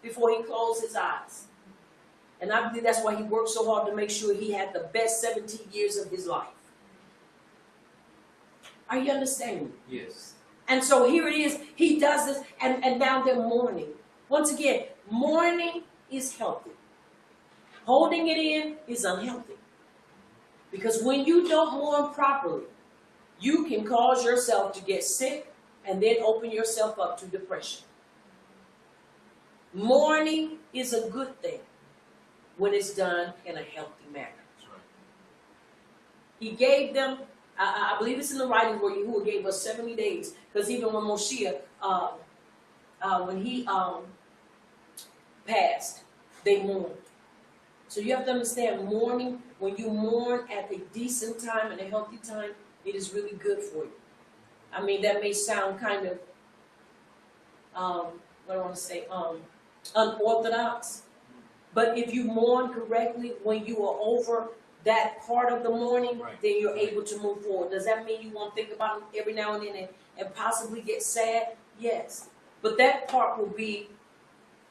before he closed his eyes. And I believe that's why he worked so hard to make sure he had the best 17 years of his life. Are you understanding? Yes. And so here it is. He does this, and now they're mourning. Once again, mourning is healthy. Holding it in is unhealthy. Because when you don't mourn properly, you can cause yourself to get sick and then open yourself up to depression. Mourning is a good thing when it's done in a healthy manner. That's right. He gave them, I believe it's in the writings where Yahuwah gave us 70 days. Because even when Moshe, when he passed, they mourned. So you have to understand, mourning, when you mourn at a decent time and a healthy time, it is really good for you. I mean, that may sound kind of, what do I want to say, unorthodox. But if you mourn correctly, when you are over that part of the mourning, then you're able to move forward. Does that mean you won't think about it every now and then and possibly get sad? Yes. But that part will be,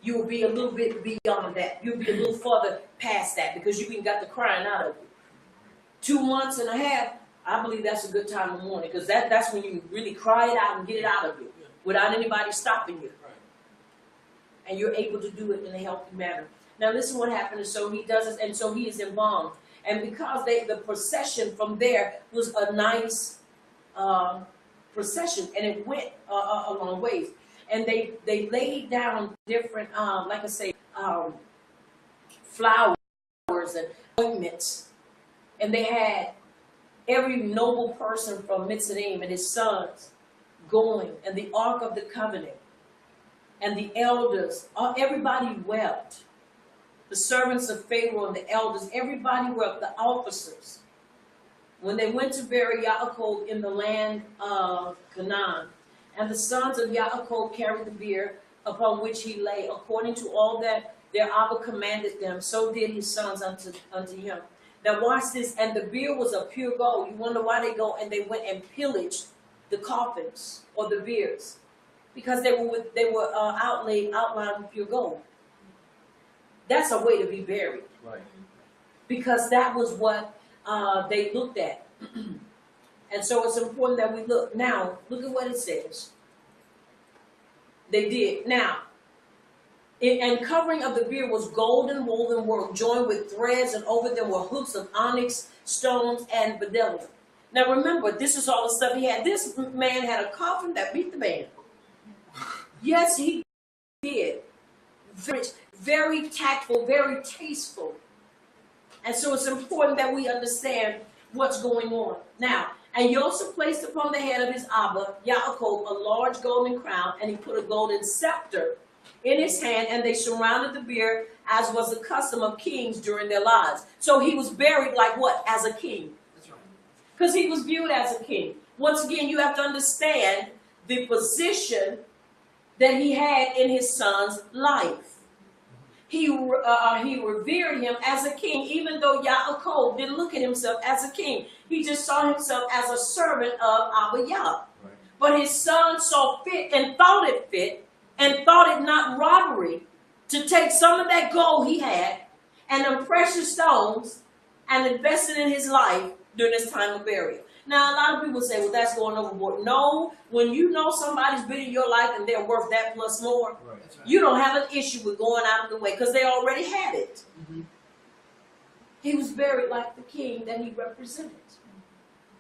you will be a little bit beyond that. You'll be a little further past that because you even got the crying out of you. 2 months and a half, I believe that's a good time of mourning because that's when you really cry it out and get it out of you without anybody stopping you. And you're able to do it in a healthy manner. Now listen what happened. And so he does this, and so he is embalmed. And because the procession from there was a nice procession, and it went a long ways. And they laid down different, like I say, flowers and ointments. And they had every noble person from Mitzrayim and his sons going, and the Ark of the Covenant, and the elders, everybody wept. The servants of Pharaoh and the elders, everybody wept, the officers. When they went to bury Yaakov in the land of Canaan, and the sons of Yaakov carried the bier upon which he lay, according to all that their Abba commanded them, so did his sons unto him. Now watch this, and the bier was of pure gold. You wonder why they go and they went and pillaged the coffins or the biers, because they were outlined with pure gold. That's a way to be buried. Right. Because that was what they looked at. And so it's important that we look. Now, look at what it says. They did. Now, and covering of the bier was golden woven work, joined with threads, and over them were hooks of onyx, stones, and bdellium. Now remember, this is all the stuff he had. This man had a coffin that beat the band. Yes, he did. Very tactful, very tasteful. And so it's important that we understand what's going on. Now, and he also placed upon the head of his Abba, Yaakov, a large golden crown, and he put a golden scepter in his hand, and they surrounded the bier, as was the custom of kings during their lives. So he was buried like what? As a king. That's right. Because he was viewed as a king. Once again, you have to understand the position that he had in his son's life. He revered him as a king, even though Yaakov didn't look at himself as a king. He just saw himself as a servant of Abba Yah. Right. But his son saw fit and thought it fit and thought it not robbery to take some of that gold he had and the precious stones and invest it in his life during his time of burial. Now, a lot of people say, well, that's going overboard. No, when you know somebody's been in your life and they're worth that plus more, right. You don't have an issue with going out of the way because they already had it. Mm-hmm. He was buried like the king that he represented.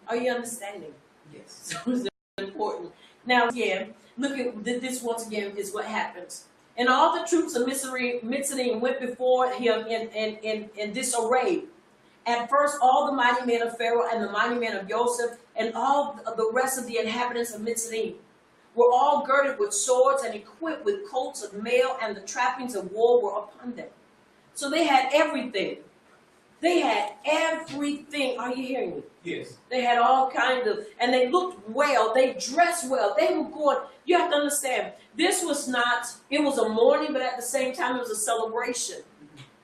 Are you understanding? Yes. So it's important. Now, again, look at this once again is what happens. And all the troops of Mitzrayim went before him in disarray. At first, all the mighty men of Pharaoh and the mighty men of Joseph and all of the rest of the inhabitants of Mitzrayim, were all girded with swords and equipped with coats of mail, and the trappings of war were upon them. So they had everything. They had everything. Are you hearing me? Yes. They had all kinds of, and they looked well. They dressed well. They were going. You have to understand, this was not, it was a mourning, but at the same time, it was a celebration.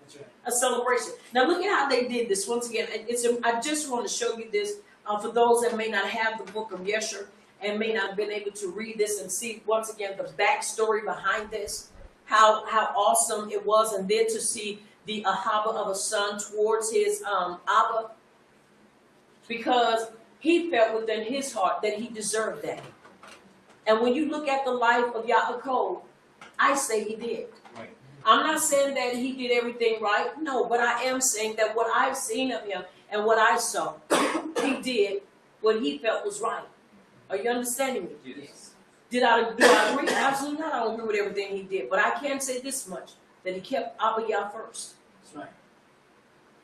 That's right. A celebration. Now look at how they did this. Once again, I just want to show you this for those that may not have the book of Yesher and may not have been able to read this and see, once again, the backstory behind this, how awesome it was, and then to see the ahava of a son towards his Abba, because he felt within his heart that he deserved that. And when you look at the life of Yaakov, I say he did. Right. I'm not saying that he did everything right, no, but I am saying that what I've seen of him and what I saw, he did what he felt was right. Are you understanding me? Yes. Do I agree? Absolutely not. I don't agree with everything he did, but I can say this much, that he kept Abba Yah first. That's right.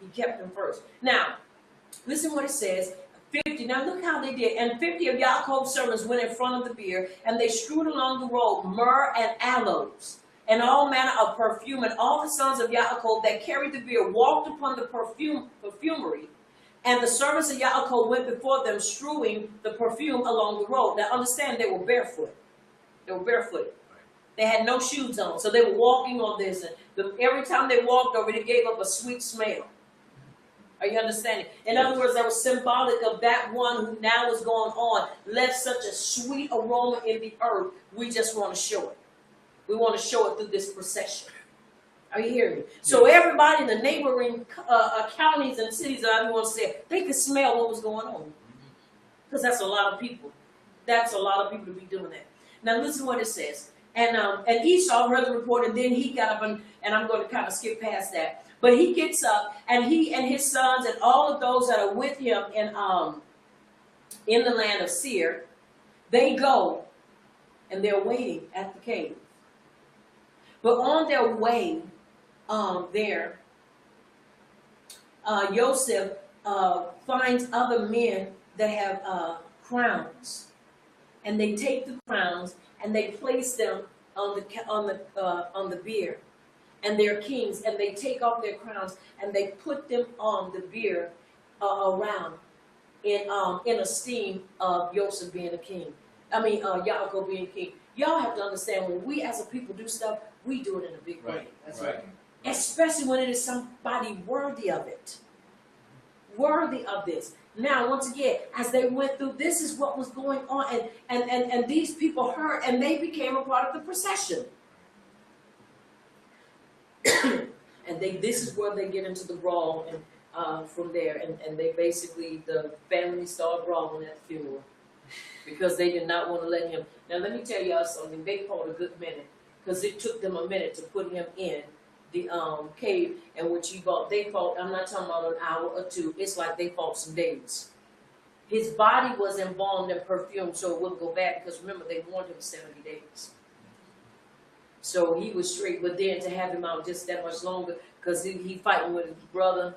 He kept him first. Now, listen what it says. 50. Now look how they did. And 50 of Yaakov's servants went in front of the bier, and they strewed along the road myrrh and aloes, and all manner of perfume. And all the sons of Yaakov that carried the bier walked upon the perfumery. And the servants of Yaakov went before them, strewing the perfume along the road. Now understand, they were barefoot. They were barefoot. They had no shoes on, so they were walking on this. And every time they walked over, it gave up a sweet smell. Are you understanding? In other words, that was symbolic of that one who now is going on, left such a sweet aroma in the earth. We just want to show it. We want to show it through this procession. Are you hearing me? So everybody in the neighboring counties and cities that I want to say, they could smell what was going on. Because that's a lot of people. That's a lot of people to be doing that. Now listen what it says. And Esau heard the report, and then he got up, and I'm going to kind of skip past that. But he gets up, and he and his sons and all of those that are with him in the land of Seir, they go, and they're waiting at the cave. But on their way there, Joseph finds other men that have crowns, and they take the crowns and they place them on the bier, and they're kings, and they take off their crowns and they put them on the bier around in esteem of Joseph being a king. Yaakov being king. Y'all have to understand, when we as a people do stuff, we do it in a big way. That's right. Especially when it is somebody worthy of it. Worthy of this. Now, once again, as they went through, this is what was going on. And these people heard, and they became a part of the procession. And this is where they get into the brawl, and from there. And they basically, the family started brawling at the funeral. Because they did not want to let him. Now, let me tell y'all something. They fought a good minute. Because it took them a minute to put him in the cave in which he fought. They fought, I'm not talking about an hour or two. It's like they fought some days. His body was embalmed and perfumed so it wouldn't go bad, because remember, they warned him 70 days. So he was straight, but then to have him out just that much longer, because he fighting with his brother,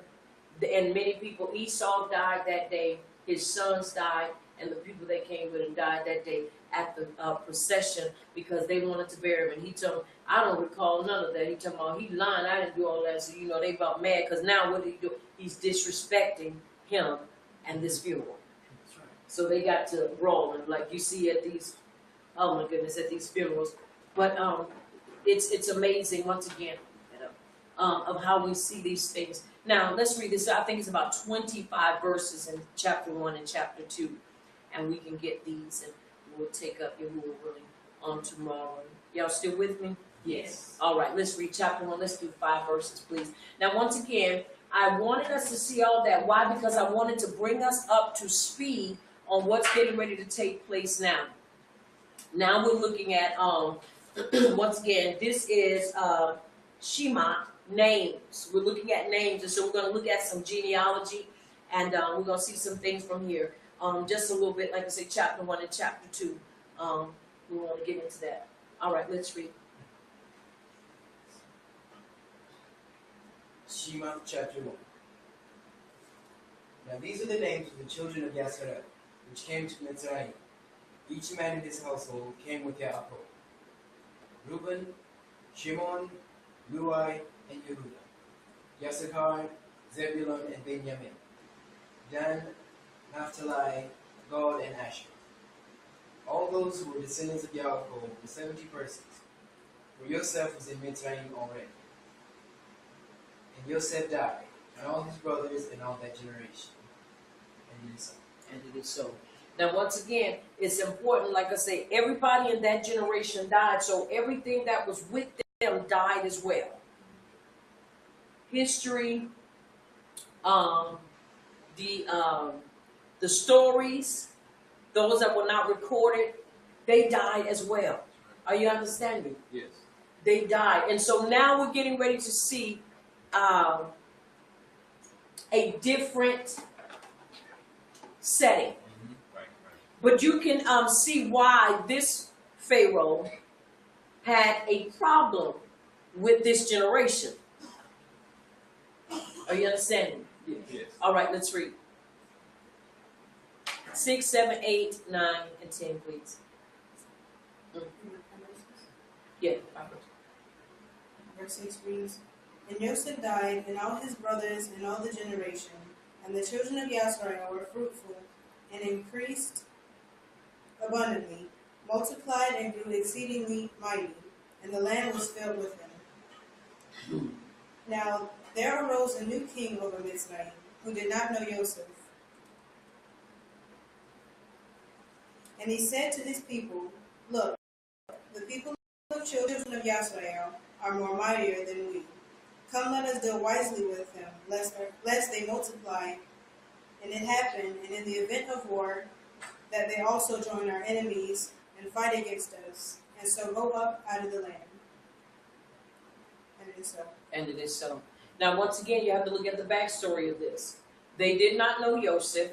and many people, Esau died that day, his sons died, and the people that came with him died that day at the procession, because they wanted to bury him. And he told them, I don't recall none of that. He told them, he lying, I didn't do all that. So, they about mad, because now what did he do? He's disrespecting him and this funeral. That's right. So they got to brawl, and like you see at these, oh my goodness, at these funerals. But it's amazing, once again, of how we see these things. Now, let's read this. I think it's about 25 verses in chapter 1 and chapter 2. And we can get these, and we'll take up your Yahuwah willing on tomorrow. Y'all still with me? Yes. All right, let's read chapter 1. Let's do 5 verses, please. Now, once again, I wanted us to see all that. Why? Because I wanted to bring us up to speed on what's getting ready to take place now. Now we're looking at, once again, this is Shema, names. We're looking at names, and so we're going to look at some genealogy, and we're going to see some things from here. Just a little bit, like I said, chapter 1 and chapter 2. We want to get into that. All right, let's read. Shema chapter 1. Now these are the names of the children of Yasharel, which came to Mitzrayim. Each man in this household came with Yaakov: Reuben, Shimon, Levi, and Yehuda; Issachar, Zebulun, and Benjamin; Dan, Naphtali, Gad, and Asher. All those who were descendants of Yaakov were 70 persons, for Yosef was in Mitzrayim already. And Yosef died, and all his brothers, and all that generation. And it is so. And it is so. Now, once again, it's important, like I say, everybody in that generation died, so everything that was with them died as well. History, the stories, those that were not recorded, they died as well. Are you understanding? Yes. They died. And so now we're getting ready to see a different setting. But you can see why this Pharaoh had a problem with this generation. Are you understanding? Yes. All right, let's read. 6, 7, 8, 9, and 10, please. Yeah. Verse 6 reads, And Joseph died, and all his brothers, and all the generation, and the children of Yasrael were fruitful, and increased abundantly, multiplied and grew exceedingly mighty, and the land was filled with them. Now there arose a new king over Mitzrayim, who did not know Joseph. And he said to his people, Look, the people of children of Yasrael are more mightier than we. Come, let us deal wisely with them, lest they multiply. And it happened, and in the event of war, that they also join our enemies and fight against us, and so go up out of the land. And it is so. And it is so. Now, once again, you have to look at the backstory of this. They did not know Joseph,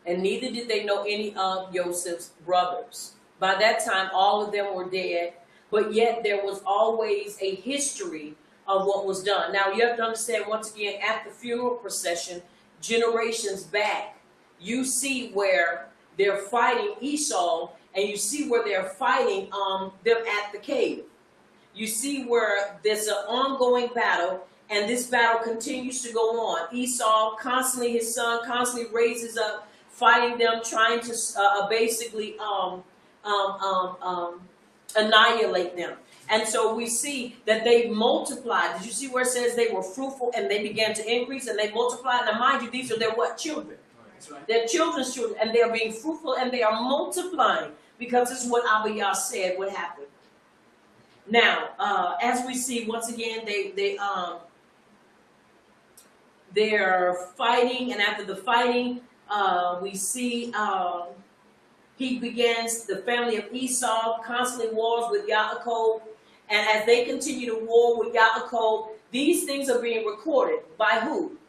and neither did they know any of Joseph's brothers. By that time, all of them were dead, but yet there was always a history of what was done. Now, you have to understand, once again, at the funeral procession, generations back, you see where they're fighting Esau, and you see where they're fighting them at the cave. You see where there's an ongoing battle, and this battle continues to go on. Esau constantly, his son constantly raises up, fighting them, trying to basically annihilate them. And so we see that they multiplied. Did you see where it says they were fruitful and they began to increase and they multiplied? Now, mind you, these are their what? Children. Right. They're children's children, and they're being fruitful and they are multiplying, because this is what Abiyah said would happen. Now, as we see, once again, they're fighting, and after the fighting, we see he begins, the family of Esau constantly wars with Yaakov, and as they continue to war with Yaakov, these things are being recorded by who?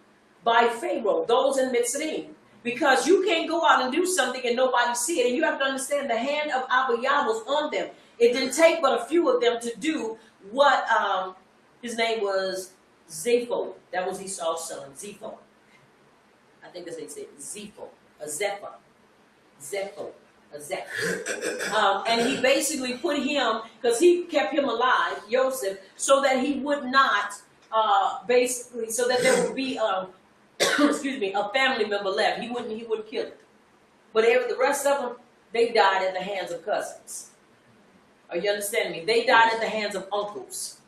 By Pharaoh, those in Mitzrayim. Because you can't go out and do something and nobody see it. And you have to understand the hand of Abiyah was on them. It didn't take but a few of them to do what his name was Zepho. That was Esau's son, Zepho. I think that's how you say it, Zepho, a Zepho. Zepho, a Zepho. And he basically put him, because he kept him alive, Joseph, so that he would not, basically, so that there would be excuse me, a family member left. He wouldn't kill it. But the rest of them, they died at the hands of cousins. Are you understanding me? They died at the hands of uncles.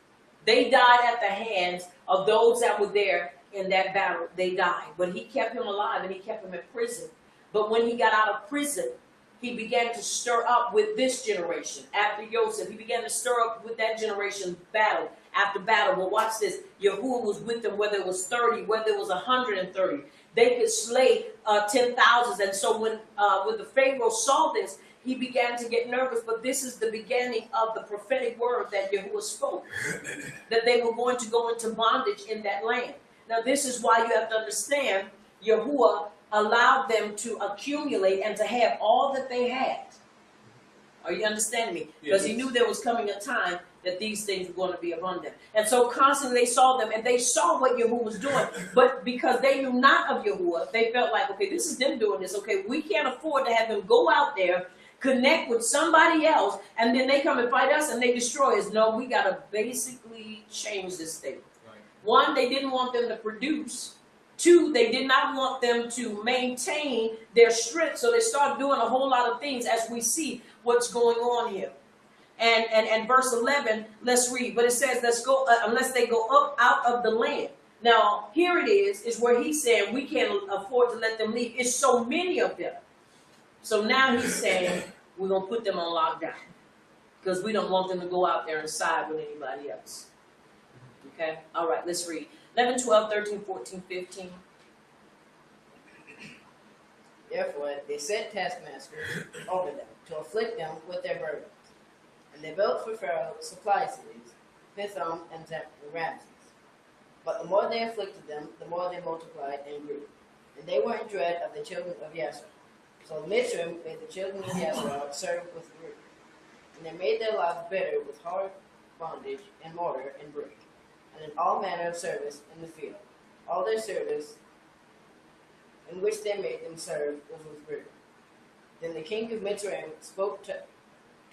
They died at the hands of those that were there in that battle. They died. But he kept him alive and he kept him in prison. But when he got out of prison, he began to stir up with this generation. After Joseph, he began to stir up with that generation battle after battle. Well, watch this. Yahuwah was with them, whether it was 30, whether it was 130. They could slay 10,000. And so when the Pharaoh saw this, he began to get nervous. But this is the beginning of the prophetic word that Yahuwah spoke, that they were going to go into bondage in that land. Now, this is why you have to understand, Yahuwah allowed them to accumulate and to have all that they had. Are you understanding me? Because he knew there was coming a time that these things were going to be abundant. And so constantly they saw them, and they saw what Yahuwah was doing. But because they knew not of Yahuwah, they felt like, okay, this is them doing this. Okay, we can't afford to have them go out there, connect with somebody else, and then they come and fight us and they destroy us. No, we got to basically change this thing. Right. One, they didn't want them to produce. Two, they did not want them to maintain their strength, so they started doing a whole lot of things as we see what's going on here. And verse 11, let's read. But it says, let's go, unless they go up out of the land. Now, here it is where he's saying we can't afford to let them leave. It's so many of them. So now he's saying we're going to put them on lockdown because we don't want them to go out there and side with anybody else. Okay? All right, let's read. 11, 12, 13, 14, 15. Therefore, they set taskmasters over them to afflict them with their burdens. And they built for Pharaoh supply cities, Pithom and Ramses. But the more they afflicted them, the more they multiplied and grew. And they were in dread of the children of Yasser. So Mizraim made the children of Yasser serve with root. And they made their lives bitter with hard bondage and mortar and brick, and in all manner of service in the field. All their service in which they made them serve was with rigor. Then the king of Mitzrayim spoke to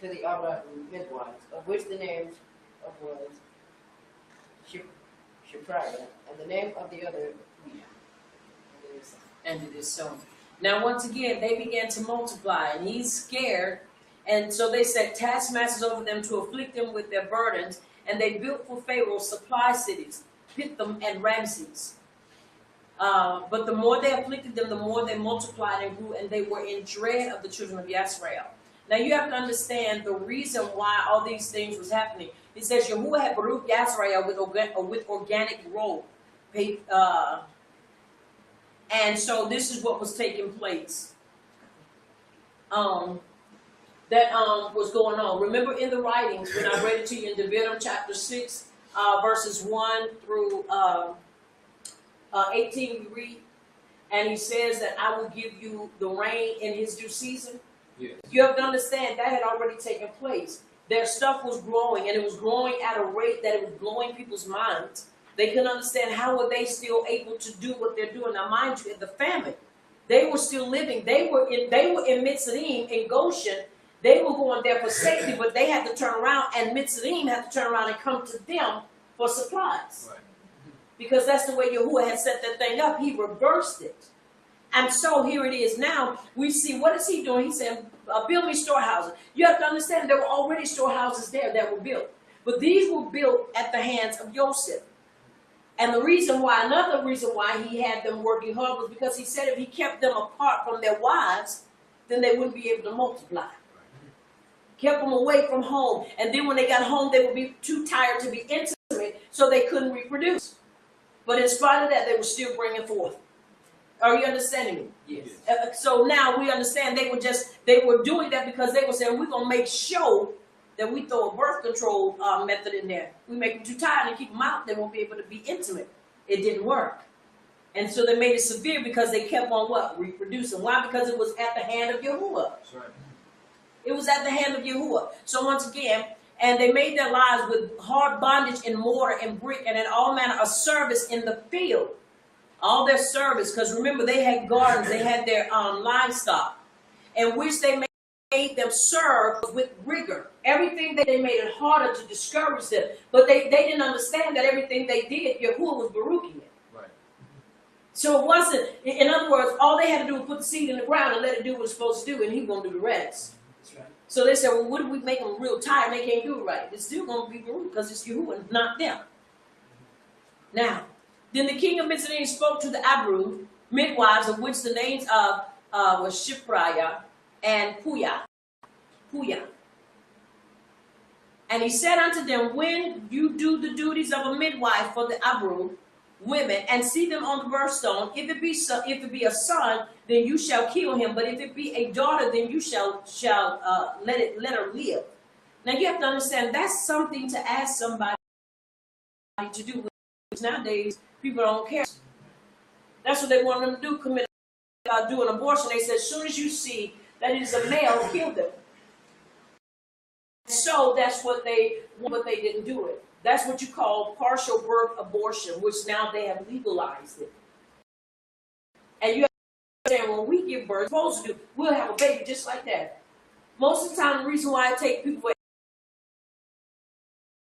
the Abraham midwives, of which the names of was Shipriah, and the name of the other and it is so. Now once again, they began to multiply, and he's scared, and so they set taskmasters over them to afflict them with their burdens, and they built for Pharaoh supply cities, Pithom and Ramses. But the more they afflicted them, the more they multiplied and grew, and they were in dread of the children of Yisrael. Now you have to understand the reason why all these things was happening. It says Yahuwah had Baruch Yisrael with organic growth. And so this is what was taking place. That was going on. Remember in the writings, when I read it to you in Devarim chapter 6, verses 1 through 18, we read, and he says that I will give you the rain in his due season. Yes. You have to understand that had already taken place. Their stuff was growing, and it was growing at a rate that it was blowing people's minds. They couldn't understand how were they still able to do what they're doing. Now, mind you, in the famine, they were still living. They were in Mitzrayim, in Goshen. They were going there for safety, but they had to turn around, and Mitzrayim had to turn around and come to them for supplies. Right. Because that's the way Yahuwah had set that thing up. He reversed it. And so here it is now. We see, what is he doing? He said, build me storehouses. You have to understand there were already storehouses there that were built. But these were built at the hands of Joseph. And the reason why, another reason why he had them working hard was because he said if he kept them apart from their wives, then they wouldn't be able to multiply. Kept them away from home. And then when they got home, they would be too tired to be intimate, so they couldn't reproduce. But in spite of that, they were still bringing forth. Are you understanding me? Yes. So now we understand they were doing that because they were saying, we're going to make sure that we throw a birth control method in there. We make them too tired and keep them out. They won't be able to be intimate. It didn't work. And so they made it severe because they kept on what? Reproducing. Why? Because it was at the hand of Yahuwah. That's right. It was at the hand of Yahuwah. So once again, and they made their lives with hard bondage in mortar and brick and in all manner of service in the field. All their service, because remember they had gardens, they had their livestock, in which they made them serve with rigor. Everything that they made it harder to discourage them. But they didn't understand that everything they did, Yahuwah was baruching it. Right. So it wasn't, in other words, all they had to do was put the seed in the ground and let it do what it's supposed to do, and he was going to do the rest. That's right. So they said, well, what if we make them real tired and they can't do it right? It's still going to be baruch because it's Yahuwah, not them. Now, then the king of Mitzrayim spoke to the Abru midwives, of which the names of was Shipriah and Puyah. And he said unto them, when you do the duties of a midwife for the Abru women and see them on the birthstone, if it be a son, then you shall kill him. But if it be a daughter, then you shall let her live. Now you have to understand that's something to ask somebody to do. Nowadays, people don't care. That's what they want them to do, do an abortion. They said, as soon as you see that it is a male, kill them. So that's what they didn't do it. That's what you call partial birth abortion, which now they have legalized it. And you understand when we give birth, we're supposed to do, we'll have a baby just like that. Most of the time, the reason why I take people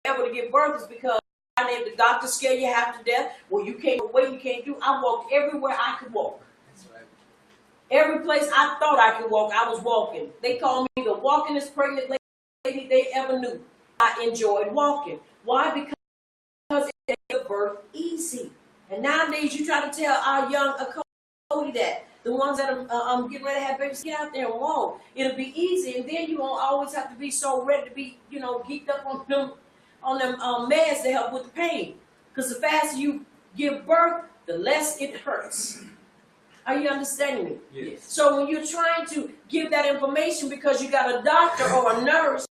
able to give birth is because if the doctor scare you half to death, well, you can't go away, you can't do. I walked everywhere I could walk. That's right. Every place I thought I could walk, I was walking. They called me the walkingest pregnant lady they ever knew. I enjoyed walking. Why? Because it made the birth easy. And nowadays, you try to tell our young Cody that. The ones that are getting ready to have babies, get out there and walk. It'll be easy, and then you won't always have to be so ready to be, geeked up on them meds to help with the pain. Because the faster you give birth, the less it hurts. Are you understanding me? Yes. So when you're trying to give that information because you got a doctor or a nurse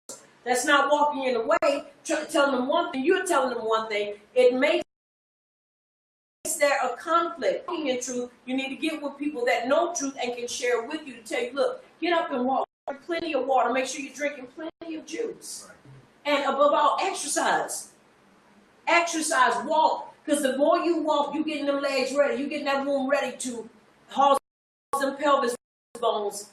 that's not walking in the way, telling them one thing, you're telling them one thing, it makes there a conflict. In truth, you need to get with people that know truth and can share with you to tell you, look, get up and walk. Drink plenty of water. Make sure you're drinking plenty of juice. Right. And above all, exercise. Exercise, walk. Because the more you walk, you're getting them legs ready. You're getting that womb ready to hold them pelvis bones.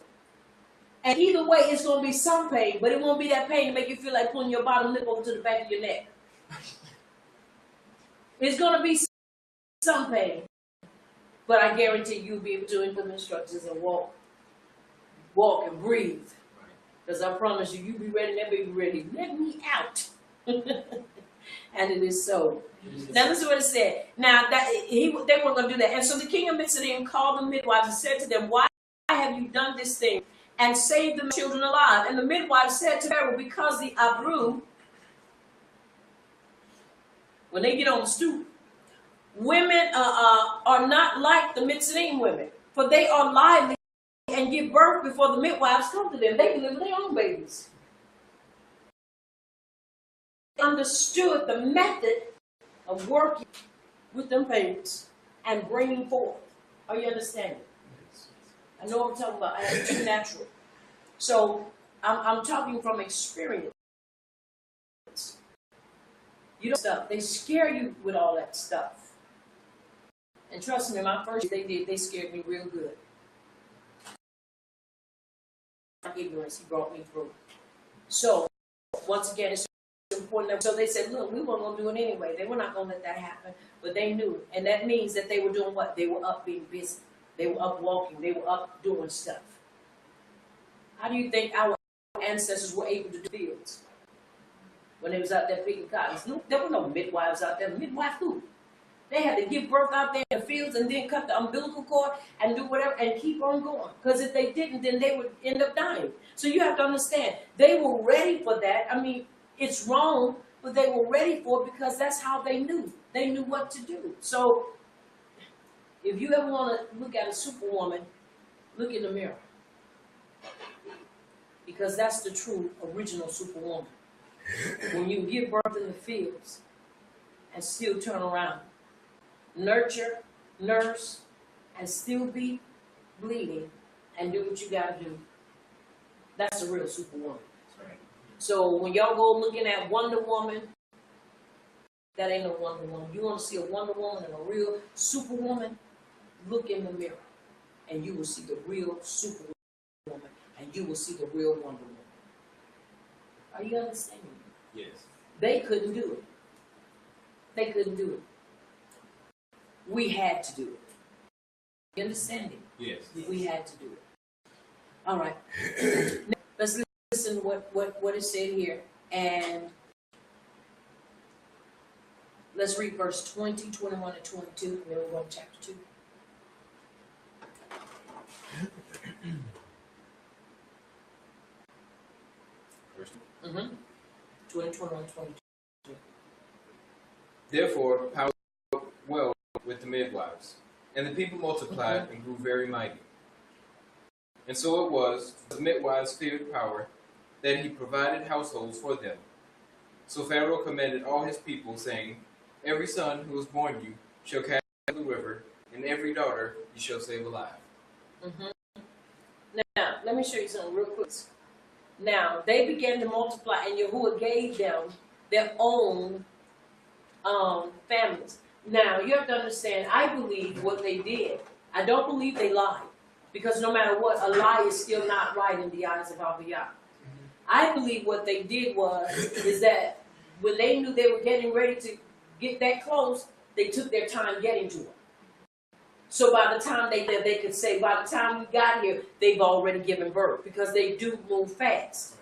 And either way, it's going to be some pain, but it won't be that pain to make you feel like pulling your bottom lip over to the back of your neck. It's going to be some pain, but I guarantee you'll be able to implement instructions and walk and breathe. Because I promise you, be ready, never be ready. Let me out. And it is so. Now listen to what it said. Now they weren't going to do that. And so the king of Mitzrayim called the midwives and said to them, why have you done this thing and saved the children alive? And the midwives said to Pharaoh, because the Abru, when they get on the stoop, women are not like the Mitzrayim women, for they are lively and give birth before the midwives come to them. They can deliver their own babies. They understood the method of working with them babies and bringing forth. Are you understanding? I know what I'm talking about. It's too natural. So I'm talking from experience. You know stuff. They scare you with all that stuff. And trust me, my first year they scared me real good. Ignorance, he brought me through. So, once again, it's important. So they said, look, we weren't going to do it anyway. They were not going to let that happen. But they knew. And that means that they were doing what? They were up being busy. They were up walking. They were up doing stuff. How do you think our ancestors were able to do fields? When they was out there picking cotton? There were no midwives out there. Midwife who? They had to give birth out there in the fields and then cut the umbilical cord and do whatever and keep on going. Because if they didn't, then they would end up dying. So you have to understand, they were ready for that. I mean, it's wrong, but they were ready for it because that's how they knew. They knew what to do. So if you ever want to look at a superwoman, look in the mirror. Because that's the true original superwoman. When you give birth in the fields and still turn around, nurture, nurse, and still be bleeding and do what you got to do. That's a real superwoman. That's right. So when y'all go looking at Wonder Woman, that ain't no Wonder Woman. You want to see a Wonder Woman and a real superwoman? Look in the mirror and you will see the real superwoman and you will see the real Wonder Woman. Are you understanding me? Yes. They couldn't do it. They couldn't do it. We had to do it. You understand it? Yes. We had to do it. All right. Let's listen to what is said here. And let's read verse 20, 21, and 22. And then we'll go to chapter 2. Verse 20, 21, 22. Therefore, power well with the midwives, and the people multiplied and grew very mighty. And so it was, the midwives feared power, that he provided households for them. So Pharaoh commanded all his people, saying, every son who is born you shall cast into the river, and every daughter you shall save alive. Now, let me show you something real quick. Now, they began to multiply, and Yahuwah gave them their own families. Now, you have to understand, I believe what they did. I don't believe they lied. Because no matter what, a lie is still not right in the eyes of Abba Yah. I believe what they did is that when they knew they were getting ready to get that close, they took their time getting to it. So by the time they could say, by the time we got here, they've already given birth, because they do move fast.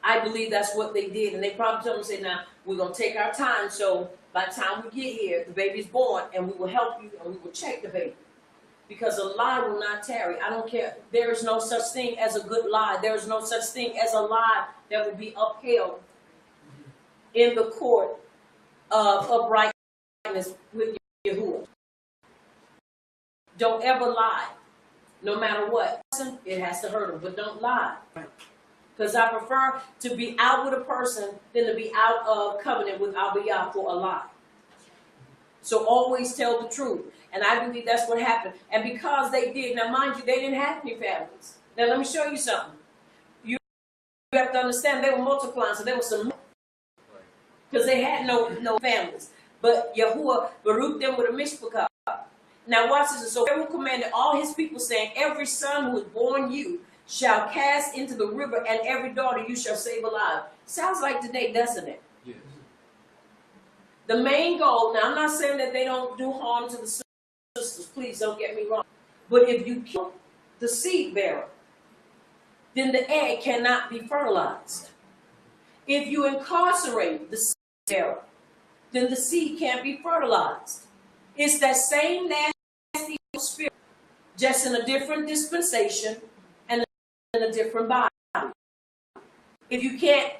I believe that's what they did. And they probably told them, say, now, we're going to take our time, so by the time we get here, the baby's born, and we will help you, and we will check the baby. Because a lie will not tarry. I don't care. There is no such thing as a good lie. There is no such thing as a lie that will be upheld in the court of uprightness with Yahuwah. Don't ever lie. No matter what. It has to hurt them, but don't lie. Because I prefer to be out with a person than to be out of covenant with Abba Yah for a lie. So always tell the truth. And I believe that's what happened. And because they did, now mind you, they didn't have any families. Now let me show you something. You have to understand they were multiplying, so there was some, because they had no families. But Yahuwah baruch them with a mishpachah. Now watch this. So Pharaoh commanded all his people, saying, every son who is born you shall cast into the river, and every daughter you shall save alive. Sounds like today, doesn't it? Yes. The main goal, now I'm not saying that they don't do harm to the sisters, please don't get me wrong. But if you kill the seed bearer, then the egg cannot be fertilized. If you incarcerate the seed bearer, then the seed can't be fertilized. It's that same nasty spirit, just in a different dispensation and in a different body. If you can't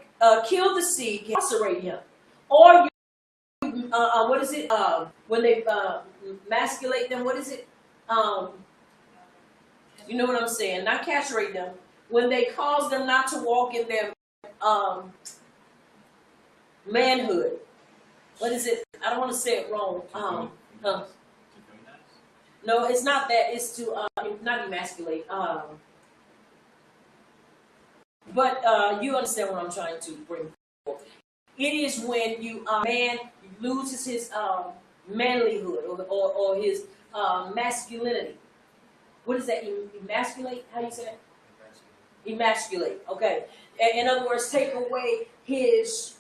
kill the seed, incarcerate him. Or you, what is it? When they emasculate them, what is it? You know what I'm saying? Not castrate them. When they cause them not to walk in their manhood. What is it? I don't want to say it wrong. No, it's not that. It's to not emasculate. But you understand what I'm trying to bring forth. It is when a man loses his manlyhood or his masculinity. What is that? Emasculate? How do you say that? Emasculate. Okay. In other words, take away his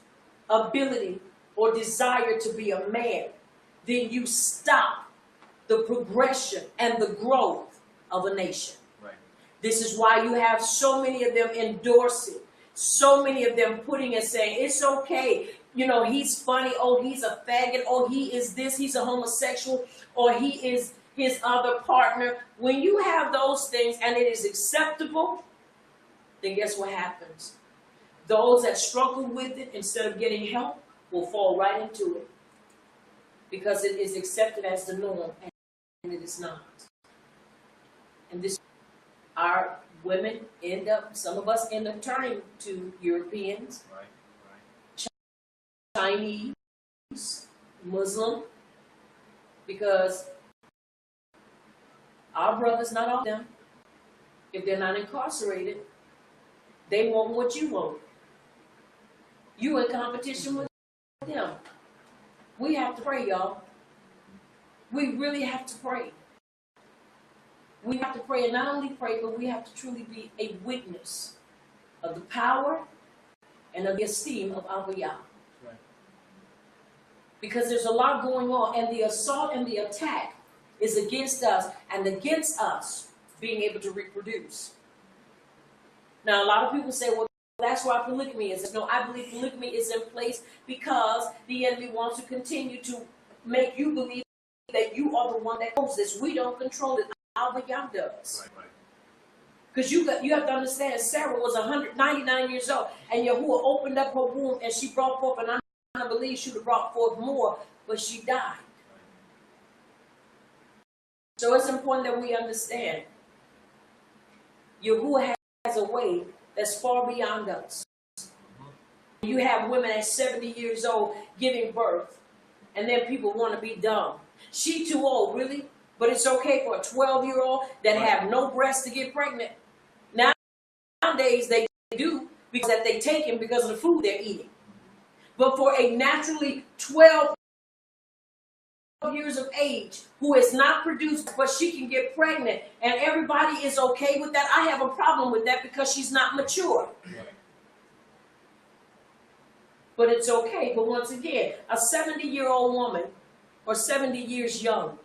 ability or desire to be a man. Then you stop the progression and the growth of a nation. Right. This is why you have so many of them endorsing, so many of them putting and saying, it's okay. You know, he's funny. Oh, he's a faggot. Oh, he is this. He's a homosexual. Or he is his other partner. When you have those things and it is acceptable, then guess what happens? Those that struggle with it, instead of getting help, will fall right into it. Because it is accepted as the norm, and it is not. And this, our women some of us end up turning to Europeans, Chinese, Muslim, because our brothers, not all of them, if they're not incarcerated, they want what you want. You in competition with them. We have to pray, y'all. We really have to pray. We have to pray, and not only pray, but we have to truly be a witness of the power and of the esteem of Abba Yah. Right. Because there's a lot going on, and the assault and the attack is against us, and against us being able to reproduce. Now, a lot of people say, well, that's why polygamy is. No, I believe polygamy is in place because the enemy wants to continue to make you believe that you are the one that controls this. We don't control it. Abba Yah does. Right. Because you have to understand, Sarah was 199 years old, and Yahuwah opened up her womb, and she brought forth, and I believe she would have brought forth more, but she died. So it's important that we understand Yahuwah has a way that's far beyond us. You have women at 70 years old giving birth, and then people want to be dumb. She too old, really? But it's okay for a 12-year-old that have no breasts to get pregnant. Nowadays, nowadays they do because that they take him because of the food they're eating. But for a naturally 12 years of age who is not produced, but she can get pregnant, and everybody is okay with that, I have a problem with that because she's not mature. Right. But it's okay. But once again, a 70-year-old woman, or 70 years young,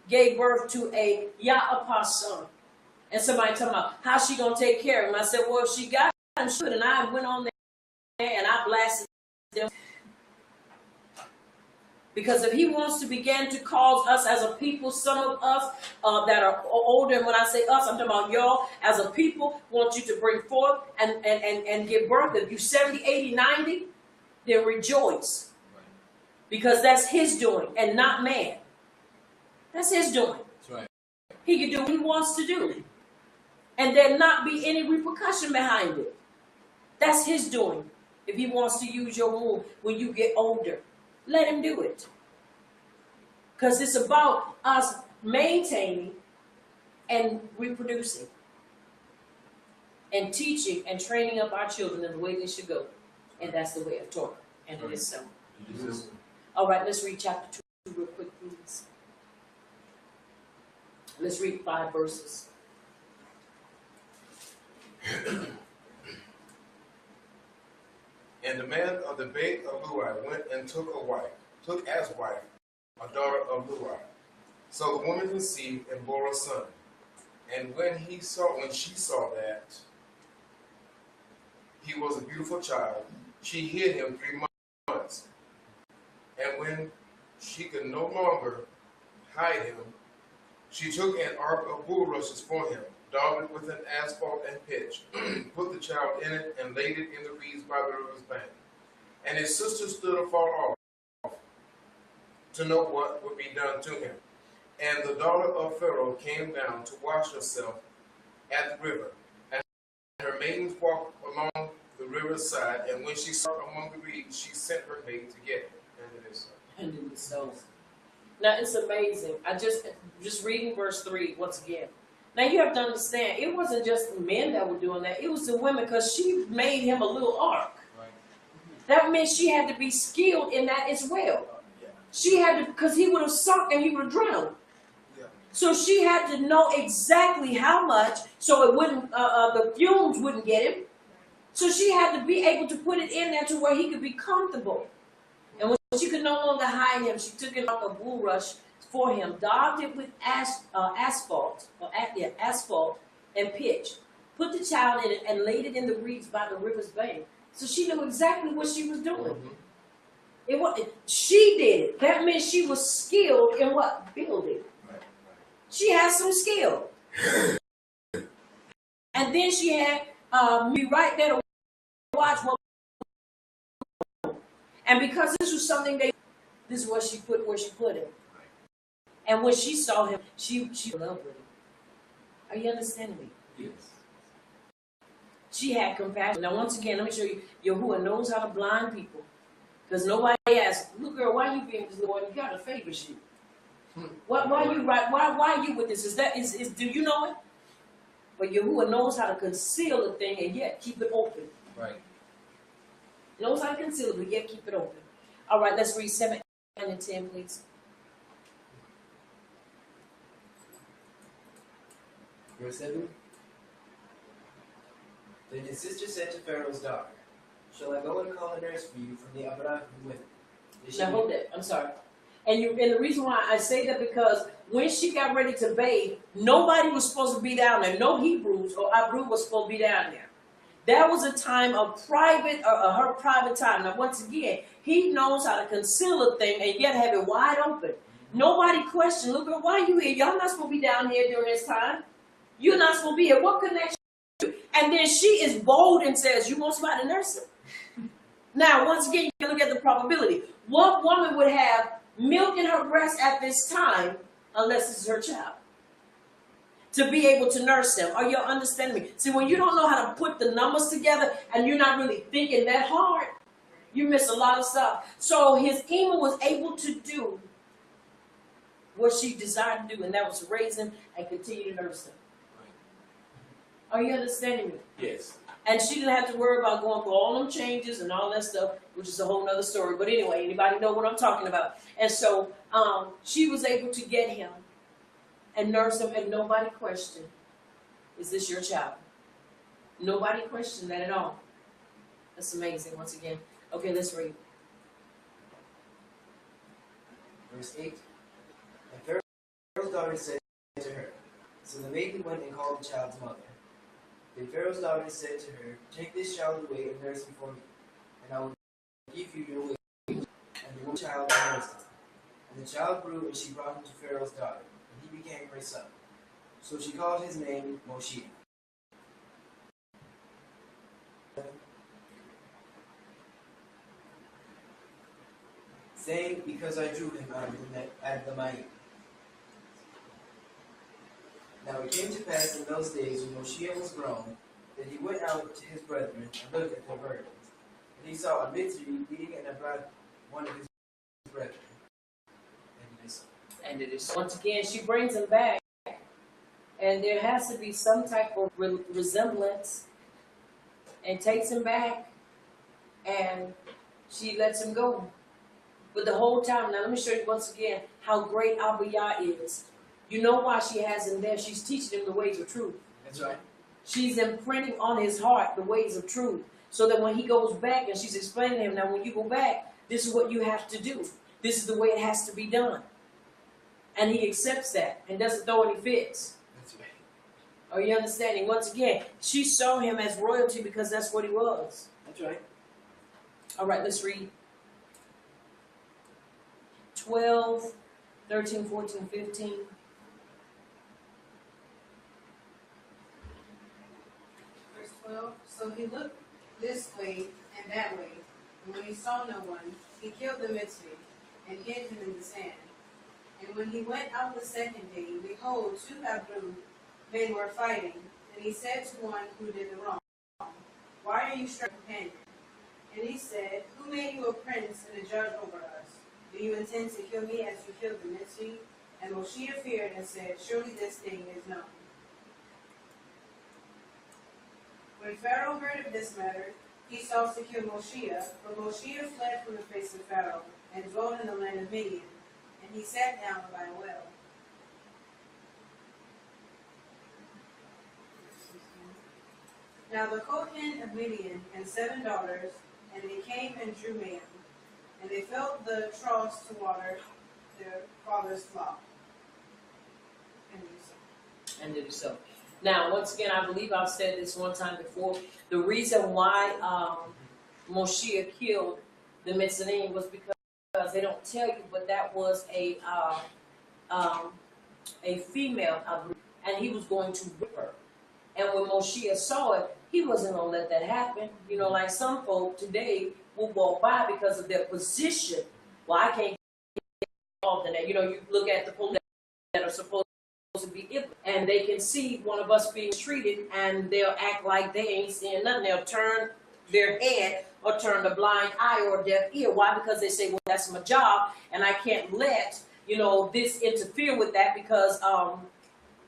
gave birth to a Ya'apah son. And somebody talking about, how's she going to take care of him? I said, well, if she got him, she could. And I went on there and I blasted them. Because if he wants to begin to cause us as a people, some of us that are older, and when I say us, I'm talking about y'all, as a people, want you to bring forth and give birth. If you're 70, 80, 90, then rejoice. Because that's his doing and not man. That's his doing. That's right. He can do what he wants to do. And there not be any repercussion behind it. That's his doing. If he wants to use your womb when you get older, let him do it. Because it's about us maintaining and reproducing and teaching and training up our children in the way they should go. And that's the way of Torah. And it is so. All right, let's read chapter 2 real quick, please. Let's read 5 verses. And the man of the Beit of Luai went and took as wife, a daughter of Luai. So the woman conceived and bore a son. And when she saw that he was a beautiful child, she hid him 3 months. And when she could no longer hide him, she took an ark of bulrushes for him, daubed it with an asphalt and pitch, put the child in it, and laid it in the reeds by the river's bank. And his sister stood afar off to know what would be done to him. And the daughter of Pharaoh came down to wash herself at the river. And her maidens walked along the river's side, and when she saw it among the reeds, she sent her maid to get it. And it is so. And it is so. Now it's amazing. I just reading verse 3 once again. Now you have to understand, it wasn't just the men that were doing that. It was the women, because she made him a little ark. Right. That meant she had to be skilled in that as well. Yeah. She had to, because he would have sunk and he would have drowned. Yeah. So she had to know exactly how much, so it wouldn't, the fumes wouldn't get him. So she had to be able to put it in there to where he could be comfortable. And when she could no longer hide him, she took it off a bulrush for him, daubed it with asphalt and pitch, put the child in it, and laid it in the reeds by the river's bank. So she knew exactly what she was doing. Mm-hmm. She did it. That meant she was skilled in what? Building. Right. She had some skill. And then she had me right there to watch what. And because this was something this is what she put where she put him. And when she saw him, she loved him. Are you understanding me? Yes. She had compassion. Now, once again, let me show you. Yahuwah knows how to blind people. Because nobody asks, look, girl, why are you being this Lord? You got a favor sheet. Why are you right? Why are you with this? Do you know it? But Yahuwah knows how to conceal a thing and yet keep it open. Right. Knows how to conceal it, but yet keep it open. All right, let's read 7 and 10, please. Verse 7. Then his sister said to Pharaoh's daughter, shall I go and call a nurse for you from the Abraham women? Now hold that. I'm sorry. And the reason why I say that, because when she got ready to bathe, nobody was supposed to be down there. No Hebrews or Abru was supposed to be down there. That was a time of private, her private time. Now once again, he knows how to conceal a thing and yet have it wide open. Nobody questioned, look, why are you here? Y'all not supposed to be down here during this time. You're not supposed to be here. What connection? And then she is bold and says, you want somebody to nurse him? Now, once again, you can look at the probability. What woman would have milk in her breast at this time unless it's her child? To be able to nurse him. Are you understanding me? See, when you don't know how to put the numbers together and you're not really thinking that hard, you miss a lot of stuff. So his Ema was able to do what she desired to do, and that was to raise him and continue to nurse him. Are you understanding me? Yes. And she didn't have to worry about going through all them changes and all that stuff, which is a whole nother story. But anyway, anybody know what I'm talking about? And so she was able to get him and nurse him, and nobody questioned, is this your child? Nobody questioned that at all. That's amazing, once again. Okay, let's read. Verse 8. And Pharaoh's daughter said to her, so the maiden went and called the child's mother. Then Pharaoh's daughter said to her, take this child away and nurse him for me, and I will give you your wages. And the woman child nursed him. And the child grew, and she brought him to Pharaoh's daughter, and he became her son. So she called his name Moshe. Saying, because I drew him out of the Ma'im. Now it came to pass in those days when Moshe was grown, that he went out to his brethren and looked at their burdens. And he saw a mitzvah beating and brought one of his brethren. And it is so. And it is. Once again, she brings him back, and there has to be some type of resemblance, and takes him back, and she lets him go. But the whole time, now let me show you once again how great Abiyah is. You know why she has him there? She's teaching him the ways of truth. That's right. She's imprinting on his heart the ways of truth, so that when he goes back, and she's explaining to him, now when you go back, this is what you have to do. This is the way it has to be done. And he accepts that and doesn't throw any fits. That's right. Are you understanding? Once again, she saw him as royalty because that's what he was. That's right. All right, let's read 12, 13, 14, 15. Verse 12. So he looked this way and that way, and when he saw no one, he killed the mitzvah and hid him in the sand. And when he went out the second day, behold, two Hebrew men were fighting. And he said to one who did the wrong, why are you striking your companion? And he said, who made you a prince and a judge over us? Do you intend to kill me as you killed the mitzvah? And Moshe feared and said, surely this thing is known. When Pharaoh heard of this matter, he sought to kill Moshe, but Moshe fled from the face of Pharaoh and dwelt in the land of Midian. And he sat down by a well. Now the Kohen of Midian and 7 daughters, and they came and drew man, and they filled the troughs to water their father's flock. And it is so. Now, once again, I believe I've said this one time before. The reason why Moshe killed the Mitzrayim was because they don't tell you, but that was a female, I believe, and he was going to whip her. And when Moshe saw it, he wasn't going to let that happen. You know, like some folk today will walk by because of their position. Well, I can't get involved in that. You know, you look at the police that are supposed to be ill, and they can see one of us being treated, and they'll act like they ain't seeing nothing. They'll turn their head or turn a blind eye or a deaf ear. Why? Because they say, well, that's my job, and I can't let, you know, this interfere with that because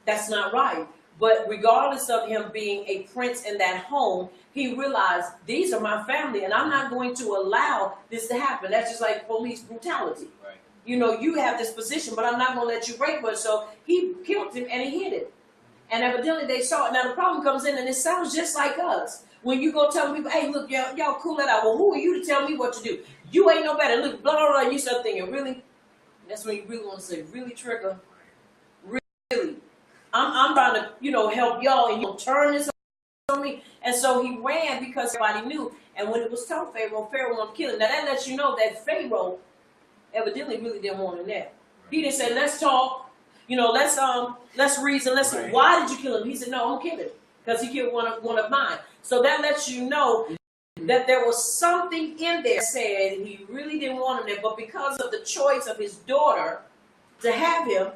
that's not right. But regardless of him being a prince in that home, he realized these are my family, and I'm not going to allow this to happen. That's just like police brutality. Right. You know, you have this position, but I'm not going to let you rape her. So he killed him, and he hid it. And evidently they saw it. Now the problem comes in, and it sounds just like us. When you go tell people, hey, look, y'all cool that out. Well, who are you to tell me what to do? You ain't no better. Look, blah, blah, blah. You start thinking, really? That's when you really want to say, really, Trigger? Really? I'm trying to, you know, help y'all, and you turn this on me. And so he ran because everybody knew. And when it was told Pharaoh wanted to kill him. Now that lets you know that Pharaoh evidently really didn't want him there. He didn't say, let's talk, you know, let's reason, Right. Why did you kill him? He said, no, I'm killing him because he killed one of mine. So that lets you know that there was something in there said he really didn't want him there, but because of the choice of his daughter to have him,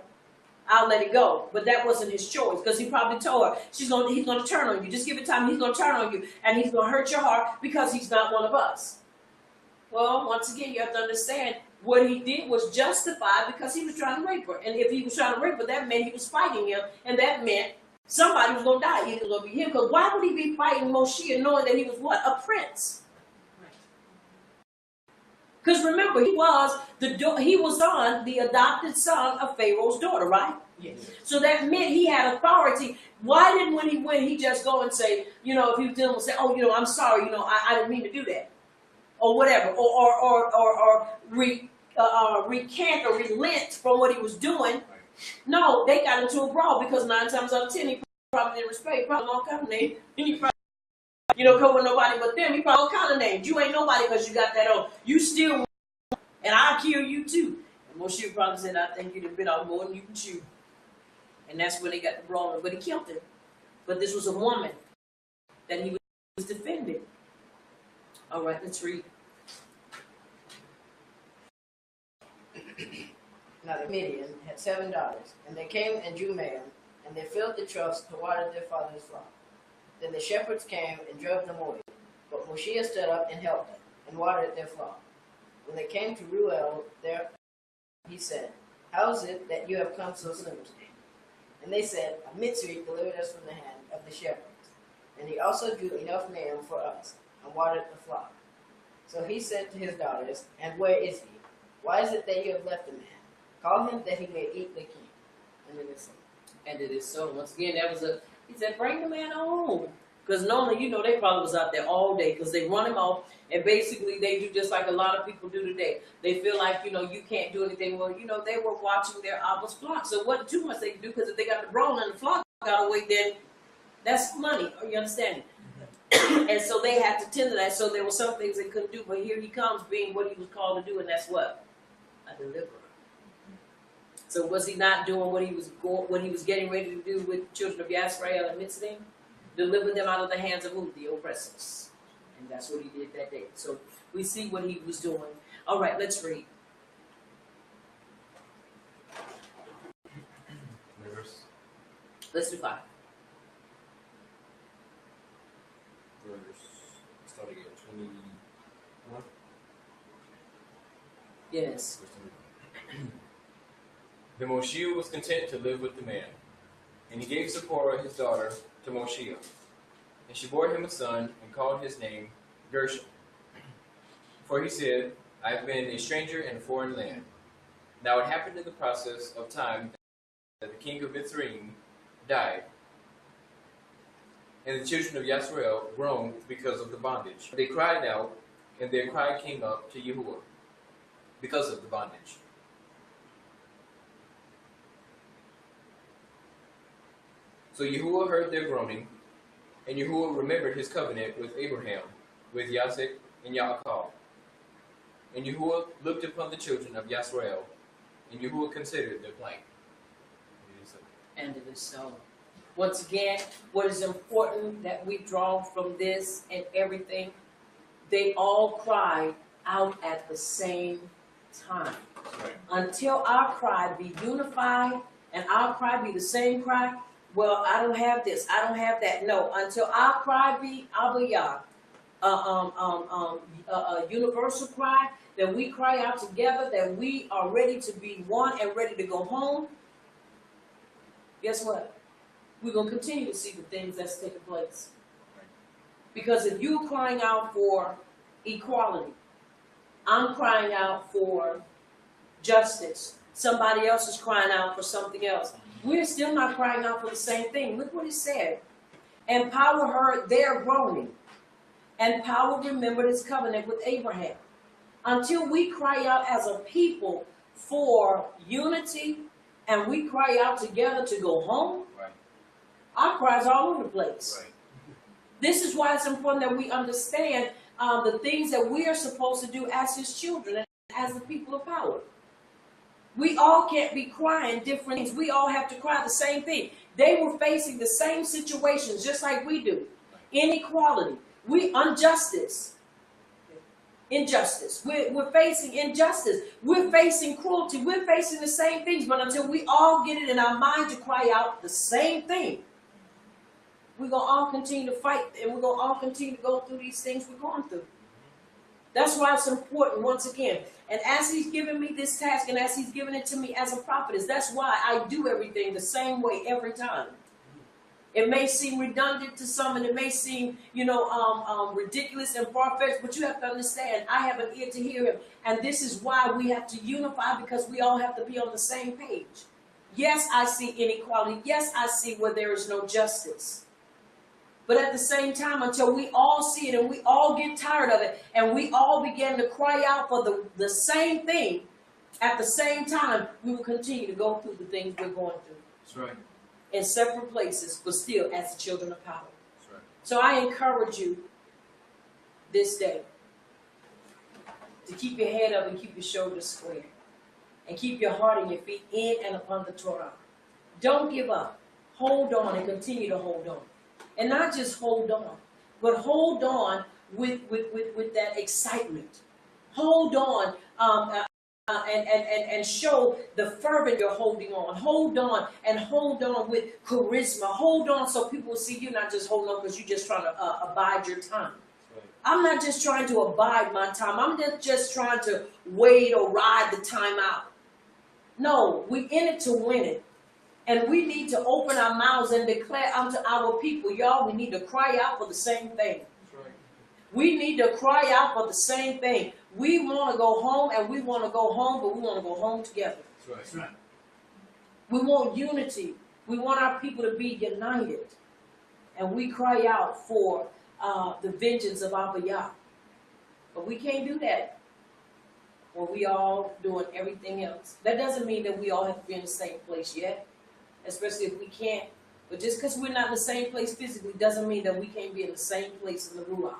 I'll let it go. But that wasn't his choice, because he probably told her, he's going to turn on you. Just give it time. He's going to turn on you, and he's going to hurt your heart because he's not one of us. Well, once again, you have to understand what he did was justified because he was trying to rape her. And if he was trying to rape her, that meant he was fighting him, and that meant Somebody was going to die. It was going to be him. Because why would he be fighting Moshe knowing that he was what? A prince. Because remember, he was the adopted son of Pharaoh's daughter, right? Yes. So that meant he had authority. Why didn't when he went, he just go and say, you know, if he was dealing with, say, oh, you know, I'm sorry, you know, I didn't mean to do that, or whatever, or recant or relent from what he was doing. No, they got into a brawl because 9 times out of 10 he probably didn't respect. He probably don't come name. He probably, you know, come with nobody but them. He probably don't kind of names. You ain't nobody because you got that on. You still, and I'll kill you too. And Moshe probably said, I think you'd have been out more than you can chew. And that's when they got the brawling. But he killed him. But this was a woman that he was defending. All right, let's read. Now the Midian had 7 daughters, and they came and drew male, and they filled the troughs to water their father's flock. Then the shepherds came and drove them away. But Moshe stood up and helped them, and watered their flock. When they came to Ruel, there he said, How is it that you have come so soon today? And they said, A Mitzri delivered us from the hand of the shepherds. And he also drew enough men for us, and watered the flock. So he said to his daughters, And where is he? Why is it that you have left the man? Call him that he may eat the king. And it is so. And it is so. Once again, he said, bring the man home. Because normally, you know, they probably was out there all day because they run him off. And basically, they do just like a lot of people do today. They feel like, you know, you can't do anything. Well, you know, they were watching their Abba's flock. So it wasn't too much they could do because if they got the brawl and the flock got away, then that's money. Are you understanding? And so they had to tend to that. So there were some things they couldn't do. But here he comes being what he was called to do. And that's what? A deliverer. So was he not doing what he was getting ready to do with the children of Yisrael and Mitzrayim? Deliver them out of the hands of who? The oppressors. And that's what he did that day. So we see what he was doing. All right, let's read. Let's do 5. Starting at 21. Yes. Then Moshe was content to live with the man, and he gave Zipporah his daughter to Moshe. And she bore him a son, and called his name Gershom. For he said, I have been a stranger in a foreign land. Now it happened in the process of time that the king of Mitzrayim died, and the children of Yisrael groaned because of the bondage. They cried out, and their cry came up to Yahuwah because of the bondage. So Yahuwah heard their groaning, and Yahuwah remembered his covenant with Abraham, with Isaac, and Yaakov. And Yahuwah looked upon the children of Yisrael, and Yahuwah considered their plight. And it is so. Once again, what is important that we draw from this and everything, they all cried out at the same time. Right. Until our cry be unified and our cry be the same cry, well, I don't have this, I don't have that. No, until our cry be Abiyah, a universal cry, that we cry out together, that we are ready to be one and ready to go home. Guess what? We're going to continue to see the things that's taking place. Because if you're crying out for equality, I'm crying out for justice, somebody else is crying out for something else, we're still not crying out for the same thing. Look what he said. And power heard their groaning, and power remembered his covenant with Abraham. Until we cry out as a people for unity, and we cry out together to go home, Right. our cries are all over the place. Right. This is why it's important that we understand the things that we are supposed to do as his children and as the people of power. We all can't be crying different things. We all have to cry the same thing. They were facing the same situations just like we do. Inequality. Injustice. We're facing injustice. We're facing cruelty. We're facing the same things. But until we all get it in our mind to cry out the same thing, we're going to all continue to fight. And we're going to all continue to go through these things we're going through. That's why it's important, once again. And as he's given me this task and as he's given it to me as a prophetess, that's why I do everything the same way every time. It may seem redundant to some, and it may seem, ridiculous and far-fetched, but you have to understand, I have an ear to hear him. And this is why we have to unify, because we all have to be on the same page. Yes, I see inequality. Yes, I see where there is no justice. But at the same time, until we all see it and we all get tired of it and we all begin to cry out for the same thing at the same time, we will continue to go through the things we're going through. That's right. In separate places, but still as the children of power. That's right. So I encourage you this day to keep your head up and keep your shoulders square. And keep your heart and your feet in and upon the Torah. Don't give up. Hold on and continue to hold on. And not just hold on, but hold on with that excitement. Hold on and show the fervor you're holding on. Hold on and hold on with charisma. Hold on so people will see you not just holding on because you're just trying to abide your time. Right. I'm not just trying to abide my time. I'm just trying to wait or ride the time out. No, we in it to win it. And we need to open our mouths and declare unto our people, y'all, we need to cry out for the same thing. That's right. We need to cry out for the same thing. We want to go home, and we want to go home, but we want to go home together. That's right. That's right. We want unity. We want our people to be united. And we cry out for the vengeance of Abba Yah. But we can't do that when we all doing everything else. That doesn't mean that we all have to be in the same place yet, especially if we can't. But just because we're not in the same place physically doesn't mean that we can't be in the same place in the Ruach,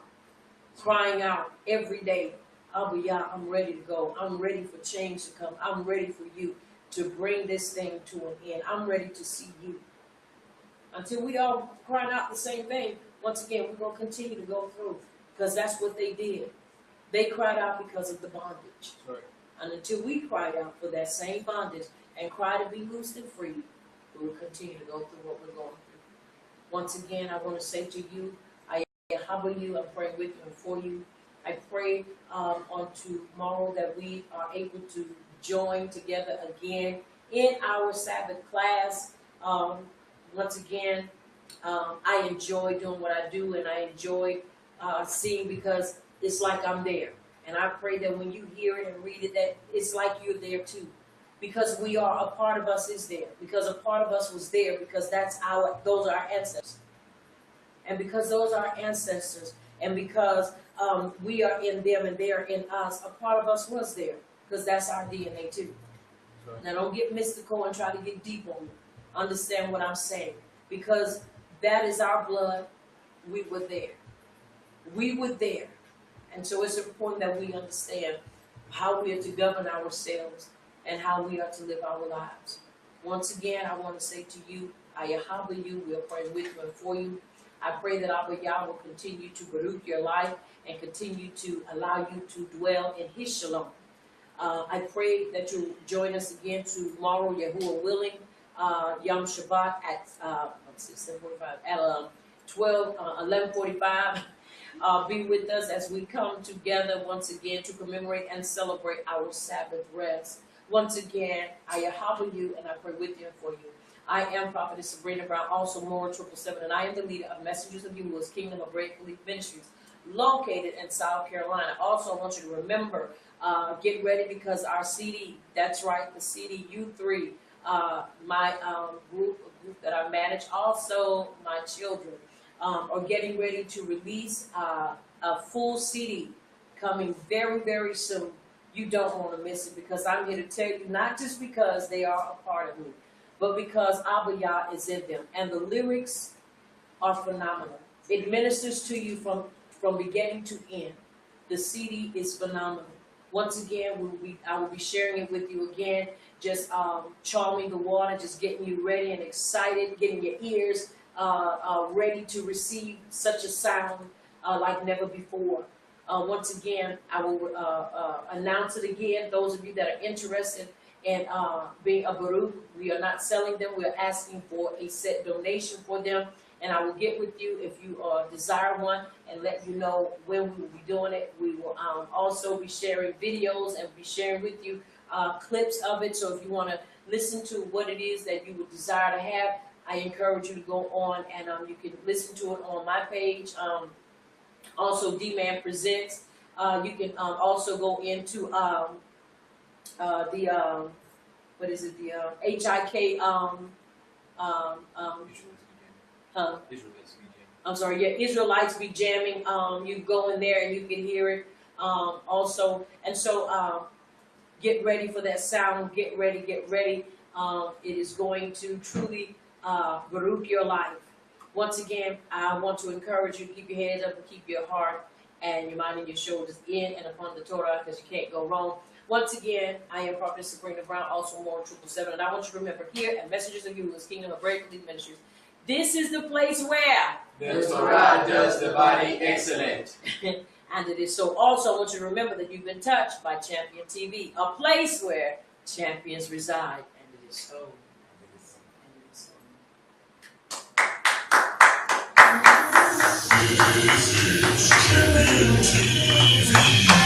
crying out every day, Abba Yah, I'm ready to go. I'm ready for change to come. I'm ready for you to bring this thing to an end. I'm ready to see you. Until we all crying out the same thing, once again, we're going to continue to go through, because that's what they did. They cried out because of the bondage. Right. And until we cried out for that same bondage and cry to be loosed and free, we will continue to go through what we're going through. Once again, I want to say to you, I humble you, I'm praying with you and for you. I pray on tomorrow that we are able to join together again in our Sabbath class. Once again, I enjoy doing what I do, and I enjoy seeing, because it's like I'm there. And I pray that when you hear it and read it, that it's like you're there too. Because we are, a part of us is there. Because a part of us was there, because those are our ancestors. And because those are our ancestors, and because we are in them and they are in us, a part of us was there. Because that's our DNA too. Right. Now don't get mystical and try to get deep on me. Understand what I'm saying. Because that is our blood. We were there. We were there. And so it's important that we understand how we are to govern ourselves and how we are to live our lives. Once again, I want to say to you, Ayahabba you, we are praying with you and for you. I pray that Abba Yah will continue to baruch your life and continue to allow you to dwell in his shalom. I pray that you'll join us again tomorrow, Yahuwah willing, Yom Shabbat at 11:45. Be with us as we come together once again to commemorate and celebrate our Sabbath rest. Once again, I Yahweh you, and I pray with you and for you. I am Prophetess Sabrina Brown, also Moore 777, and I am the leader of Messengers of Yahuwah's Kingdom of Great Belief Ministries, located in South Carolina. Also, I want you to remember, get ready, because our CD, that's right, the CD U3, my group that I manage, also my children, are getting ready to release a full CD coming very, very soon. You don't want to miss it, because I'm here to tell you, not just because they are a part of me, but because Abba Yah is in them. And the lyrics are phenomenal. It ministers to you from beginning to end. The CD is phenomenal. Once again, I will be sharing it with you again, just charming the water, just getting you ready and excited, getting your ears ready to receive such a sound like never before. Once again, I will announce it again. Those of you that are interested in being a baruch, we are not selling them. We are asking for a set donation for them. And I will get with you if you desire one and let you know when we will be doing it. We will also be sharing videos and be sharing with you clips of it. So if you want to listen to what it is that you would desire to have, I encourage you to go on and you can listen to it on my page. Also, D-Man Presents. You can also go into the what is it? The HIK. I'm sorry. Yeah, Israelites be jamming. You go in there and you can hear it. Also, and so get ready for that sound. Get ready. Get ready. It is going to truly baruch your life. Once again, I want to encourage you to keep your heads up and keep your heart and your mind and your shoulders in and upon the Torah, because you can't go wrong. Once again, I am Prophetess Sabrina Brown, also more 777, and I want you to remember here at Messages of Euless, Kingdom of Break Ministries, this is the place where the Torah does the body excellent. And it is so. Also, I want you to remember that you've been touched by Champion TV, a place where champions reside, and it is so. And it is so.